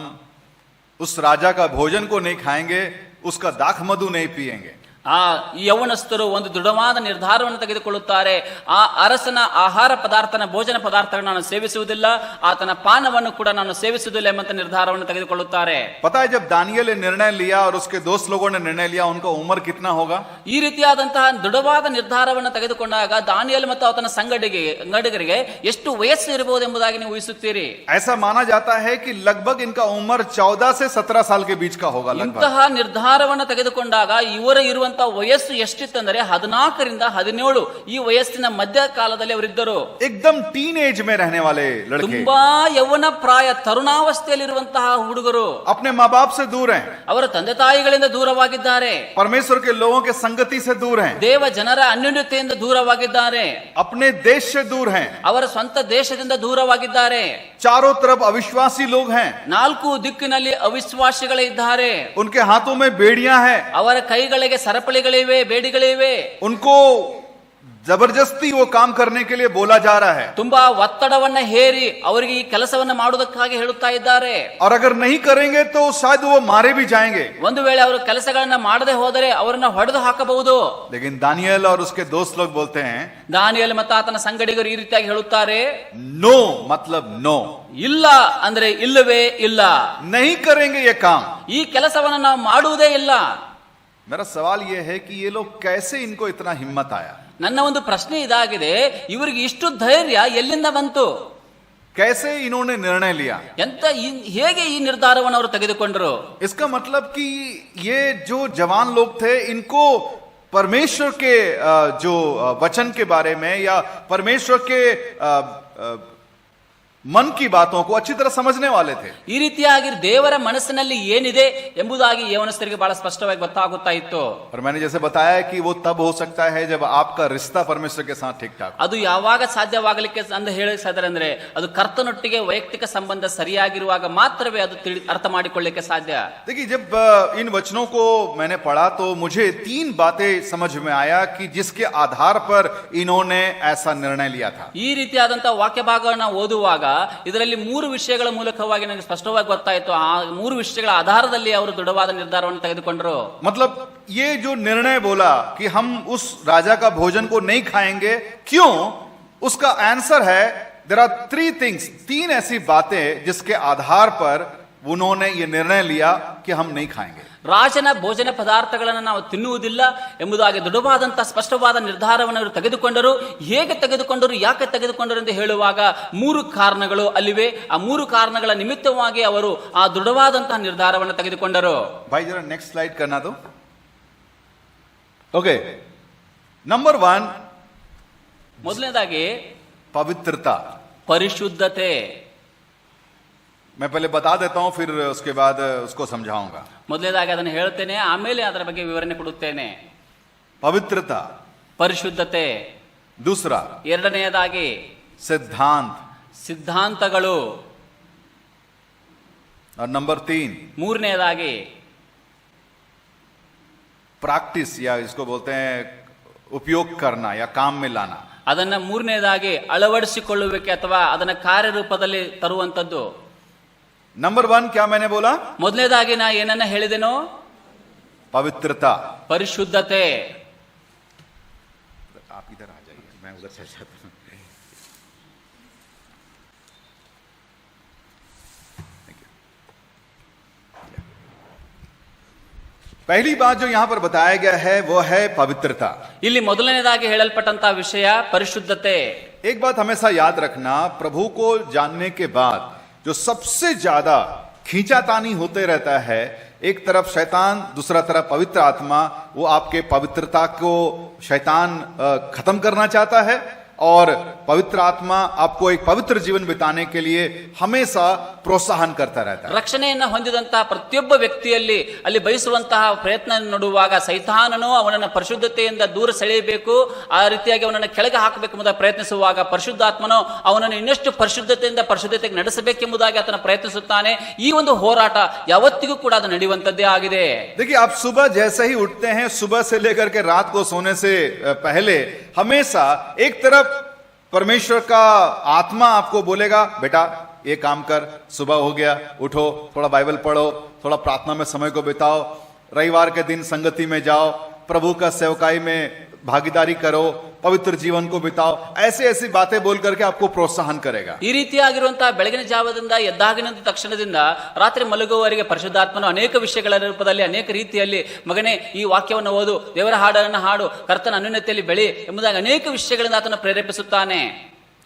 उस राजा का भोजन को नहीं खाएंगे, उसका दाख मधु नहीं पिएंगे. ಆ ಯೌವನಸ್ಥರು ಒಂದು ದೃಢವಾದ ನಿರ್ಧಾರವನ್ನು ತೆಗೆದುಕೊಳ್ಳುತ್ತಾರೆ. ಆ ಅರಸನ ಆಹಾರ ಪದಾರ್ಥನ ಭೋಜನ ಪದಾರ್ಥಗಳನ್ನು ನಾನು ಸೇವಿಸುವುದಿಲ್ಲ, ಆತನ ಪಾನವನ್ನು ಕೂಡ ನಾನು ಸೇವಿಸುವುದಿಲ್ಲ ಎಂಬಂತ ನಿರ್ಧಾರವನ್ನು ತೆಗೆದುಕೊಳ್ಳುತ್ತಾರೆ. पता है जब दानियेल ने निर्णय लिया और उसके दोस्त लोगों ने निर्णय लिया, उनका उम्र कितना होगा? ಈ ರೀತಿಯಾದಂತಹ ದೃಢವಾದ ನಿರ್ಧಾರವನ್ನು ತೆಗೆದುಕೊಂಡಾಗ ದಾನಿಯೇಲ್ ಮತ್ತು ಆತನ ಸಂಗಡಿಗರಿಗೆ ಎಷ್ಟು ವಯಸ್ಸು ಇರಬಹುದು ಎಂಬುದಾಗಿ ನೀವು ಊಹಿಸುತ್ತೀರಿ. ऐसा माना जाता है कि लगभग इनका उम्र 14 से 17 साल के बीच का होगा. ಇಂತಹ ನಿರ್ಧಾರವನ್ನು ತೆಗೆದುಕೊಂಡಾಗ ಇವರ ಇರುವಂತಹ ವಯಸ್ಸು ಎಷ್ಟಿತ್ತಂದರೆ 14 ರಿಂದ 17 ಈ ವಯಸ್ಸಿನ ಮಧ್ಯ ಕಾಲದಲ್ಲಿ ಅವರಿದ್ದರು. एकदम टीन एज में रहने वाले लड़के, ತುಂಬಾ ಯೌವನ ಪ್ರಾಯ ತರುಣಾವಸ್ಥೆಯಲ್ಲಿರುವಂತಹ ಹುಡುಗರು अपने माँ बाप से दूर हैं, ಅವರ ತಂದೆ ತಾಯಿಗಳಿಂದ ದೂರವಾಗಿದ್ದಾರೆ, परमेश्वर के लोगों के संगति से दूर हैं, ದೇವ ಜನರ ಅನ್ಯೋನ್ಯತೆಯಿಂದ ದೂರವಾಗಿದ್ದಾರೆ, अपने देश से दूर हैं, ಅವರ ಸ್ವಂತ ದೇಶದಿಂದ ದೂರವಾಗಿದ್ದಾರೆ, चारों तरफ अविश्वासी लोग हैं, 4 ದಿಕ್ಕಿನಲ್ಲಿ ಅವಿಶ್ವಾಸಿಗಳೇ ಇದ್ದಾರೆ, उनके हाथों में बेड़ियां हैं, ಅವರ ಕೈಗಳಿಗೆ ಸರಪಳಿಗಳಿವೆ, ಬೇಡಿಗಳಿವೆ, उनको जबरदस्ती वो काम करने के लिए बोला जा रहा है. ತುಂಬಾ ಒತ್ತಡವನ್ನ ಹೇರಿ ಅವರಿಗೆ ಈ ಕೆಲಸವನ್ನ ಮಾಡುವುದಕ್ಕಾಗಿ ಹೇಳುತ್ತಾ ಇದ್ದಾರೆ. और अगर नहीं करेंगे तो शायद वो मारे भी जाएंगे. ಒಂದು ವೇಳೆ ಅವರು ಕೆಲಸಗಳನ್ನ ಮಾಡದೆ ಹೋದರೆ ಅವರನ್ನ ಹೊಡೆದು ಹಾಕಬಹುದು. लेकिन दानियेल और उसके दोस्त लोग बोलते हैं, ದಾನಿಯೇಲ್ ಮತ್ತು ಆತನ ಸಂಗಡಿಗರು ಈ ರೀತಿಯಾಗಿ ಹೇಳುತ್ತಾರೆ, नो मतलब नो, ಇಲ್ಲ ಅಂದ್ರೆ ಇಲ್ಲವೇ ಇಲ್ಲ, नहीं करेंगे ये काम. ಈ ಕೆಲಸವನ್ನ ನಾವು ಮಾಡುವುದೇ ಇಲ್ಲ. मेरा सवाल ये है कि ये लोग कैसे, इनको इतना हिम्मत आया? ನನ್ನ ಒಂದು ಪ್ರಶ್ನೆ ಇದಾಗಿದೆ, ಇವರಿಗೆ ಇಷ್ಟು ಧೈರ್ಯ ಎಲ್ಲಿಂದ ಬಂತು? कैसे इन्होंने निर्णय लिया? ಹೇಗೆ ಈ ನಿರ್ಧಾರವನ್ನು ಅವರು ತೆಗೆದುಕೊಂಡರು? इसका मतलब कि ये जो जवान लोग थे, इनको परमेश्वर के जो वचन के बारे में या परमेश्वर के मन की बातों को अच्छी तरह समझने वाले थे. ಈ ರೀತಿಯಾಗಿ ದೇವರ ಮನಸ್ಸಿನಲ್ಲಿ ಏನಿದೆ ಎಂಬುದಾಗಿ ಯೌವನಸ್ಥರಿಗೆ ಬಹಳ ಸ್ಪಷ್ಟವಾಗಿ ಗೊತ್ತಾಗುತ್ತಾ ಇತ್ತು. और मैंने जैसे बताया कि वो तब हो सकता है जब आपका रिश्ता परमेश्वर के साथ ठीक ठाक. ಅದು ಯಾವಾಗ ಸಾಧ್ಯವಾಗಲಿಕ್ಕೆ ಅಂತ ಹೇಳಿದ್ರೆ ಅಂದ್ರೆ ಅದು ಕರ್ತನೊಟ್ಟಿಗೆ ವೈಯಕ್ತಿಕ ಸಂಬಂಧ ಸರಿಯಾಗಿರುವಾಗ ಮಾತ್ರವೇ ಅದು ಅರ್ಥ ಮಾಡಿಕೊಳ್ಳಲಿಕ್ಕೆ ಸಾಧ್ಯ. देखिए, जब इन वचनों को मैंने पढ़ा तो मुझे 3 बातें समझ में आया कि जिसके आधार पर इन्होंने ऐसा निर्णय लिया था. ಈ ರೀತಿಯಾದಂತಹ ವಾಕ್ಯ ಭಾಗವನ್ನು ಓದುವಾಗ ಇದರಲ್ಲಿ 3 ವಿಷಯಗಳ ಮೂಲಕವಾಗಿ ನನಗೆ ಸ್ಪಷ್ಟವಾಗಿ ಗೊತ್ತಾಯಿತು. ಆ 3 ವಿಷಯಗಳ ಆಧಾರದಲ್ಲಿ ಅವರು ದೃಢವಾದ ನಿರ್ಧಾರವನ್ನು ತೆಗೆದುಕೊಂಡರು. मतलब ये जो निर्णय बोला कि हम उस राजा का भोजन को नहीं खाएंगे, क्यों? उसका आंसर है, देयर आर 3 थिंग्स, 3 ऐसी बातें जिसके आधार पर उन्होंने ये निर्णय लिया कि हम नहीं खाएंगे। ರಾಜನ ಭೋಜನ ಪದಾರ್ಥಗಳನ್ನು ನಾವು ತಿನ್ನುವುದಿಲ್ಲ ಎಂಬುದಾಗಿ ದೃಢವಾದಂತಹ ಸ್ಪಷ್ಟವಾದ ನಿರ್ಧಾರವನ್ನು ಅವರು ತೆಗೆದುಕೊಂಡರು. ಹೇಗೆ ತೆಗೆದುಕೊಂಡರು, ಯಾಕೆ ತೆಗೆದುಕೊಂಡರು ಎಂದು ಹೇಳುವಾಗ 3 ಕಾರಣಗಳು ಅಲ್ಲಿವೆ. ಆ 3 ಕಾರಣಗಳ ನಿಮಿತ್ತವಾಗಿ ಅವರು ಆ ದೃಢವಾದಂತಹ ನಿರ್ಧಾರವನ್ನು ತೆಗೆದುಕೊಂಡರು. भाई जरा नेक्स्ट स्लाइड करना दो. ओके, नंबर 1 ಮೊದಲನೇದಾಗಿ पवित्रता. ಪರಿಶುದ್ಧತೆ. मैं पहले बता देता हूं, फिर उसके बाद उसको समझाऊंगा. ಮೊದಲನೇದಾಗಿ ಅದನ್ನು ಹೇಳ್ತೇನೆ, ಆಮೇಲೆ ಅದರ ಬಗ್ಗೆ ವಿವರಣೆ ಕೊಡುತ್ತೇನೆ. पवित्रता, ಪರಿಶುದ್ಧತೆ. दूसरा ಎರಡನೆಯದಾಗಿ सिद्धांत, ಸಿದ್ಧಾಂತಗಳು. और नंबर 3 ಮೂರನೆಯದಾಗಿ प्रैक्टिस, या इसको बोलते हैं उपयोग करना या काम में लाना. ಅದನ್ನ ಮೂರನೆಯದಾಗಿ ಅಳವಡಿಸಿಕೊಳ್ಳುವಿಕೆ ಅಥವಾ ಅದನ್ನ ಕಾರ್ಯರೂಪದಲ್ಲಿ ತರುವಂತದ್ದು. नंबर 1 क्या मैंने बोला? ಮೊದಲನೇದಾಗಿ ನಾ ಏನನ್ನ ಹೇಳಿದೆನೋ? पवित्रता. ಪರಿಶುದ್ಧತೆ. आप इधर आ जाइए, मैं उधर चल जाता हूं. पहली बात जो यहां पर बताया गया है वो है पवित्रता. ಇಲ್ಲಿ ಮೊದಲನೇದಾಗಿ ಹೇಳಲ್ಪಟ್ಟಂತಹ ವಿಷಯ ಪರಿಶುದ್ಧತೆ. एक बात हमेशा याद रखना, प्रभु को जानने के बाद जो सबसे ज्यादा खींचातानी होते रहता है, एक तरफ शैतान, दूसरा तरफ पवित्र आत्मा, वो आपके पवित्रता को शैतान खत्म करना चाहता है और पवित्र आत्मा आपको एक पवित्र जीवन बिताने के लिए हमेशा प्रोत्साहन करता रहता है. ರಕ್ಷಣೆಯನ್ನು ಹೊಂದಿದಂತಹ ಪ್ರತಿಯೊಬ್ಬ ವ್ಯಕ್ತಿಯಲ್ಲಿ ಅಲ್ಲಿ ಬಯಸುವಂತಹ ಪ್ರಯತ್ನ ನೋಡುವಾಗ ಸೈತಾನನು ಅವನನ್ನು ಪರಿಶುದ್ಧತೆಯಿಂದ ದೂರ ಸೆಳೆಯಬೇಕು, ಆ ರೀತಿಯಾಗಿ ಅವನನ್ನು ಕೆಳಗೆ ಹಾಕಬೇಕೆಂಬುದ ಪ್ರಯತ್ನಿಸುವಾಗ ಪರಿಶುದ್ಧಾತ್ಮನು ಅವನನ್ನು ಇನ್ನಷ್ಟು ಪರಿಶುದ್ಧತೆಗೆ ನಡೆಸಬೇಕೆಂಬುದಾಗಿ ಆತನ ಪ್ರಯತ್ನಿಸುತ್ತಾನೆ. ಈ ಒಂದು ಹೋರಾಟ ಯಾವತ್ತಿಗೂ ಕೂಡ ಅದು ನಡೆಯುವಂತದ್ದೇ ಆಗಿದೆ. देखिए, आप सुबह जैसे ही उठते हैं, सुबह से लेकर के रात को सोने से पहले हमेशा एक तरफ परमेश्वर का आत्मा आपको बोलेगा, बेटा ये काम कर, सुबह हो गया, उठो, थोड़ा बाइबल पढ़ो, थोड़ा प्रार्थना में समय को बिताओ, रविवार के दिन संगति में जाओ, प्रभु का सेवकाई में भागीदारी करो, पवित्र जीवन को बिताओ. ऐसी ऐसी बातें बोल करके आपको प्रोत्साहन करेगा. ಈ ರೀತಿಯಾಗಿರುವಂತಹ ಬೆಳಗಿನ ಜಾವದಿಂದ ಎದ್ದಾಗಿನ ತಕ್ಷಣದಿಂದ ರಾತ್ರಿ ಮಲಗುವವರೆಗೆ ಪರಿಶುದ್ಧಾತ್ಮನು ಅನೇಕ ವಿಷಯಗಳ ರೂಪದಲ್ಲಿ ಅನೇಕ ರೀತಿಯಲ್ಲಿ, ಮಗನೇ ಈ ವಾಕ್ಯವನ್ನು ಓದು, ದೇವರ ಹಾಡನ್ನು ಹಾಡು, ಕರ್ತನ ಅನ್ಯೋನ್ಯತೆಯಲ್ಲಿ ಬೆಳಿ ಎಂಬುದಾಗಿ ಅನೇಕ ವಿಷಯಗಳಿಂದ ಆತನು ಪ್ರೇರೇಪಿಸುತ್ತಾನೆ.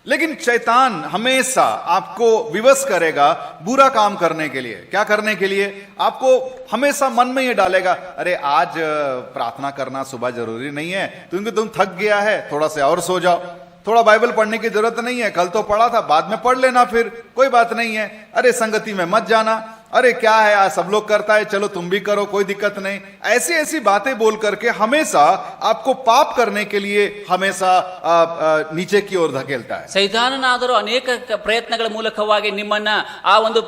लेकिन शैतान हमेशा आपको विवश करेगा बुरा काम करने के लिए. क्या करने के लिए? आपको हमेशा मन में ये डालेगा, अरे आज प्रार्थना करना सुबह जरूरी नहीं है, क्योंकि तुम थक गया है, थोड़ा से और सो जाओ, थोड़ा बाइबल पढ़ने की जरूरत नहीं है, कल तो पढ़ा था, बाद में पढ़ लेना, फिर कोई बात नहीं है, अरे संगति में मत जाना, अरे क्या है आज सब लोग करता है, चलो तुम भी करो, कोई दिक्कत नहीं. ऐसी ऐसी बातें बोल करके हमेशा आपको पाप करने के लिए हमेशा नीचे की ओर धकेलता है. ಸೈತಾನನಾದರೂ ಅನೇಕ ಪ್ರಯತ್ನಗಳ ಮೂಲಕವಾಗಿ ನಿಮ್ಮನ್ನ ಆ ಒಂದು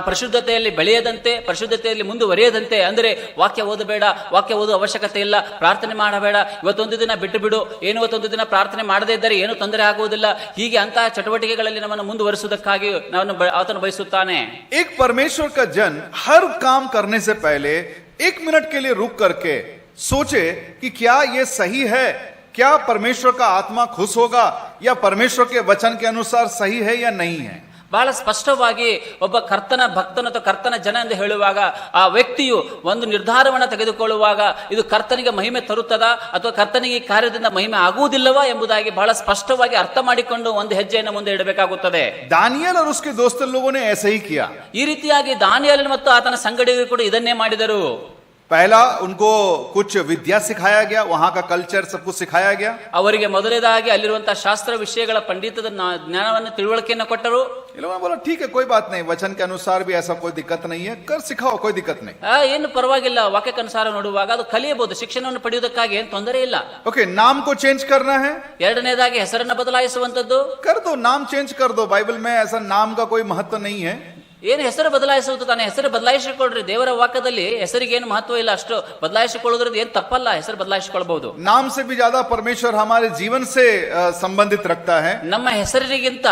ಪರಿಶುದ್ಧತೆಯಲ್ಲಿ ಬೆಳೆಯದಂತೆ, ಪರಿಶುದ್ಧತೆಯಲ್ಲಿ ಮುಂದುವರಿಯದಂತೆ, ಅಂದರೆ ವಾಕ್ಯ ಓದಬೇಡ, ವಾಕ್ಯ ಓದುವ ಅವಶ್ಯಕತೆ ಇಲ್ಲ, ಪ್ರಾರ್ಥನೆ ಮಾಡಬೇಡ, ಇವತ್ತೊಂದು ದಿನ ಬಿಟ್ಟು ಬಿಡು, ಏನು ಇವತ್ತೊಂದು ದಿನ ಪ್ರಾರ್ಥನೆ ಮಾಡದೇ ಇದ್ದರೆ ಏನು ತೊಂದರೆ ಆಗುವುದಿಲ್ಲ, ಹೀಗೆ ಅಂತಹ ಚಟುವಟಿಕೆಗಳಲ್ಲಿ ನಮ್ಮನ್ನು ಮುಂದುವರಿಸುವುದಕ್ಕಾಗಿ ಆತನು ಬಯಸುತ್ತಾನೆ. एक परमेश्वर का जन हर काम करने से पहले 1 मिनट के लिए रुक करके सोचे कि क्या ये सही है, क्या परमेश्वर का आत्मा खुश होगा, या परमेश्वर के वचन के अनुसार सही है या नहीं है. ಬಹಳ ಸ್ಪಷ್ಟವಾಗಿ ಒಬ್ಬ ಕರ್ತನ ಭಕ್ತನ ಅಥವಾ ಕರ್ತನ ಜನ ಎಂದು ಹೇಳುವಾಗ ಆ ವ್ಯಕ್ತಿಯು ಒಂದು ನಿರ್ಧಾರವನ್ನು ತೆಗೆದುಕೊಳ್ಳುವಾಗ ಇದು ಕರ್ತನಿಗೆ ಮಹಿಮೆ ತರುತ್ತದಾ ಅಥವಾ ಕರ್ತನಿಗೆ ಈ ಕಾರ್ಯದಿಂದ ಮಹಿಮೆ ಆಗುವುದಿಲ್ಲವಾ ಎಂಬುದಾಗಿ ಬಹಳ ಸ್ಪಷ್ಟವಾಗಿ ಅರ್ಥ ಮಾಡಿಕೊಂಡು ಒಂದು ಹೆಜ್ಜೆಯನ್ನು ಮುಂದೆ ಇಡಬೇಕಾಗುತ್ತದೆ. दानियल और उसके दोस्त लोगों ने ऐसा ही किया. ಈ ರೀತಿಯಾಗಿ ದಾನಿಯೇಲನು ಮತ್ತು ಆತನ ಸಂಗಡಿಗರು ಕೂಡ ಇದನ್ನೇ ಮಾಡಿದರು. पहला उनको कुछ विद्या सिखाया गया, वहां का कल्चर सब कुछ सिखाया गया. ಅವರಿಗೆ ಮೊದಲನೇದಾಗಿ ಅಲ್ಲಿರುವಂತಹ ಶಾಸ್ತ್ರ ವಿಷಯಗಳ ಪಂಡಿತದ ಜ್ಞಾನವನ್ನು ತಿಳುವಳಿಕೆಯನ್ನು ಕೊಟ್ಟರು. ये लोगों ने बोला ठीक है, कोई बात नहीं, वचन के अनुसार भी ऐसा कोई दिक्कत नहीं है, कर सिखाओ, कोई दिक्कत नहीं. ಏನು ಪರವಾಗಿಲ್ಲ, ವಾಕ್ಯಕ್ಕನುಸಾರ ನೋಡುವಾಗ ಅದು ಕಲಿಯಬಹುದು, ಶಿಕ್ಷಣವನ್ನು ಪಡೆಯುವುದಕ್ಕಾಗಿ ಏನು ತೊಂದರೆ ಇಲ್ಲ. ओके, नाम को चेंज करना है, ಎರಡನೇದಾಗಿ ಹೆಸರನ್ನು ಬದಲಾಯಿಸುವಂತದ್ದು, कर दो, नाम चेंज कर दो. बाइबल में ऐसा नाम का कोई महत्व नहीं है. ಏನು ಹೆಸರು ಬದಲಾಯಿಸುವುದು, ತಾನೆ ಹೆಸರು ಬದಲಾಯಿಸಿಕೊಳ್ಳ್ರಿ, ದೇವರ ವಾಕ್ಯದಲ್ಲಿ ಹೆಸರಿಗೆ ಏನು ಮಹತ್ವ ಇಲ್ಲ, ಅಷ್ಟು ಬದಲಾಯಿಸಿಕೊಳ್ಳೋದ್ರಿಂದ ಏನು ತಪ್ಪಲ್ಲ, ಹೆಸರು ಬದಲಾಯಿಸಿಕೊಳ್ಳಬಹುದು. नाम से भी ज्यादा परमेश्वर हमारे जीवन से संबंधित रखता है. ನಮ್ಮ ಹೆಸರಿಗಿಂತ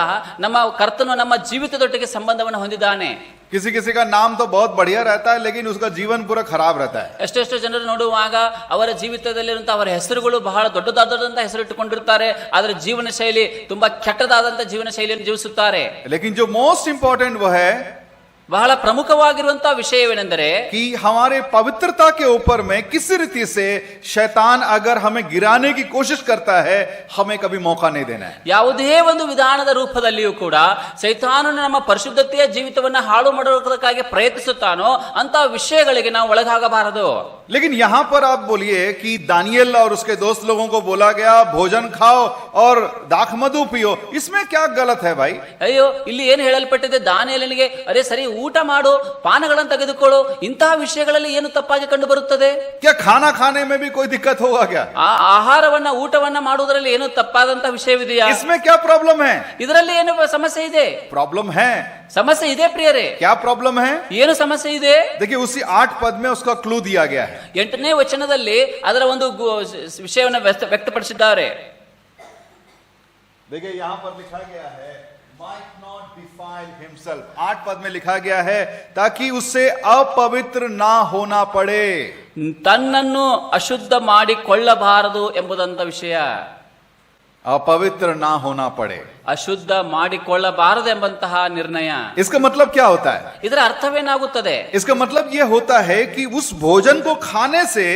ನಮ್ಮ ಕರ್ತನು ನಮ್ಮ ಜೀವಿತದೊಟ್ಟಿಗೆ ಸಂಬಂಧವನ್ನು ಹೊಂದಿದ್ದಾನೆ. किसी किसी का नाम तो बहुत बढ़िया रहता है, लेकिन उसका जीवन पूरा खराब रहता है. ಎಷ್ಟೆಷ್ಟು ಜನರು ನೋಡುವಾಗ ಅವರ ಜೀವಿತದಲ್ಲಿರುವಂತಹ ಅವರ ಹೆಸರುಗಳು ಬಹಳ ದೊಡ್ಡದಾದಂತಹ ಹೆಸರು ಇಟ್ಟುಕೊಂಡಿರ್ತಾರೆ, ಆದರೆ ಜೀವನ ಶೈಲಿ ತುಂಬಾ ಕೆಟ್ಟದಾದಂತಹ ಜೀವನ ಶೈಲಿಯನ್ನು ಜೀವಿಸುತ್ತಾರೆ. लेकिन जो मोस्ट इंपॉर्टेंट वो है ಬಹಳ ಪ್ರಮುಖವಾಗಿರುವಂತಹ ವಿಷಯವೇನೆಂದರೆ कि हमारे पवित्रता के ऊपर में किसी रीति से शैतान अगर हमें गिराने की कोशिश करता है, हमें कभी मौका नहीं देना है। ಯಾವುದೇ ಒಂದು ವಿಧಾನದ ರೂಪದಲ್ಲಿಯೂ ಕೂಡ ಸೈತಾನನು ನಮ್ಮ ಪರಿಶುದ್ಧತೆಯ ಜೀವಿತವನ್ನ ಹಾಳು ಮಾಡುವುದಕ್ಕಾಗಿ ಪ್ರಯತ್ನಿಸುತ್ತಾನೋ ಅಂತ ವಿಷಯಗಳಿಗೆ ನಾವು ಒಳಗಾಗಬಾರದು. लेकिन यहां पर आप बोलिए कि दानियल और उसके दोस्त लोगों को बोला गया भोजन खाओ और दाख मधु पियो, इसमें क्या गलत है भाई? ಅಯ್ಯೋ, ಇಲ್ಲಿ ಏನು ಹೇಳಲ್ಪಟ್ಟಿದೆ? ದಾನಿಯೇಲನಿಗೆ ಅರೆ ಸರಿ, ಊಟ ಮಾಡು, ಪಾನಗಳನ್ನು ತೆಗೆದುಕೊಳ್ಳು, ಇಂತಹ ವಿಷಯಗಳಲ್ಲಿ ಏನು ತಪ್ಪಾಗಿ ಕಂಡು ಬರುತ್ತದೆ? क्या खाना खाने में भी कोई दिक्कत होगा क्या? ಆ ಆಹಾರವನ್ನ ಊಟವನ್ನ ಮಾಡುವುದರಲ್ಲಿ ಏನು ತಪ್ಪಾದಂತ ವಿಷಯವಿದೆಯಾ? इसमें क्या प्रॉब्लम है? ಇದರಲ್ಲಿ ಏನು ಸಮಸ್ಯೆ ಇದೆ? प्रॉब्लम है। ಸಮಸ್ಯೆ ಇದೆ ಪ್ರಿಯರೇ. क्या प्रॉब्लम है? ಏನು ಸಮಸ್ಯೆ ಇದೆ? देखिए उसी 8 पद में उसका क्लू दिया गया है। 8ನೇ ವಚನದಲ್ಲಿ ಅದರ ಒಂದು ವಿಷಯವನ್ನು ವ್ಯಕ್ತಪಡಿಸಿದ್ದಾರೆ. देखिए यहां पर लिखा गया है might not defile himself। 8 पद में लिखा गया है ताकि उससे अपवित्र ना होना पड़े। ತನ್ನನ್ನು ಅಶುದ್ಧ ಮಾಡಿಕೊಳ್ಳಬಾರದು ಎಂಬುದಂತ ವಿಷಯ. अपवित्र ना होना पड़े, ಅಶುದ್ಧ ಮಾಡಿಕೊಳ್ಳಬಾರದು ಎಂಬಂತಹ ನಿರ್ಣಯ. इसका मतलब क्या होता है? ಇದರ ಅರ್ಥವೇನಾಗುತ್ತದೆ? इसका मतलब यह होता है कि उस भोजन को खाने से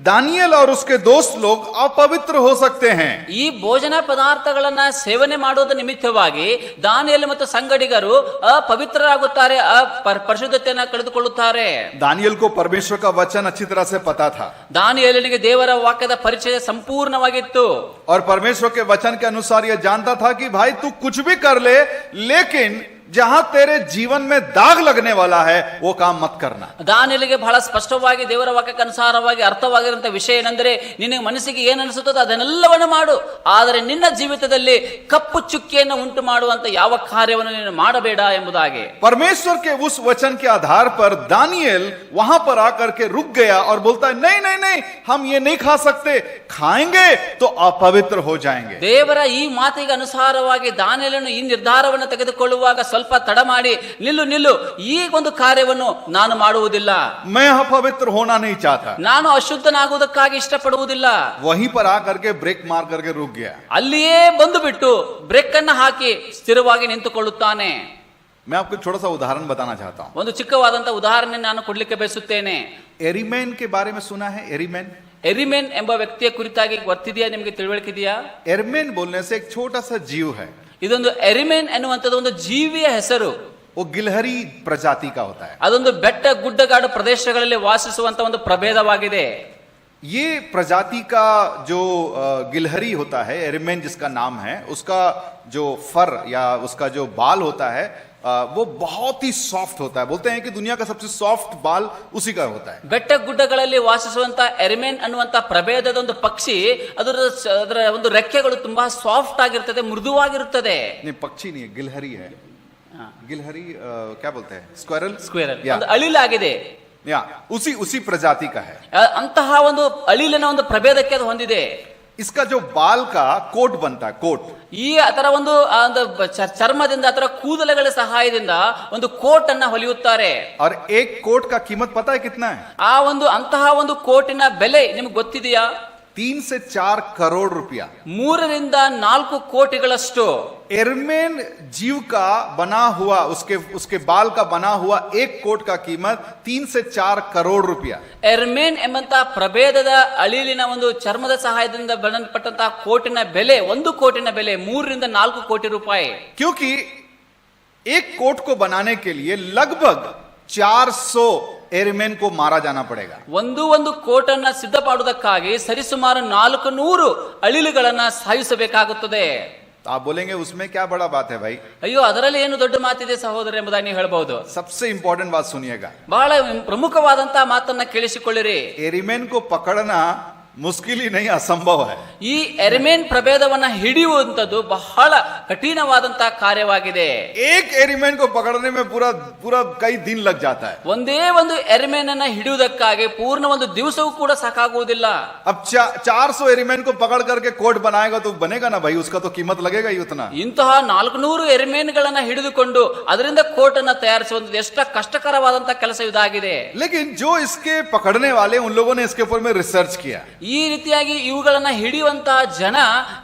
दानियल और उसके दोस्त लोग अपवित्र हो सकते हैं। ಈ ಭೋಜನ ಪದಾರ್ಥಗಳನ್ನ ಸೇವನೆ ಮಾಡುವುದರ ನಿಮಿತ್ತವಾಗಿ ದಾನಿಯೇಲ ಮತ್ತು ಸಂಗಡಿಗರು ಅಪವಿತ್ರರಾಗುತ್ತಾರೆ, ಪರಿಶುದ್ಧತೆಯನ್ನು ಕಳೆದುಕೊಳ್ಳುತ್ತಾರೆ. दानियल को परमेश्वर का वचन अच्छी तरह से पता था ದಾನಿಯೇಲನಿಗೆ ದೇವರ ವಾಕ್ಯದ ಪರಿಚಯ ಸಂಪೂರ್ಣವಾಗಿತ್ತು. और परमेश्वर के वचन के अनुसार यह जानता था कि भाई तू कुछ भी कर ले, लेकिन जहां तेरे जीवन में दाग लगने वाला है वो काम मत करना। ದಾನಿಯೇಲನಿಗೆ ಬಹಳ ಸ್ಪಷ್ಟವಾಗಿ ದೇವರ ವಾಕ್ಯಕ್ಕೆ ಅನುಸಾರವಾಗಿ ಅರ್ಥವಾಗಿರುವಂತಹ ವಿಷಯ ಏನೆಂದರೆ, ನಿನಗೆ ಮನಸ್ಸಿಗೆ ಏನು ಅನಿಸುತ್ತದೋ ಅದನ್ನೆಲ್ಲವನ್ನು ಮಾಡು, ಆದರೆ ನಿನ್ನ ಜೀವಿತದಲ್ಲಿ ಕಪ್ಪು ಚುಕ್ಕಿಯನ್ನು ಉಂಟು ಮಾಡುವಂತ ಯಾವ ಕಾರ್ಯವನ್ನು ನೀನು ಮಾಡಬೇಡ ಎಂಬುದಾಗಿ. परमेश्वर के उस वचन के आधार पर दानियल वहां पर आकर के रुक गया और बोलता है नहीं नहीं नहीं, हम ये नहीं खा सकते, खाएंगे तो अपवित्र हो जाएंगे। ದೇವರ ಈ ಮಾತಿಗೆ ಅನುಸಾರವಾಗಿ ದಾನಿಯೇಲನು ಈ ನಿರ್ಧಾರವನ್ನು ತೆಗೆದುಕೊಳ್ಳುವಾಗ ಸ್ವಲ್ಪ ತಡ ಮಾಡಿ, ನಿಲ್ಲು, ಈ ಒಂದು ಕಾರ್ಯವನ್ನು ನಾನು ಮಾಡುವುದಿಲ್ಲ, मैं अपवित्र होना नहीं चाहता, ನಾನು ಅಶುದ್ಧನಾಗುವುದಕ್ಕಾಗಿ ಇಷ್ಟಪಡುವುದಿಲ್ಲ. वहीं पर आकर के ब्रेक मार करके रुक गया। ಅಲ್ಲಿಯೇ ಬಂದು ಬಿಟ್ಟು ಬ್ರೇಕ್ ಅನ್ನು ಹಾಕಿ ಸ್ಥಿರವಾಗಿ ನಿಂತುಕೊಳ್ಳುತ್ತಾನೆ. मैं आपको छोटा सा उदाहरण बताना चाहता हूं। ಒಂದು ಚಿಕ್ಕವಾದಂತ ಉದಾಹರಣೆ ನಾನು ಕೊಡ್ಲಿಕ್ಕೆ ಬಯಸುತ್ತೇನೆ. एरीमैन के बारे में सुना है? एरीमैन ಎರಿಮೆನ್ ಎಂಬ ವ್ಯಕ್ತಿಯ ಕುರಿತಾಗಿ ಗೊತ್ತಿದೆಯಾ? ನಿಮಗೆ ತಿಳುವಳಿಕೆ ಇದೆಯಾ? एरीमैन बोलने से एक छोटा सा जीव है, ಇದೊಂದು ಎರಿಮೆನ್ ಎನ್ನುವಂಥದ್ದು ಒಂದು ಜೀವಿಯ ಹೆಸರು. वो गिलहरी प्रजाति का होता है। ಅದೊಂದು ಬೆಟ್ಟ ಗುಡ್ಡಗಾಡು ಪ್ರದೇಶಗಳಲ್ಲಿ ವಾಸಿಸುವಂತ ಒಂದು ಪ್ರಭೇದವಾಗಿದೆ. ये प्रजाति का जो गिलहरी होता है, एरीमैन जिसका नाम है, उसका जो फर या उसका जो बाल होता है वो बहुत ही सॉफ्ट होता है। बोलते हैं कि दुनिया का सबसे सॉफ्ट बाल उसी का होता है। ಬೆಟ್ಟ ಗುಡ್ಡಗಳಲ್ಲಿ ವಾಸಿಸುವಂತ ಎರಿಮೆನ್ ಅನ್ನುವಂತ ಪ್ರಭೇದದ ಒಂದು ಪಕ್ಷಿ, ಅದರ ಒಂದು ರೆಕ್ಕೆಗಳು ತುಂಬಾ ಸಾಫ್ಟ್ ಆಗಿರ್ತದೆ, ಮೃದುವಾಗಿರುತ್ತದೆ. नहीं, पक्षी नहीं है, गिलहरी है। गिलहरी क्या बोलते हैं? स्क्वेरल। ಒಂದು ಅಳಿಲಾಗಿದೆ. या उसी प्रजाति का है। ಅಂತಹ ಒಂದು ಅಳಿಲಿನ ಒಂದು ಪ್ರಭೇದಕ್ಕೆ ಅದು ಹೊಂದಿದೆ. इसका जो बाल का कोट बनता है, कोट, ಈ ಅದರ ಒಂದು ಚರ್ಮದಿಂದ ಅದರ ಕೂದಲುಗಳ ಸಹಾಯದಿಂದ ಒಂದು ಕೋಟ್ ಅನ್ನ ಹೊಲಿಯುತ್ತಾರೆ. और एक कोट का कीमत पता है कितना है? ಆ ಒಂದು ಅಂತಹ ಒಂದು ಕೋಟಿನ ಬೆಲೆ ನಿಮ್ಗೆ ಗೊತ್ತಿದೆಯಾ? 3 से 4 करोड़ रुपया। 3 ರಿಂದ 4 ಕೋಟಿಗಳಷ್ಟು. एरमेन जीव का बना हुआ, उसके बाल का बना हुआ एक कोट का कीमत 3 से 4 करोड़ रुपया। ಎರ್ಮೇನ್ ಎಂಬಂತ ಪ್ರಭೇದದ ಅಳಿಲಿನ ಒಂದು ಚರ್ಮದ ಸಹಾಯದಿಂದ ಬಣ್ಣಪಟ್ಟಂತಹ ಕೋಟಿನ ಬೆಲೆ, 1 ಕೋಟಿನ ಬೆಲೆ 3 ರಿಂದ 4 ಕೋಟಿ ರೂಪಾಯಿ. क्योंकि एक कोट को बनाने के लिए लगभग 400 एरमेन को मारा जाना पड़ेगा। ಒಂದು ಕೋಟನ್ನ ಸಿದ್ಧಪಡುವುದಕ್ಕಾಗಿ ಸರಿಸುಮಾರು 400 ಅಳಿಲುಗಳನ್ನ ಸಾಯಿಸಬೇಕಾಗುತ್ತದೆ. आप बोलेंगे उसमें क्या बड़ा बात है भाई? ಅಯ್ಯೋ, ಅದರಲ್ಲಿ ಏನು ದೊಡ್ಡ ಮಾತಿದೆ ಸಹೋದರ ಎಂಬುದಾಗಿ ನೀವು ಹೇಳಬಹುದು. सबसे इंपॉर्टेंट बात सुनिएगा, ಬಹಳ ಪ್ರಮುಖವಾದಂತಹ ಮಾತನ್ನ ಕೇಳಿಸಿಕೊಳ್ಳಿರಿ. एरीमेन को पकड़ना मुश्किल ही नहीं, असंभव है। ಈ ಎರಿಮೇನ್ ಪ್ರಭೇದವನ್ನ ಹಿಡಿಯುವಂತದ್ದು ಬಹಳ ಕಠಿಣವಾದಂತಹ ಕಾರ್ಯವಾಗಿದೆ. एक एरीमेन को पकड़ने में पूरा कई दिन लग जाता है। ಒಂದೇ ಒಂದು ಎರಿಮೇನ್ ಅನ್ನ ಹಿಡಿಯುವುದಕ್ಕಾಗಿ ಪೂರ್ಣ ಒಂದು ದಿವಸವೂ ಕೂಡ ಸಾಕಾಗುವುದಿಲ್ಲ. अब 400 एरीमेन को पकड़ करके कोट बनाएगा तो बनेगा ना भाई, उसका तो कीमत लगेगा ही उतना। ಇಂತಹ 400 ಎರಿಮೇನ್ಗಳನ್ನ ಹಿಡಿದುಕೊಂಡು ಅದರಿಂದ ಕೋಟ್ ಅನ್ನ ತಯಾರಿಸುವಂತದ್ದು ಎಷ್ಟು ಕಷ್ಟಕರವಾದಂತಹ ಕೆಲಸ ಇದಾಗಿದೆ. लेकिन जो इसके पकड़ने वाले, उन लोगों ने इसके ऊपर में रिसर्च किया। ಈ ಈ ರೀತಿಯಾಗಿ ಇವುಗಳನ್ನ ಹಿಡಿಯುವಂತಹ ಜನ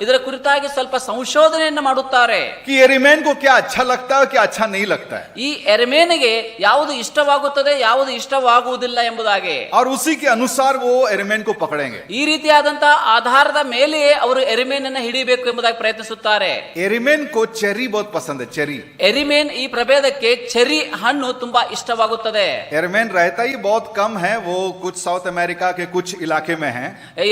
ಇದರ ಕುರಿತಾಗಿ ಸ್ವಲ್ಪ ಸಂಶೋಧನೆಯನ್ನ ಮಾಡುತ್ತಾರೆ. कि एरीमेन को क्या अच्छा लगता है क्या अच्छा नहीं लगता है, ಈ ಎರೆಮೇನಿಗೆ ಯಾವುದು ಇಷ್ಟವಾಗುತ್ತದೆ ಯಾವುದು ಇಷ್ಟವಾಗುವುದಿಲ್ಲ ಎಂಬುದಾಗಿ, और उसी के अनुसार वो एरीमेन को पकड़ेंगे. ಈ ರೀತಿಯಾದಂತಹ ಆಧಾರದ ಮೇಲೆಯೇ ಅವರು ಎರಿಮೇನನ್ನ ಹಿಡಿಯಬೇಕು ಎಂಬುದಾಗಿ ಪ್ರಯತ್ನಿಸುತ್ತಾರೆ. एरीमेन को चेरी बहुत पसंद है, चेरी. ಎರಿಮೇನ್ ಈ ಪ್ರಭೇದಕ್ಕೆ ಚೆರಿ ಹಣ್ಣು ತುಂಬಾ ಇಷ್ಟವಾಗುತ್ತದೆ. एरीमेन रहता ही बहुत कम है, वो कुछ साउथ अमेरिका के कुछ इलाके में है.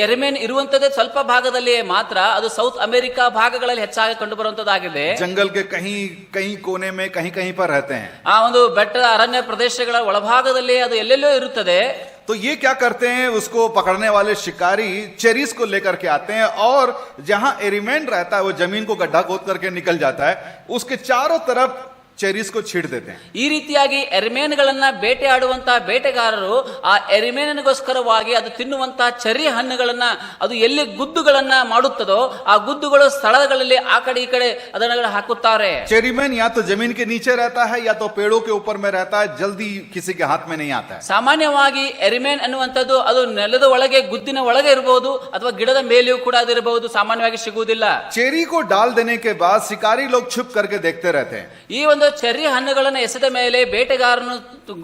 ಎರಿಮೇನ್ ಇರುವಂತದ್ದೇ ಸ್ವಲ್ಪ ಭಾಗದಲ್ಲಿ ಮಾತ್ರ, ಅದು ಸೌತ್ ಅಮೆರಿಕಾ ಭಾಗಗಳಲ್ಲಿ ಹೆಚ್ಚಾಗಿ ಕಂಡು ಬರುವಂತದ್ದಾಗಿದೆ. जंगल के कहीं कहीं कोने में कहीं कहीं पर रहते हैं. ಆ ಒಂದು ಬೆಟ್ಟದ ಅರಣ್ಯ ಪ್ರದೇಶಗಳ ಒಳಭಾಗದಲ್ಲಿ ಅದು ಎಲ್ಲೆಲ್ಲೋ ಇರುತ್ತದೆ. तो ये क्या करते हैं, उसको पकड़ने वाले शिकारी चेरीज को लेकर के आते हैं, और जहां एरीमेन रहता है वो जमीन को गड्ढा खोद करके निकल जाता है, उसके चारों तरफ ಚೆರೀಸ್ को छीड़ देते हैं. ಈ ರೀತಿಯಾಗಿ ಎರಿಮೇನ್ಗಳನ್ನ ಬೇಟೆಯಾಡುವಂತಹ ಬೇಟೆಗಾರರು ಆ ಎರಿಮೇನಿಗೋಸ್ಕರವಾಗಿ ಅದು ತಿನ್ನುವಂತಹ ಚೆರಿ ಹಣ್ಣುಗಳನ್ನ ಅದು ಎಲ್ಲಿ ಗುದ್ದುಗಳನ್ನ ಮಾಡುತ್ತದೋ ಆ ಗುದ್ದುಗಳು ಸ್ಥಳಗಳಲ್ಲಿ ಆ ಕಡೆ ಈ ಕಡೆ ಅದನ್ನ ಹಾಕುತ್ತಾರೆ. चेरीमैन या तो जमीन के नीचे रहता है या तो पेड़ों के ऊपर में रहता है, जल्दी किसी के हाथ में नहीं आता है. ಸಾಮಾನ್ಯವಾಗಿ ಎರಿಮೇನ್ ಅನ್ನುವಂಥದ್ದು ಅದು ನೆಲದ ಒಳಗೆ ಗುದ್ದಿನ ಒಳಗೆ ಇರಬಹುದು ಅಥವಾ ಗಿಡದ ಮೇಲೆಯೂ ಕೂಡ ಅದು ಇರಬಹುದು, ಸಾಮಾನ್ಯವಾಗಿ ಸಿಗುವುದಿಲ್ಲ. चेरी को डाल देने के बाद शिकारी लोग छुप करके देखते रहते हैं. ಈ ಒಂದು ಚೆರ್ರಿ ಹಣ್ಣುಗಳನ್ನು ಎಸೆದ ಮೇಲೆ ಬೇಟೆಗಾರನು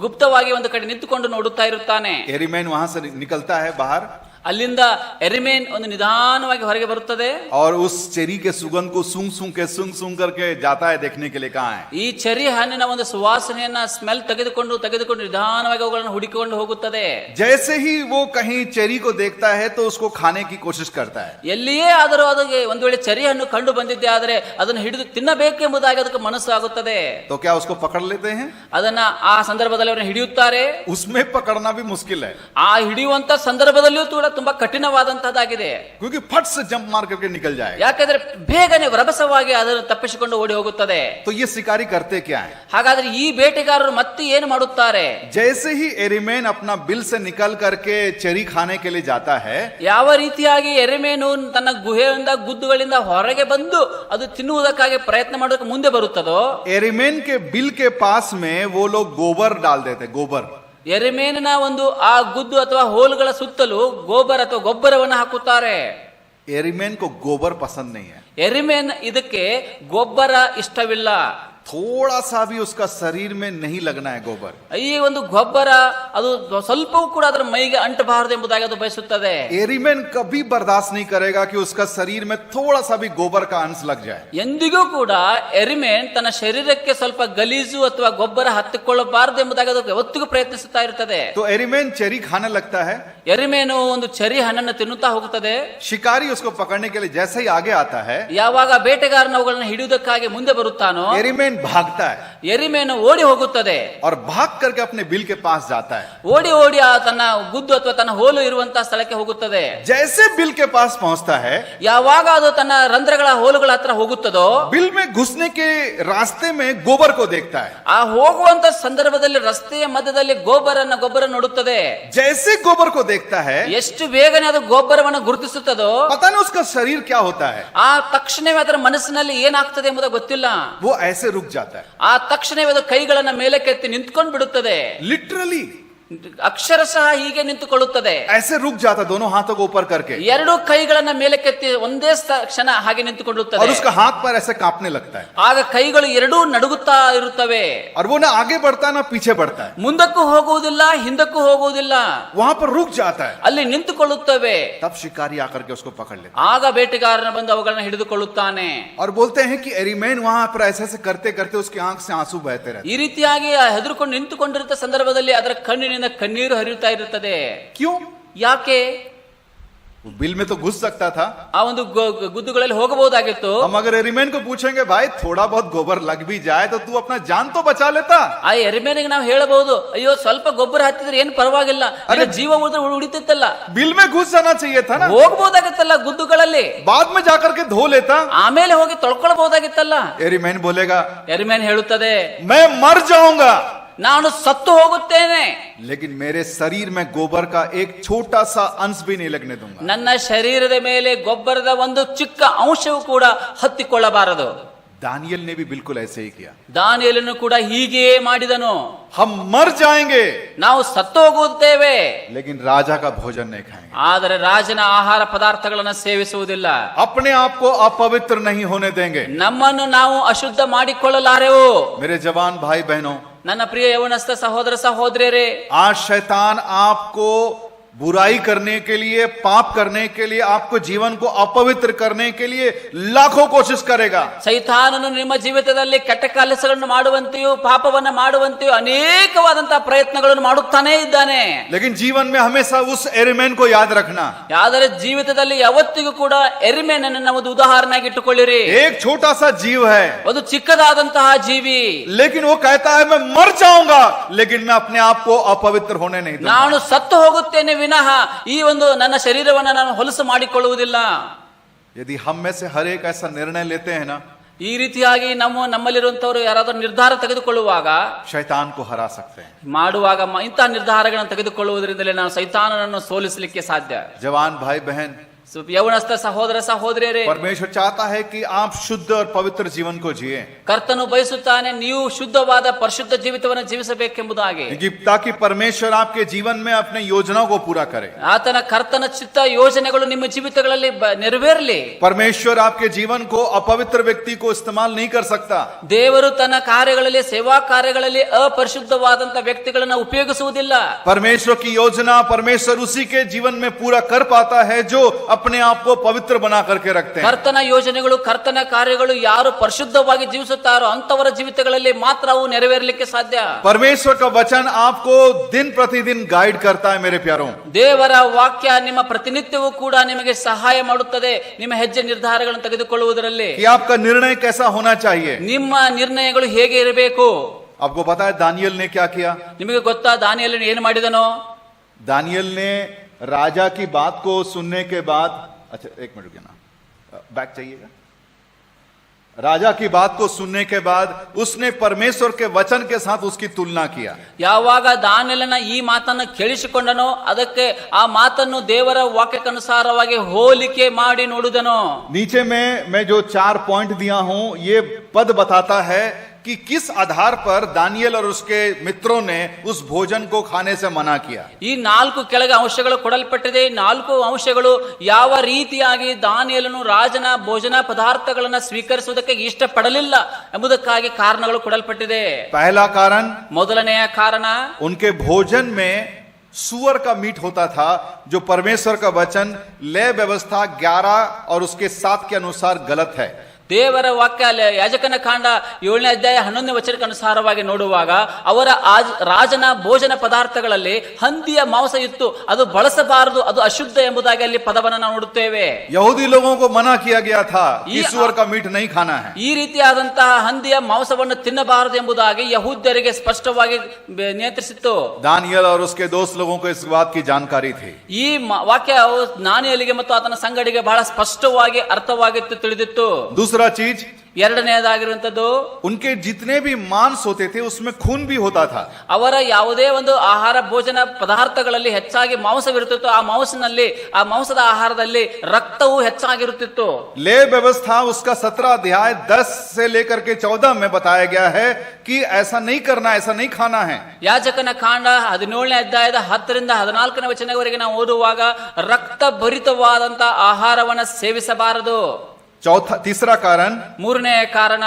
ಗುಪ್ತವಾಗಿ ಒಂದು ಕಡೆ ನಿಂತುಕೊಂಡು ನೋಡುತ್ತಾ ಇರುತ್ತಾನೆ. एरीमेन वहां से निकलता है बाहर, ಅಲ್ಲಿಂದ ಎರಿಮೇನ್ ಒಂದು ನಿಧಾನವಾಗಿ ಹೊರಗೆ ಬರುತ್ತದೆ. और उस चेरी के सुगंध को सूंघ सूंघ करके जाता है देखने के लिए कहाँ है. ಈ ಚೆರ್ರಿ ಹಣ್ಣಿನ ಒಂದು ಸುವಾಸನೆಯನ್ನ ಸ್ಮೆಲ್ ತೆಗೆದುಕೊಂಡು ನಿಧಾನವಾಗಿ ಅವುಗಳನ್ನು ಹುಡುಕಿಕೊಂಡು ಹೋಗುತ್ತದೆ. जैसे ही वो कहीं चेरी को देखता है तो उसको खाने की कोशिश करता है. ಎಲ್ಲಿಯೇ ಆದರೂ ಅದಕ್ಕೆ ಒಂದು ವೇಳೆ ಚೆರ್ರಿ ಹಣ್ಣು ಕಂಡು ಬಂದಿದ್ದೆ ಆದರೆ ಅದನ್ನು ಹಿಡಿದು ತಿನ್ನಬೇಕೆಂಬುದಾಗಿ ಅದಕ್ಕೆ ಮನಸ್ಸು ಆಗುತ್ತದೆ. तो क्या उसको पकड़ लेते हैं? ಅದನ್ನ ಆ ಸಂದರ್ಭದಲ್ಲಿ ಅವರನ್ನು ಹಿಡಿಯುತ್ತಾರೆ. उसमें पकड़ना भी मुश्किल है, ಆ ಹಿಡಿಯುವಂತ ಸಂದರ್ಭದಲ್ಲಿಯೂ ಕೂಡ ತುಂಬಾ ಕಠಿಣವಾದಂತಹದ್ದಾಗಿದೆ. क्योंकि फट से जंप मार करके निकल जाएगा. ಯಾಕಂದ್ರೆ ಬೇಗನೆ ರಭಸವಾಗಿ ಅದನ್ನು ತಪ್ಪಿಸಿಕೊಂಡು ಓಡಿ ಹೋಗುತ್ತದೆ. तो ये शिकारी करते क्या है? ಹಾಗಾದ್ರೆ ಈ ಬೇಟೆಗಾರರು ಮತ್ತೆ ಏನು ಮಾಡುತ್ತಾರೆ? जैसे ही एरीमेन अपना बिल से निकल करके चेरी खाने के लिए जाता है, ಯಾವ ರೀತಿಯಾಗಿ ಎರೆಮೇನು ತನ್ನ ಗುಹೆಯಿಂದ ಗುದ್ದುಗಳಿಂದ ಹೊರಗೆ ಬಂದು ಅದು ತಿನ್ನುವುದಕ್ಕಾಗಿ ಪ್ರಯತ್ನ ಮಾಡೋದಕ್ಕೆ ಮುಂದೆ ಬರುತ್ತದೋ, एरीमेन के बिल के पास में वो लोग गोबर डाल देते, गोबर. ಎರೆಮೇನಿನ ಒಂದು ಆ ಗುದ್ದು ಅಥವಾ ಹೋಲುಗಳ ಸುತ್ತಲೂ ಗೋಬರ್ ಅಥವಾ ಗೊಬ್ಬರವನ್ನು ಹಾಕುತ್ತಾರೆ. एरीमेन को गोबर पसंद नहीं है. ಎರಿಮೇನ್ ಇದಕ್ಕೆ ಗೊಬ್ಬರ ಇಷ್ಟವಿಲ್ಲ. थोड़ा सा भी उसका शरीर में नहीं लगना है गोबर. ಈ ಒಂದು ಗೊಬ್ಬರ ಅದು ಸ್ವಲ್ಪವೂ ಕೂಡ ಅದರ ಮೈಗೆ ಅಂಟಬಾರದು ಎಂಬುದಾಗಿ ಅದು ಬಯಸುತ್ತದೆ. एरीमेन कभी बर्दाश्त नहीं करेगा कि उसका शरीर में थोड़ा सा भी गोबर का अंश लग जाए. ಎಂದಿಗೂ ಕೂಡ ಎರಿಮೇನ್ ತನ್ನ ಶರೀರಕ್ಕೆ ಸ್ವಲ್ಪ ಗಲೀಜು ಅಥವಾ ಗೊಬ್ಬರ ಹತ್ತಿಕೊಳ್ಳಬಾರದು ಎಂಬುದಾಗಿ ಅದು ಯಾವತ್ತಿಗೂ ಪ್ರಯತ್ನಿಸುತ್ತಾ ಇರುತ್ತದೆ. तो एरीमेन चेरी खाने लगता है. ಎರಿಮೇನು ಒಂದು ಚೆರಿ ಹಣ್ಣನ್ನು ತಿನ್ನುತ್ತಾ ಹೋಗುತ್ತದೆ. शिकारी उसको पकड़ने के लिए जैसे ही आगे आता है, ಯಾವಾಗ ಬೇಟೆಗಾರನ ಅವುಗಳನ್ನು ಹಿಡಿಯುವುದಕ್ಕಾಗಿ ಮುಂದೆ ಬರುತ್ತಾನೋ एरीमेन भागता है ಎರಿಮೇನು ಓಡಿ ಹೋಗುತ್ತದೆ. और भाग करके अपने बिल के पास जाता है. ಓಡಿ ಆ ತನ್ನ ಗುದ್ದು ಅಥವಾ ತನ್ನ ಹೋಲು ಇರುವಂತಹ ಸ್ಥಳಕ್ಕೆ ಹೋಗುತ್ತದೆ. जैसे बिल के पास पहुंचता है, ಯಾವಾಗ ಅದು ತನ್ನ ರಂಧ್ರಗಳ ಹೋಲುಗಳ ಹತ್ರ ಹೋಗುತ್ತದೋ बिल में घुसने के रास्ते में गोबर को देखता है. ಆ ಹೋಗುವಂತ ಸಂದರ್ಭದಲ್ಲಿ ರಸ್ತೆಯ ಮಧ್ಯದಲ್ಲಿ ಗೊಬ್ಬರ ನೋಡುತ್ತದೆ. जैसे गोबर को देखता है, ಎಷ್ಟು ಬೇಗನೆ ಅದು ಗೊಬ್ಬರವನ್ನು ಗುರುತಿಸುತ್ತದೋ पता नहीं उसका शरीर क्या होता है, ಆ ತಕ್ಷಣವೇ ಅದರ ಮನಸ್ಸಿನಲ್ಲಿ ಏನಾಗ್ತದೆ ಎಂಬುದು ಗೊತ್ತಿಲ್ಲ. वो ऐसे रुक जाता है. ಆ ತಕ್ಷಣವೇ ಅದು ಕೈಗಳನ್ನ ಮೇಲಕ್ಕೆತ್ತಿ ನಿಂತ್ಕೊಂಡು ಬಿಡುತ್ತದೆ. लिटरली ಅಕ್ಷರಶಃ ಹೀಗೆ ನಿಂತುಕೊಳ್ಳುತ್ತದೆ. ऐसे रुक जाता, दोनों हाथों को ऊपर करके, ಎರಡು ಕೈಗಳನ್ನ ಮೇಲಕ್ಕೆತ್ತಿ ಒಂದೇ ಕ್ಷಣ ಹಾಗೆ ನಿಂತುಕೊಳ್ಳುತ್ತದೆ. और उसका हाथ पैर ऐसे कांपने लगता है. ಆಗ ಕೈಗಳು ಎರಡೂ ನಡುಗುತ್ತಾ ಇರುತ್ತವೆ. और वो ना आगे बढ़ता है ना पीछे बढ़ता है, ಮುಂದಕ್ಕೂ ಹೋಗುವುದಿಲ್ಲ ಹಿಂದಕ್ಕೂ ಹೋಗುವುದಿಲ್ಲ, वहां पर रुक जाता है. ಅಲ್ಲಿ ನಿಂತುಕೊಳ್ಳುತ್ತವೆ. तब शिकारी आकर के उसको पकड़ लेता ಆಗ ಬೇಟೆಗಾರನ ಬಂದು ಅವುಗಳನ್ನ ಹಿಡಿದುಕೊಳ್ಳುತ್ತಾನೆ. है. और बोलते हैं कि एरीमेन वहां पर ऐसे ऐसे करते करते उसकी आंख से आंसू बहते रहते. ಈ ರೀತಿಯಾಗಿ ಹೆದರ್ಕೊಂಡು ನಿಂತುಕೊಂಡಿರುವ ಸಂದರ್ಭದಲ್ಲಿ ಅದರ ಕಣ್ಣಿನಿಂದ ಕಣ್ಣೀರು ಹರಿಯುತ್ತಾ ಇರುತ್ತದೆ. क्यों? ಯಾಕೆ? बिल में तो घुस सकता था. ಆ ಒಂದು ಗುದ್ದುಗಳಲ್ಲಿ ಹೋಗಬಹುದಾಗಿತ್ತು. हम अगर एरीमेन को पूछेंगे भाई थोड़ा बहुत गोबर लग भी जाए तो तू अपना जान तो बचा लेता. ಆ ಎರಿಮೇನಿಗೆ ನಾವು ಹೇಳಬಹುದು, ಅಯ್ಯೋ ಸ್ವಲ್ಪ ಗೊಬ್ಬರ ಹತ್ತಿದ್ರೆ ಏನು ಪರವಾಗಿಲ್ಲ, ಅರೆ ಜೀವ ಉಳಿತಿತ್ತಲ್ಲ, बिल में घुस जाना चाहिए था ना, ಹೋಗಬಹುದಾಗಿತ್ತಲ್ಲ ಗುದ್ದುಗಳಲ್ಲಿ, बाद में जाकर के धो लेता. ಆಮೇಲೆ ಹೋಗಿ ತೊಳ್ಕೊಳ್ಬಹುದಾಗಿತ್ತಲ್ಲ. एरीमेन बोलेगा ಎರಿಮೇನ್ ಹೇಳುತ್ತದೆ, मैं मर जाऊंगा ನಾನು ಸತ್ತು ಹೋಗುತ್ತೇನೆ, लेकिन मेरे शरीर में गोबर का एक छोटा सा अंश भी नहीं लगने दूंगा. ನನ್ನ ಶರೀರದ ಮೇಲೆ ಗೊಬ್ಬರದ ಒಂದು ಚಿಕ್ಕ ಅಂಶವೂ ಕೂಡ ಹತ್ತಿಕೊಳ್ಳಬಾರದು. दानियल ने भी बिल्कुल ऐसे ही किया। ದಾನಿಯೇಲನು ಕೂಡ ಹೀಗೆಯೇ ಮಾಡಿದನು. हम मर जाएंगे ನಾವು ಸತ್ತು ಹೋಗುತ್ತೇವೆ, लेकिन राजा का भोजन नहीं खाएंगे, ಆದರೆ ರಾಜನ ಆಹಾರ ಪದಾರ್ಥಗಳನ್ನು ಸೇವಿಸುವುದಿಲ್ಲ. अपने आप को अपवित्र नहीं होने देंगे। ನಮ್ಮನ್ನು ನಾವು ಅಶುದ್ಧ ಮಾಡಿಕೊಳ್ಳಲಾರೆವು. मेरे जवान भाई बहनों, ನನ್ನ ಪ್ರಿಯ ಯೌವನಸ್ಥ ಸಹೋದರ ಸಹೋದರಿಯರೇ, आज शैतान आपको बुराई करने के लिए, पाप करने के लिए, आपको जीवन को अपवित्र करने के लिए लाखों कोशिश करेगा। ಸೈತಾನನು ನಿಮ್ಮ ಜೀವಿತದಲ್ಲಿ ಕೆಟ್ಟ ಕೆಲಸಗಳನ್ನು ಮಾಡುವಂತೆಯೂ ಪಾಪವನ್ನು ಮಾಡುವಂತೆಯೂ ಅನೇಕವಾದಂತಹ ಪ್ರಯತ್ನಗಳನ್ನು ಮಾಡುತ್ತಾನೇ ಇದ್ದಾನೆ. लेकिन जीवन में हमेशा उस एरिमेन को याद रखना। ಆದರೆ ಜೀವಿತದಲ್ಲಿ ಯಾವತ್ತಿಗೂ ಕೂಡ ಎರಿಮೇನನ್ನು ನಾವು ಉದಾಹರಣೆಯಾಗಿ ಇಟ್ಟುಕೊಳ್ಳಿರಿ. एक छोटा सा जीव है, ಅದು ಚಿಕ್ಕದಾದಂತಹ ಜೀವಿ, लेकिन वो कहता है मैं मर जाऊंगा, लेकिन मैं अपने आप को अपवित्र होने नहीं दूंगा। ನಾನು ಸತ್ತು ಹೋಗುತ್ತೇನೆ ವಿನಃ ಈ ಒಂದು ನನ್ನ ಶರೀರವನ್ನು ನಾನು ಹೊಲಸು ಮಾಡಿಕೊಳ್ಳುವುದಿಲ್ಲ. यदि हम में से हर एक ऐसा निर्णय लेते हैं ना, ಈ ರೀತಿಯಾಗಿ ನಮ್ಮಲ್ಲಿರುವಂತವರು ಯಾರಾದರೂ ನಿರ್ಧಾರ ತೆಗೆದುಕೊಳ್ಳುವಾಗ, शैतान को हरा सकते हैं। ಮಾಡುವಾಗ ಇಂತಹ ನಿರ್ಧಾರಗಳನ್ನು ತೆಗೆದುಕೊಳ್ಳುವುದರಿಂದಲೇ ನಾವು ಸೈತಾನನನ್ನು ಸೋಲಿಸಲಿಕ್ಕೆ ಸಾಧ್ಯ. जवान भाई बहन, ಯೌವನಸ್ಥ ಸಹೋದರ ಸಹೋದರಿಯರೇ, परमेश्वर चाहता है कि आप शुद्ध और पवित्र जीवन को जिए, ಕರ್ತನು ಬಯಸುತ್ತಾನೆ ನೀವು ಶುದ್ಧವಾದ ಪರಿಶುದ್ಧ ಜೀವಿತವನ್ನು ಜೀವಿಸಬೇಕೆಂಬುದಾಗಿ, ताकि परमेश्वर आपके जीवन में अपने योजनाओं को पूरा करे। ಆತನ ಕರ್ತನ ಚಿತ್ತ ಯೋಜನೆಗಳು ನಿಮ್ಮ ಜೀವಿತಗಳಲ್ಲಿ ನೆರವೇರಲಿ. परमेश्वर आपके जीवन को अपवित्र व्यक्ति को इस्तेमाल नहीं कर सकता। ದೇವರು ತನ್ನ ಕಾರ್ಯಗಳಲ್ಲಿ, ಸೇವಾ ಕಾರ್ಯಗಳಲ್ಲಿ ಅಪರಿಶುದ್ಧವಾದಂತ ವ್ಯಕ್ತಿಗಳನ್ನು ಉಪಯೋಗಿಸುವುದಿಲ್ಲ. परमेश्वर की योजना परमेश्वर उसी के जीवन में पूरा कर पाता है जो अपने आप को पवित्र बना करके रखते हैं। ಕರ್ತನ ಯೋಜನೆಗಳು, ಕರ್ತನ ಕಾರ್ಯಗಳು ಯಾರು ಪರಿಶುದ್ಧವಾಗಿ ಜೀವಿಸುತ್ತಾರೋ ಅಂತವರ ಜೀವಿತಗಳಲ್ಲಿ ಮಾತ್ರ ಅವು ನೆರವೇರಲಿಕ್ಕೆ ಸಾಧ್ಯ. परमेश्वर का वचन आपको दिन प्रतिदिन गाइड करता है मेरे प्यारों। ದೇವರ ವಾಕ್ಯ ನಿಮ್ಮ ಪ್ರತಿನಿತ್ಯವೂ ಕೂಡ ನಿಮಗೆ ಸಹಾಯ ಮಾಡುತ್ತದೆ ನಿಮ್ಮ ಹೆಜ್ಜೆ ನಿರ್ಧಾರಗಳನ್ನು ತೆಗೆದುಕೊಳ್ಳುವುದರಲ್ಲಿ. कि आपका निर्णय कैसा होना चाहिए। ನಿಮ್ಮ ನಿರ್ಣಯಗಳು ಹೇಗೆ ಇರಬೇಕು. आपको पता है दानियल ने क्या किया? ನಿಮಗೆ ಗೊತ್ತಾ ದಾನಿಯೇಲನು ಏನು ಮಾಡಿದನೋ? दानियल ने राजा की बात को सुनने के बाद, अच्छा एक मिनट रुकिए ना, बैक चाहिएगा। राजा की बात को सुनने के बाद उसने परमेश्वर के वचन के साथ उसकी तुलना किया। ಯಾವಾಗ ದಾನಿಯೇಲನ ಈ ಮಾತನ್ನು ಕೇಳಿಸಿಕೊಂಡನೋ ಅದಕ್ಕೆ ಆ ಮಾತನ್ನು ದೇವರ ವಾಕ್ಯಕ್ಕನುಸಾರವಾಗಿ ಹೋಲಿಕೆ ಮಾಡಿ ನೋಡಿದನೋ. नीचे में मैं जो 4 पॉइंट दिया हूं, ये पद बताता है कि किस आधार पर दानियल और उसके मित्रों ने उस भोजन को खाने से मना किया। ಈ 4 ಕೆಳಗೆ ಅಂಶಗಳು ಕೊಡಲ್ಪಟ್ಟಿದೆ. 4 ಅಂಶಗಳು ಯಾವ ರೀತಿಯಾಗಿ ದಾನಿಯೇಲನು ರಾಜನ ಭೋಜನ ಪದಾರ್ಥಗಳನ್ನು ಸ್ವೀಕರಿಸುವುದಕ್ಕೆ ಇಷ್ಟಪಡಲಿಲ್ಲ ಎಂಬುದಕ್ಕಾಗಿ ಕಾರಣಗಳು ಕೊಡಲ್ಪಟ್ಟಿದೆ. पहला कारण, ಮೊದಲನೆಯ ಕಾರಣ, उनके भोजन में सुअर का मीट होता था, जो परमेश्वर का वचन लय व्यवस्था 11 और उसके 7 के अनुसार गलत है। ದೇವರ ವಾಕ್ಯ ಯಾಜಕನ ಕಾಂಡ 7ನೇ ಅಧ್ಯಾಯ 11ನೇ ವಚನಕ್ಕೆ ಅನುಸಾರವಾಗಿ ನೋಡುವಾಗ ಅವರ ರಾಜನ ಭೋಜನ ಪದಾರ್ಥಗಳಲ್ಲಿ ಹಂದಿಯ ಮಾಂಸ ಇತ್ತು, ಅದು ಬಳಸಬಾರದು, ಅದು ಅಶುದ್ಧ ಎಂಬುದಾಗಿ ಅಲ್ಲಿ ಪದವನ್ನು ನಾವು ನೋಡುತ್ತೇವೆ. यहूदी लोगों को मना किया गया था कि सुअर का मीट नहीं खाना है। ಈ ರೀತಿಯಾದಂತಹ ಹಂದಿಯ ಮಾಂಸವನ್ನು ತಿನ್ನಬಾರದು ಎಂಬುದಾಗಿ ಯಹೂದ್ಯರಿಗೆ ಸ್ಪಷ್ಟವಾಗಿ ನಿಯಂತ್ರಿಸಿತ್ತು. दानियल और उसके दोस्त लोगों को इस बात की जानकारी थी। ಈ ವಾಕ್ಯ ದಾನಿಯೇಲನಿಗೆ ಮತ್ತು ಆತನ ಸಂಗಡಿಗೆ ಬಹಳ ಸ್ಪಷ್ಟವಾಗಿ ಅರ್ಥವಾಗಿತ್ತು, ತಿಳಿದಿತ್ತು. दूसरा चीज, ಎರಡನೆಯದಾಗಿರುವಂತದ್ದು, उनके जितने भी मांस होते थे उसमें खून भी होता था। ಅವರ ಯಾವುದೇ ಒಂದು ಆಹಾರ ಭೋಜನ ಪದಾರ್ಥಗಳಲ್ಲಿ ಹೆಚ್ಚಾಗಿ ಮಾಂಸವಿರುತ್ತಿತ್ತು, ಆ ಮಾಂಸದ ಆಹಾರದಲ್ಲಿ ರಕ್ತವು ಹೆಚ್ಚಾಗಿರುತ್ತಿತ್ತು. ले व्यवस्था उसका 17 अध्याय 10 से लेकर के 14 में बताया गया है कि ऐसा नहीं करना, ऐसा नहीं खाना है। ಯಾಜಕನ ಕಾಂಡ 17ನೇ ಅಧ್ಯಾಯದ 10 ರಿಂದ 14ನೇ ವಚನವರೆಗೆ ನಾವು ಓದುವಾಗ ರಕ್ತ ಭರಿತವಾದಂತಹ ಆಹಾರವನ್ನು ಸೇವಿಸಬಾರದು. तीसरा कारण, ಮೂರನೆಯ ಕಾರಣ,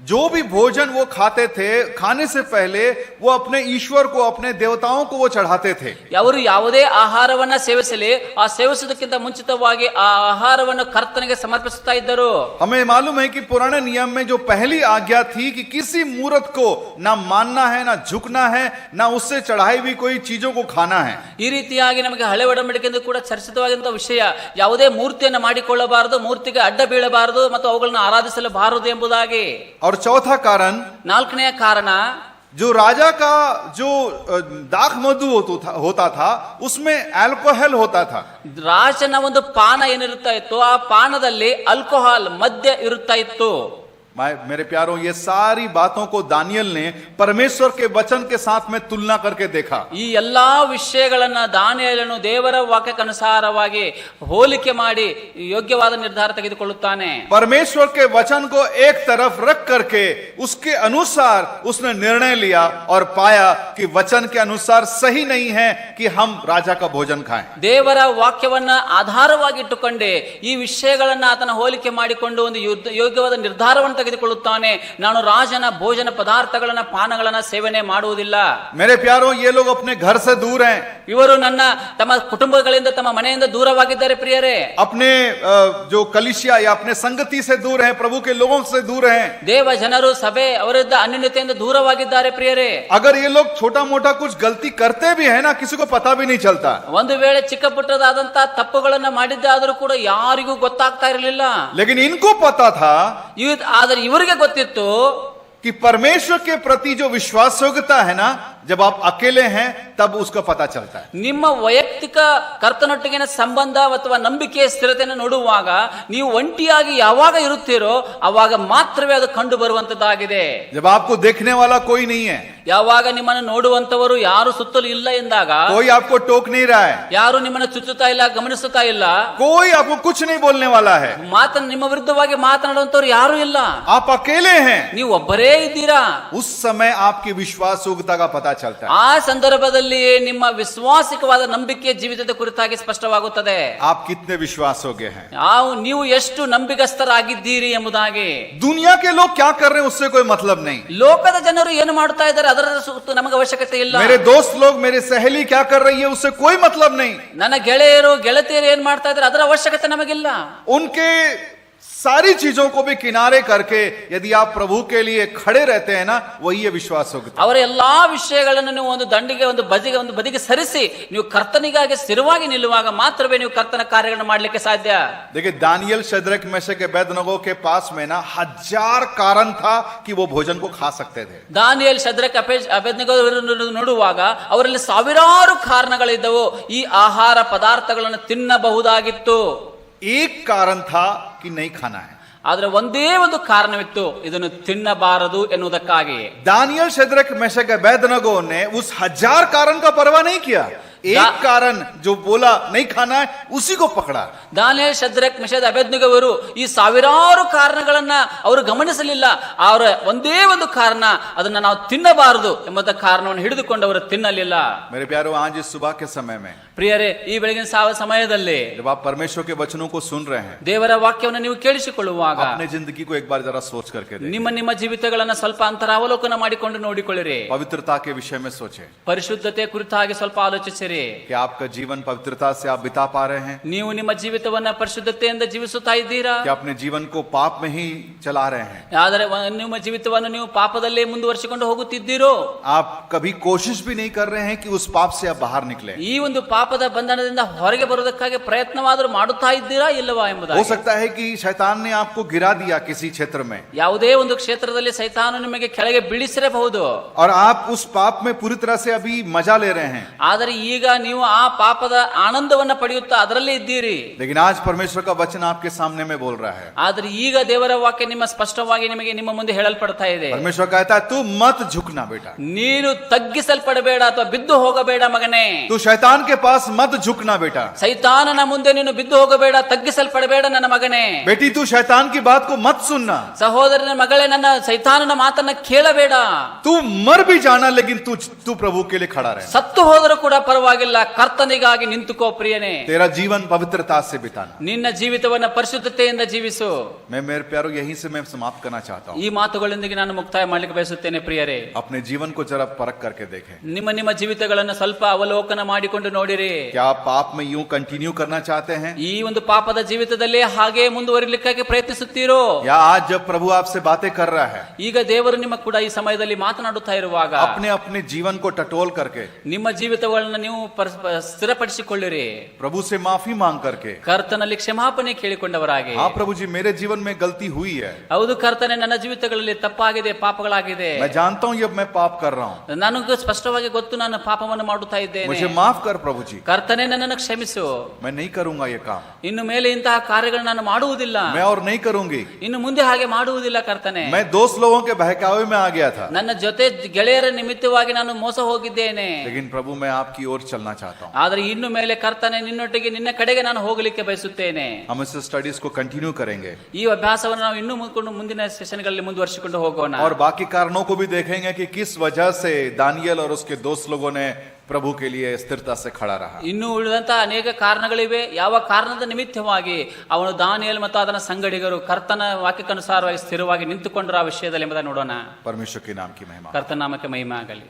जो भी भोजन वो खाते थे, खाने से पहले वो अपने ईश्वर को, अपने देवताओं को वो चढ़ाते थे। ಅವರು ಯಾವುದೇ ಆಹಾರವನ್ನ ಸೇವಿಸಲಿ, ಆ ಸೇವಿಸುವುದಕ್ಕಿಂತ ಮುಂಚಿತವಾಗಿ ಆ ಆಹಾರವನ್ನು ಕರ್ತನಿಗೆ ಸಮರ್ಪಿಸುತ್ತಾ ಇದ್ದರು. हमें मालूम है कि पुराने नियम में जो पहली आज्ञा थी कि किसी मूर्त को ना मानना है, ना झुकना है, ना उससे चढ़ाई हुई कोई चीजों को खाना है। ಈ ರೀತಿಯಾಗಿ ನಮಗೆ ಹಳೆ ಒಡಂಬಡಿಕೆಯಿಂದ ಕೂಡ ಚರ್ಚಿತವಾದಂತಹ ವಿಷಯ, ಯಾವುದೇ ಮೂರ್ತಿಯನ್ನು ಮಾಡಿಕೊಳ್ಳಬಾರದು, ಮೂರ್ತಿಗೆ ಅಡ್ಡ ಬೀಳಬಾರದು ಮತ್ತು ಅವುಗಳನ್ನು ಆರಾಧಿಸಲಬಾರದು ಎಂಬುದಾಗಿ. और चौथा कारण, 4ನೇ ಕಾರಣ, जो राजा का जो दाख मधु होता था उसमें अल्कोहल होता था। ರಾಜನ ಒಂದು ಪಾನ ಏನಿರುತ್ತಾ ಇತ್ತು, ಆ ಪಾನದಲ್ಲಿ ಆಲ್ಕೋಹಾಲ್ ಮದ್ಯ ಇರುತ್ತಾ ಇತ್ತು. मेरे प्यारों, ये सारी बातों को दानियल ने परमेश्वर के वचन के साथ में तुलना करके देखा। ಈ ಎಲ್ಲಾ ವಿಷಯಗಳನ್ನ ದಾನಿಯೇಲನು ದೇವರ ವಾಕ್ಯಕ್ಕನುಸಾರವಾಗಿ ಹೋಲಿಕೆ ಮಾಡಿ ಯೋಗ್ಯವಾದ ನಿರ್ಧಾರ ತೆಗೆದುಕೊಳ್ಳುತ್ತಾನೆ. परमेश्वर के वचन को एक तरफ रख करके उसके अनुसार उसने निर्णय लिया और पाया कि वचन के अनुसार सही नहीं है कि हम राजा का भोजन खाएं। ದೇವರ ವಾಕ್ಯವನ್ನ ಆಧಾರವಾಗಿಟ್ಟುಕೊಂಡೆ ಈ ವಿಷಯಗಳನ್ನ ಆತನ ಹೋಲಿಕೆ ಮಾಡಿಕೊಂಡು ಒಂದು ಯೋಗ್ಯವಾದ ನಿರ್ಧಾರವನ್ನು ತೆಗೆದುಕೊಳ್ಳುತ್ತಾನೆ. ನಾನು ರಾಜನ ಭೋಜನ ಪದಾರ್ಥಗಳನ್ನ ಪಾನಗಳನ್ನ ಸೇವನೆ ಮಾಡುವುದಿಲ್ಲ. मेरे प्यारों, ये लोग अपने घर से दूर हैं, ಇವರು ತಮ್ಮ ಕುಟುಂಬಗಳಿಂದ ತಮ್ಮ ಮನೆಯಿಂದ ದೂರವಾಗಿದ್ದಾರೆ ಪ್ರಿಯರೇ. अपने जो कलिसिया या अपने संगति से दूर हैं, प्रभु के लोगों से दूर हैं। ದೇವ ಜನರು ಸಭೆ ಅವರಿದ್ದ ಅನ್ಯೋನ್ಯತೆಯಿಂದ ದೂರವಾಗಿದ್ದಾರೆ ಪ್ರಿಯರೇ. अगर ये लोग छोटा मोटा कुछ गलती करते भी है ना, किसी को पता भी नहीं चलता। ಒಂದು ವೇಳೆ ಚಿಕ್ಕ ಪುಟ್ಟದಾದಂತ ತಪ್ಪುಗಳನ್ನ ಮಾಡಿದ್ದಾದರೂ ಕೂಡ ಯಾರಿಗೂ ಗೊತ್ತಾಗ್ತಾ ಇರಲಿಲ್ಲ. लेकिन इनको पता था ಆದರೆ ಇವರಿಗೆ ಗೊತ್ತಿತ್ತು कि परमेश्वर के प्रति जो विश्वास योग्यता है ना, जब आप अकेले हैं तब उसका पता चलता है। ನಿಮ್ಮ ವೈಯಕ್ತಿಕ ಕರ್ತನೊಟ್ಟಿಗಿನ ಸಂಬಂಧ ಅಥವಾ ನಂಬಿಕೆಯ ಸ್ಥಿರತೆಯನ್ನು ನೋಡುವಾಗ ನೀವು ಒಂಟಿಯಾಗಿ ಯಾವಾಗ ಇರುತ್ತೀರೋ ಅವಾಗ ಮಾತ್ರವೇ ಅದು ಕಂಡು ಬರುವಂತದ್ದಾಗಿದೆ. जब आपको देखने वाला कोई नहीं है, ಯಾವಾಗ ನಿಮ್ಮನ್ನು ನೋಡುವಂತವರು ಯಾರು ಸುತ್ತಲೂ ಇಲ್ಲ ಎಂದಾಗ, कोई आपको टोक नहीं रहा है, ಯಾರು ನಿಮ್ಮನ್ನು ಚುಚ್ಚುತ್ತಾ ಇಲ್ಲ, ಗಮನಿಸುತ್ತಾ ಇಲ್ಲ, कोई आपको कुछ नहीं बोलने वाला है, ನಿಮ್ಮ ವಿರುದ್ಧವಾಗಿ ಮಾತನಾಡುವಂತವ್ರು ಯಾರು ಇಲ್ಲ, आप अकेले हैं, ನೀವು ಒಬ್ಬರೇ ಇದ್ದೀರಾ, उस समय आपकी विश्वास योग्यता का पता चलता है। ಆ ಸಂದರ್ಭದಲ್ಲಿ ನಿಮ್ಮ ವಿಶ್ವಾಸಿಕವಾದ ನಂಬಿಕೆಯ ಜೀವಿತದ ಕುರಿತಾಗಿ ಸ್ಪಷ್ಟವಾಗುತ್ತದೆ. आप कितने विश्वास योग्य हैं, ನೀವು ಎಷ್ಟು ನಂಬಿಗಸ್ತರಾಗಿದ್ದೀರಿ ಎಂಬುದಾಗಿ. दुनिया के लोग क्या कर रहे हैं उससे कोई मतलब नहीं, ಲೋಕದ ಜನರು ಏನು ಮಾಡ್ತಾ ಇದ್ದಾರೆ ಅದರ ಸುತ್ತ ನಮಗೆ ಅವಶ್ಯಕತೆ ಇಲ್ಲ. मेरे दोस्त लोग, मेरे सहेली क्या कर रही है उससे कोई मतलब नहीं, ನನ್ನ ಗೆಳೆಯರು ಗೆಳತಿಯರು ಏನ್ ಮಾಡ್ತಾ ಇದ್ದಾರೆ ಅದರ ಅವಶ್ಯಕತೆ ನಮಗಿಲ್ಲ. उनके सारी चीजों को भी किनारे करके यदि आप प्रभु के लिए खड़े रहते हैं ना, वही है विश्वास योग्यता। ಅವರ ಎಲ್ಲಾ ವಿಷಯಗಳನ್ನು ನೀವು ಒಂದು ದಂಡಿಗೆ ಒಂದು ಬದಿಗೆ ಸರಿಸಿ ನೀವು ಕರ್ತನಿಗಾಗಿ ಸ್ಥಿರವಾಗಿ ನಿಲ್ಲುವಾಗ ಮಾತ್ರವೇ ನೀವು ಕರ್ತನ ಕಾರ್ಯಗಳನ್ನು ಮಾಡಲಿಕ್ಕೆ ಸಾಧ್ಯ. देखिए, दानियल, शद्रक, मेशक, अबेदनगो के पास में ना 1000 कारण था कि वो भोजन को खा सकते थे। ದಾನಿಯೇಲ್, ಶದ್ರಕ್, ಅಬೇದ್ನೆಗೋ ನೋಡುವಾಗ ಅವರಲ್ಲಿ ಸಾವಿರಾರು ಕಾರಣಗಳಿದ್ದವು ಈ ಆಹಾರ ಪದಾರ್ಥಗಳನ್ನು ತಿನ್ನಬಹುದಾಗಿತ್ತು. एक कारण था कि नहीं खाना है, ಆದ್ರೆ ಒಂದೇ ಒಂದು ಕಾರಣವಿತ್ತು, ಇದನ್ನು ತಿನ್ನಬಾರದು ಎನ್ನುವುದಕ್ಕಾಗಿ. दानियल, शद्रक, मेशक, अबेदनगो ने उस 1000 कारण का परवाह नहीं किया, एक कारण जो बोला नहीं खाना है उसी को पकड़ा। ದಾನಿಯೇಲ್, ಶದ್ರಕ್, ಮೆಷಕ್, ಅಬೇದ್ನೆಗೋ ಅವರು ಈ ಸಾವಿರಾರು ಕಾರಣಗಳನ್ನ ಅವರು ಗಮನಿಸಲಿಲ್ಲ. ಅವರ ಒಂದೇ ಒಂದು ಕಾರಣ, ಅದನ್ನ ನಾವು ತಿನ್ನಬಾರದು ಎಂಬ ಕಾರಣವನ್ನು ಹಿಡಿದುಕೊಂಡು ಅವರು ತಿನ್ನಲಿಲ್ಲ. मेरे प्यारो, आज इस सुबह के समय में ಪ್ರಿಯರೇ, ಈ ಬೆಳಗಿನ ಸಮಯದಲ್ಲಿ जब आप परमेश्वर के वचनों को सुन रहे हैं, ದೇವರ ವಾಕ್ಯವನ್ನು ನೀವು ಕೇಳಿಸಿಕೊಳ್ಳುವಾಗ अपने जिंदगी को एक बार जरा सोच करके देखिए, ನಿಮ್ಮ ಜೀವಿತಗಳನ್ನ ಸ್ವಲ್ಪ ಅಂತರಾವಲೋಕನ ಮಾಡಿಕೊಂಡು ನೋಡಿಕೊಳ್ಳಿರಿ. पवित्रता के विषय में सोचें, ಪರಿಶುದ್ಧತೆ ಕುರಿತಾಗಿ ಸ್ವಲ್ಪ ಆಲೋಚಿಸಿರಿ. कि आपका जीवन पवित्रता से आप बिता पा रहे हैं, ನೀವು ನಿಮ್ಮ ಜೀವಿತವನ್ನ ಪರಿಶುದ್ಧತೆಯಿಂದ ಜೀವಿಸುತ್ತಾ ಇದ್ದೀರಾ, कि अपने जीवन को पाप में ही चला रहे हैं, ಆದರೆ ನಿಮ್ಮ ಜೀವಿತವನ್ನು ನೀವು ಪಾಪದಲ್ಲೇ ಮುಂದುವರಿಸಿಕೊಂಡು ಹೋಗುತ್ತಿದ್ದೀರೋ, आप कभी कोशिश भी नहीं कर रहे हैं कि उस पाप से आप बाहर निकले। ಈ ಒಂದು ಪಾಪದ ಬಂಧನದಿಂದ ಹೊರಗೆ ಬರುವುದಕ್ಕಾಗಿ ಪ್ರಯತ್ನವಾದರೂ ಮಾಡುತ್ತಾ ಇದ್ದೀರಾ ಇಲ್ಲವಾ ಎಂಬುದಾಗಿ. हो सकता है कि शैतान ने आपको गिरा दिया किसी क्षेत्र में, ಯಾವುದೇ ಒಂದು ಕ್ಷೇತ್ರದಲ್ಲಿ ಸೈತಾನು ನಿಮಗೆ ಕೆಳಗೆ ಬೀಳಿಸಿರಬಹುದು, और आप उस पाप में पूरी तरह से अभी मजा ले रहे हैं, ಆದರೆ ಈಗ ನೀವು ಆ ಪಾಪದ ಆನಂದವನ್ನ ಪಡೆಯುತ್ತಾ ಅದರಲ್ಲೇ ಇದ್ದೀರಿ. लेकिन आज परमेश्वर का वचन आपके सामने में बोल रहा है, ಆದ್ರೆ ಈಗ ದೇವರ ವಾಕ್ಯ ಸ್ಪಷ್ಟವಾಗಿ ನಿಮ್ಮ ಮುಂದೆ ಹೇಳಲ್ಪಡ್ತಾ ಇದೆ. परमेश्वर कहता है तू मत झुकना बेटा, ನೀನು ತಗ್ಗಿಸಲ್ಪಡಬೇಡ ಅಥವಾ ಬಿದ್ದು ಹೋಗಬೇಡ ಮಗನೇ. तू शैतान के पास मत झुकना बेटा, ಸೈತಾನನ ಮುಂದೆ ನೀನು ಬಿದ್ದು ಹೋಗಬೇಡ, ತಗ್ಗಿಸಲ್ಪಡಬೇಡ ನನ್ನ ಮಗನೇ. बेटी तू शैतान की बात को मत सुनना, ಸಹೋದರನ ಮಗಳೇ, ನನ್ನ ಸೈತಾನನ ಮಾತನ್ನ ಕೇಳಬೇಡ. तू मर भी जाना लेकिन तू प्रभु के लिए खड़ा रहे, ಸತ್ತು ಹೋದರೂ ಕೂಡ ಪರವಾಗಿಲ್ಲ, ಕರ್ತನಿಗಾಗಿ ನಿಂತುಕೋ ಪ್ರಿಯನೇ. तेरा जीवन पवित्रता से बिताना। ನಿನ್ನ ಜೀವಿತವನ್ನ ಪರಿಶುದ್ಧತೆಯಿಂದ ಜೀವಿಸು. मैं मेरे प्यारों यहीं से मैं समाप्त करना चाहता हूँ। ಈ ಮಾತುಗಳೊಂದಿಗೆ ನಾನು ಮುಕ್ತಾಯ ಮಾಡ್ಲಿಕ್ಕೆ ಬಯಸುತ್ತೇನೆ ಪ್ರಿಯರೇ. अपने जीवन को जरा परख करके देखें, ನಿಮ್ಮ ಜೀವಿತಗಳನ್ನು ಸ್ವಲ್ಪ ಅವಲೋಕನ ಮಾಡಿಕೊಂಡು ನೋಡಿರಿ. क्या आप पाप में यूं कंटिन्यू करना चाहते हैं, ಈ ಒಂದು ಪಾಪದ ಜೀವಿತದಲ್ಲಿ ಹಾಗೆ ಮುಂದುವರಿಲಿಕ್ಕಾಗಿ ಪ್ರಯತ್ನಿಸುತ್ತೀರೋ, या आज जब प्रभु आपसे बातें कर रहा है, ಈಗ ದೇವರು ನಿಮ್ಮ ಕೂಡ ಈ ಸಮಯದಲ್ಲಿ ಮಾತನಾಡುತ್ತಾ ಇರುವಾಗ अपने अपने जीवन को टटोल करके ನಿಮ್ಮ ಜೀವಿತಗಳನ್ನು ನೀವು ನೀವು ಸ್ಥಿರಪಡಿಸಿಕೊಳ್ಳಿರಿ. प्रभु से माफी मांग करके, ಕರ್ತನಲ್ಲಿ ಕ್ಷಮಾಪಣೆ ಕೇಳಿಕೊಂಡವರಾಗಿ. हाँ प्रभु जी मेरे जीवन में गलती हुई है, ಹೌದು ಕರ್ತನೆ, ನನ್ನ ಜೀವಿತಗಳಲ್ಲಿ ತಪ್ಪಾಗಿದೆ, ಪಾಪಗಳಾಗಿದೆ. मैं जानता हूँ ये अब मैं पाप कर रहा हूँ, ನನಗೂ ಸ್ಪಷ್ಟವಾಗಿ ಗೊತ್ತು ನಾನು ಪಾಪವನ್ನು ಮಾಡುತ್ತಾ ಇದ್ದೇನೆ. मुझे माफ कर प्रभु जी, ಕರ್ತನೆ ನನ್ನನ್ನು ಕ್ಷಮಿಸು. मैं नहीं करूंगा ये काम, ಇನ್ನು ಮೇಲೆ ಇಂತಹ ಕಾರ್ಯಗಳನ್ನು ನಾನು ಮಾಡುವುದಿಲ್ಲ, मैं और नहीं करूंगी. ಇನ್ನು ಮುಂದೆ ಹಾಗೆ ಮಾಡುವುದಿಲ್ಲ ಕರ್ತನೆ. मैं दोस्त लोगों के बहकावे में आ गया था, ನನ್ನ ಜೊತೆ ಗೆಳೆಯರ ನಿಮಿತ್ತವಾಗಿ ನಾನು ಮೋಸ ಹೋಗಿದ್ದೇನೆ. लेकिन प्रभु मैं आपकी ओर चलना चाहता हूँ. ಆದ್ರೆ ಇನ್ನು ಮೇಲೆ ಕರ್ತನೆ ನಿನ್ನೊಟ್ಟಿಗೆ ನಿನ್ನ ಕಡೆಗೆ ನಾನು ಹೋಗಲಿಕ್ಕೆ ಬಯಸುತ್ತೇನೆ. हम इस स्टडीज को कंटिन्यू करेंगे ಈ ಅಭ್ಯಾಸವನ್ನು ನಾವು ಇನ್ನೂ ಮುಂದಿನ ಸೆಷನ್ಗಳಲ್ಲಿ ಮುಂದುವರಿಸಿಕೊಂಡು ಹೋಗೋಣ. और बाकी कारणों को भी देखेंगे कि किस वजह से दानियल और उसके दोस्त लोगों ने प्रभु के लिए स्थिरता से खड़ा रहा. ಇನ್ನು ಉಳಿದಂತ ಅನೇಕ ಕಾರಣಗಳಿವೆ. ಯಾವ ಕಾರಣದ ನಿಮಿತ್ತವಾಗಿ ಅವನು ದಾನಿಯೇಲ್ ಮತ್ತು ಅದರ ಸಂಗಡಿಗರು ಕರ್ತನ ವಾಕ್ಯಕ್ಕನುಸಾರವಾಗಿ ಸ್ಥಿರವಾಗಿ ನಿಂತುಕೊಂಡರು ಆ ವಿಷಯದಲ್ಲಿ ಎಂಬುದನ್ನು ನೋಡೋಣ. परमेश्वर के नाम की महिमा. ಕರ್ತನ ನಾಮಕ್ಕೆ ಮಹಿಮೆ ಆಗಲಿ.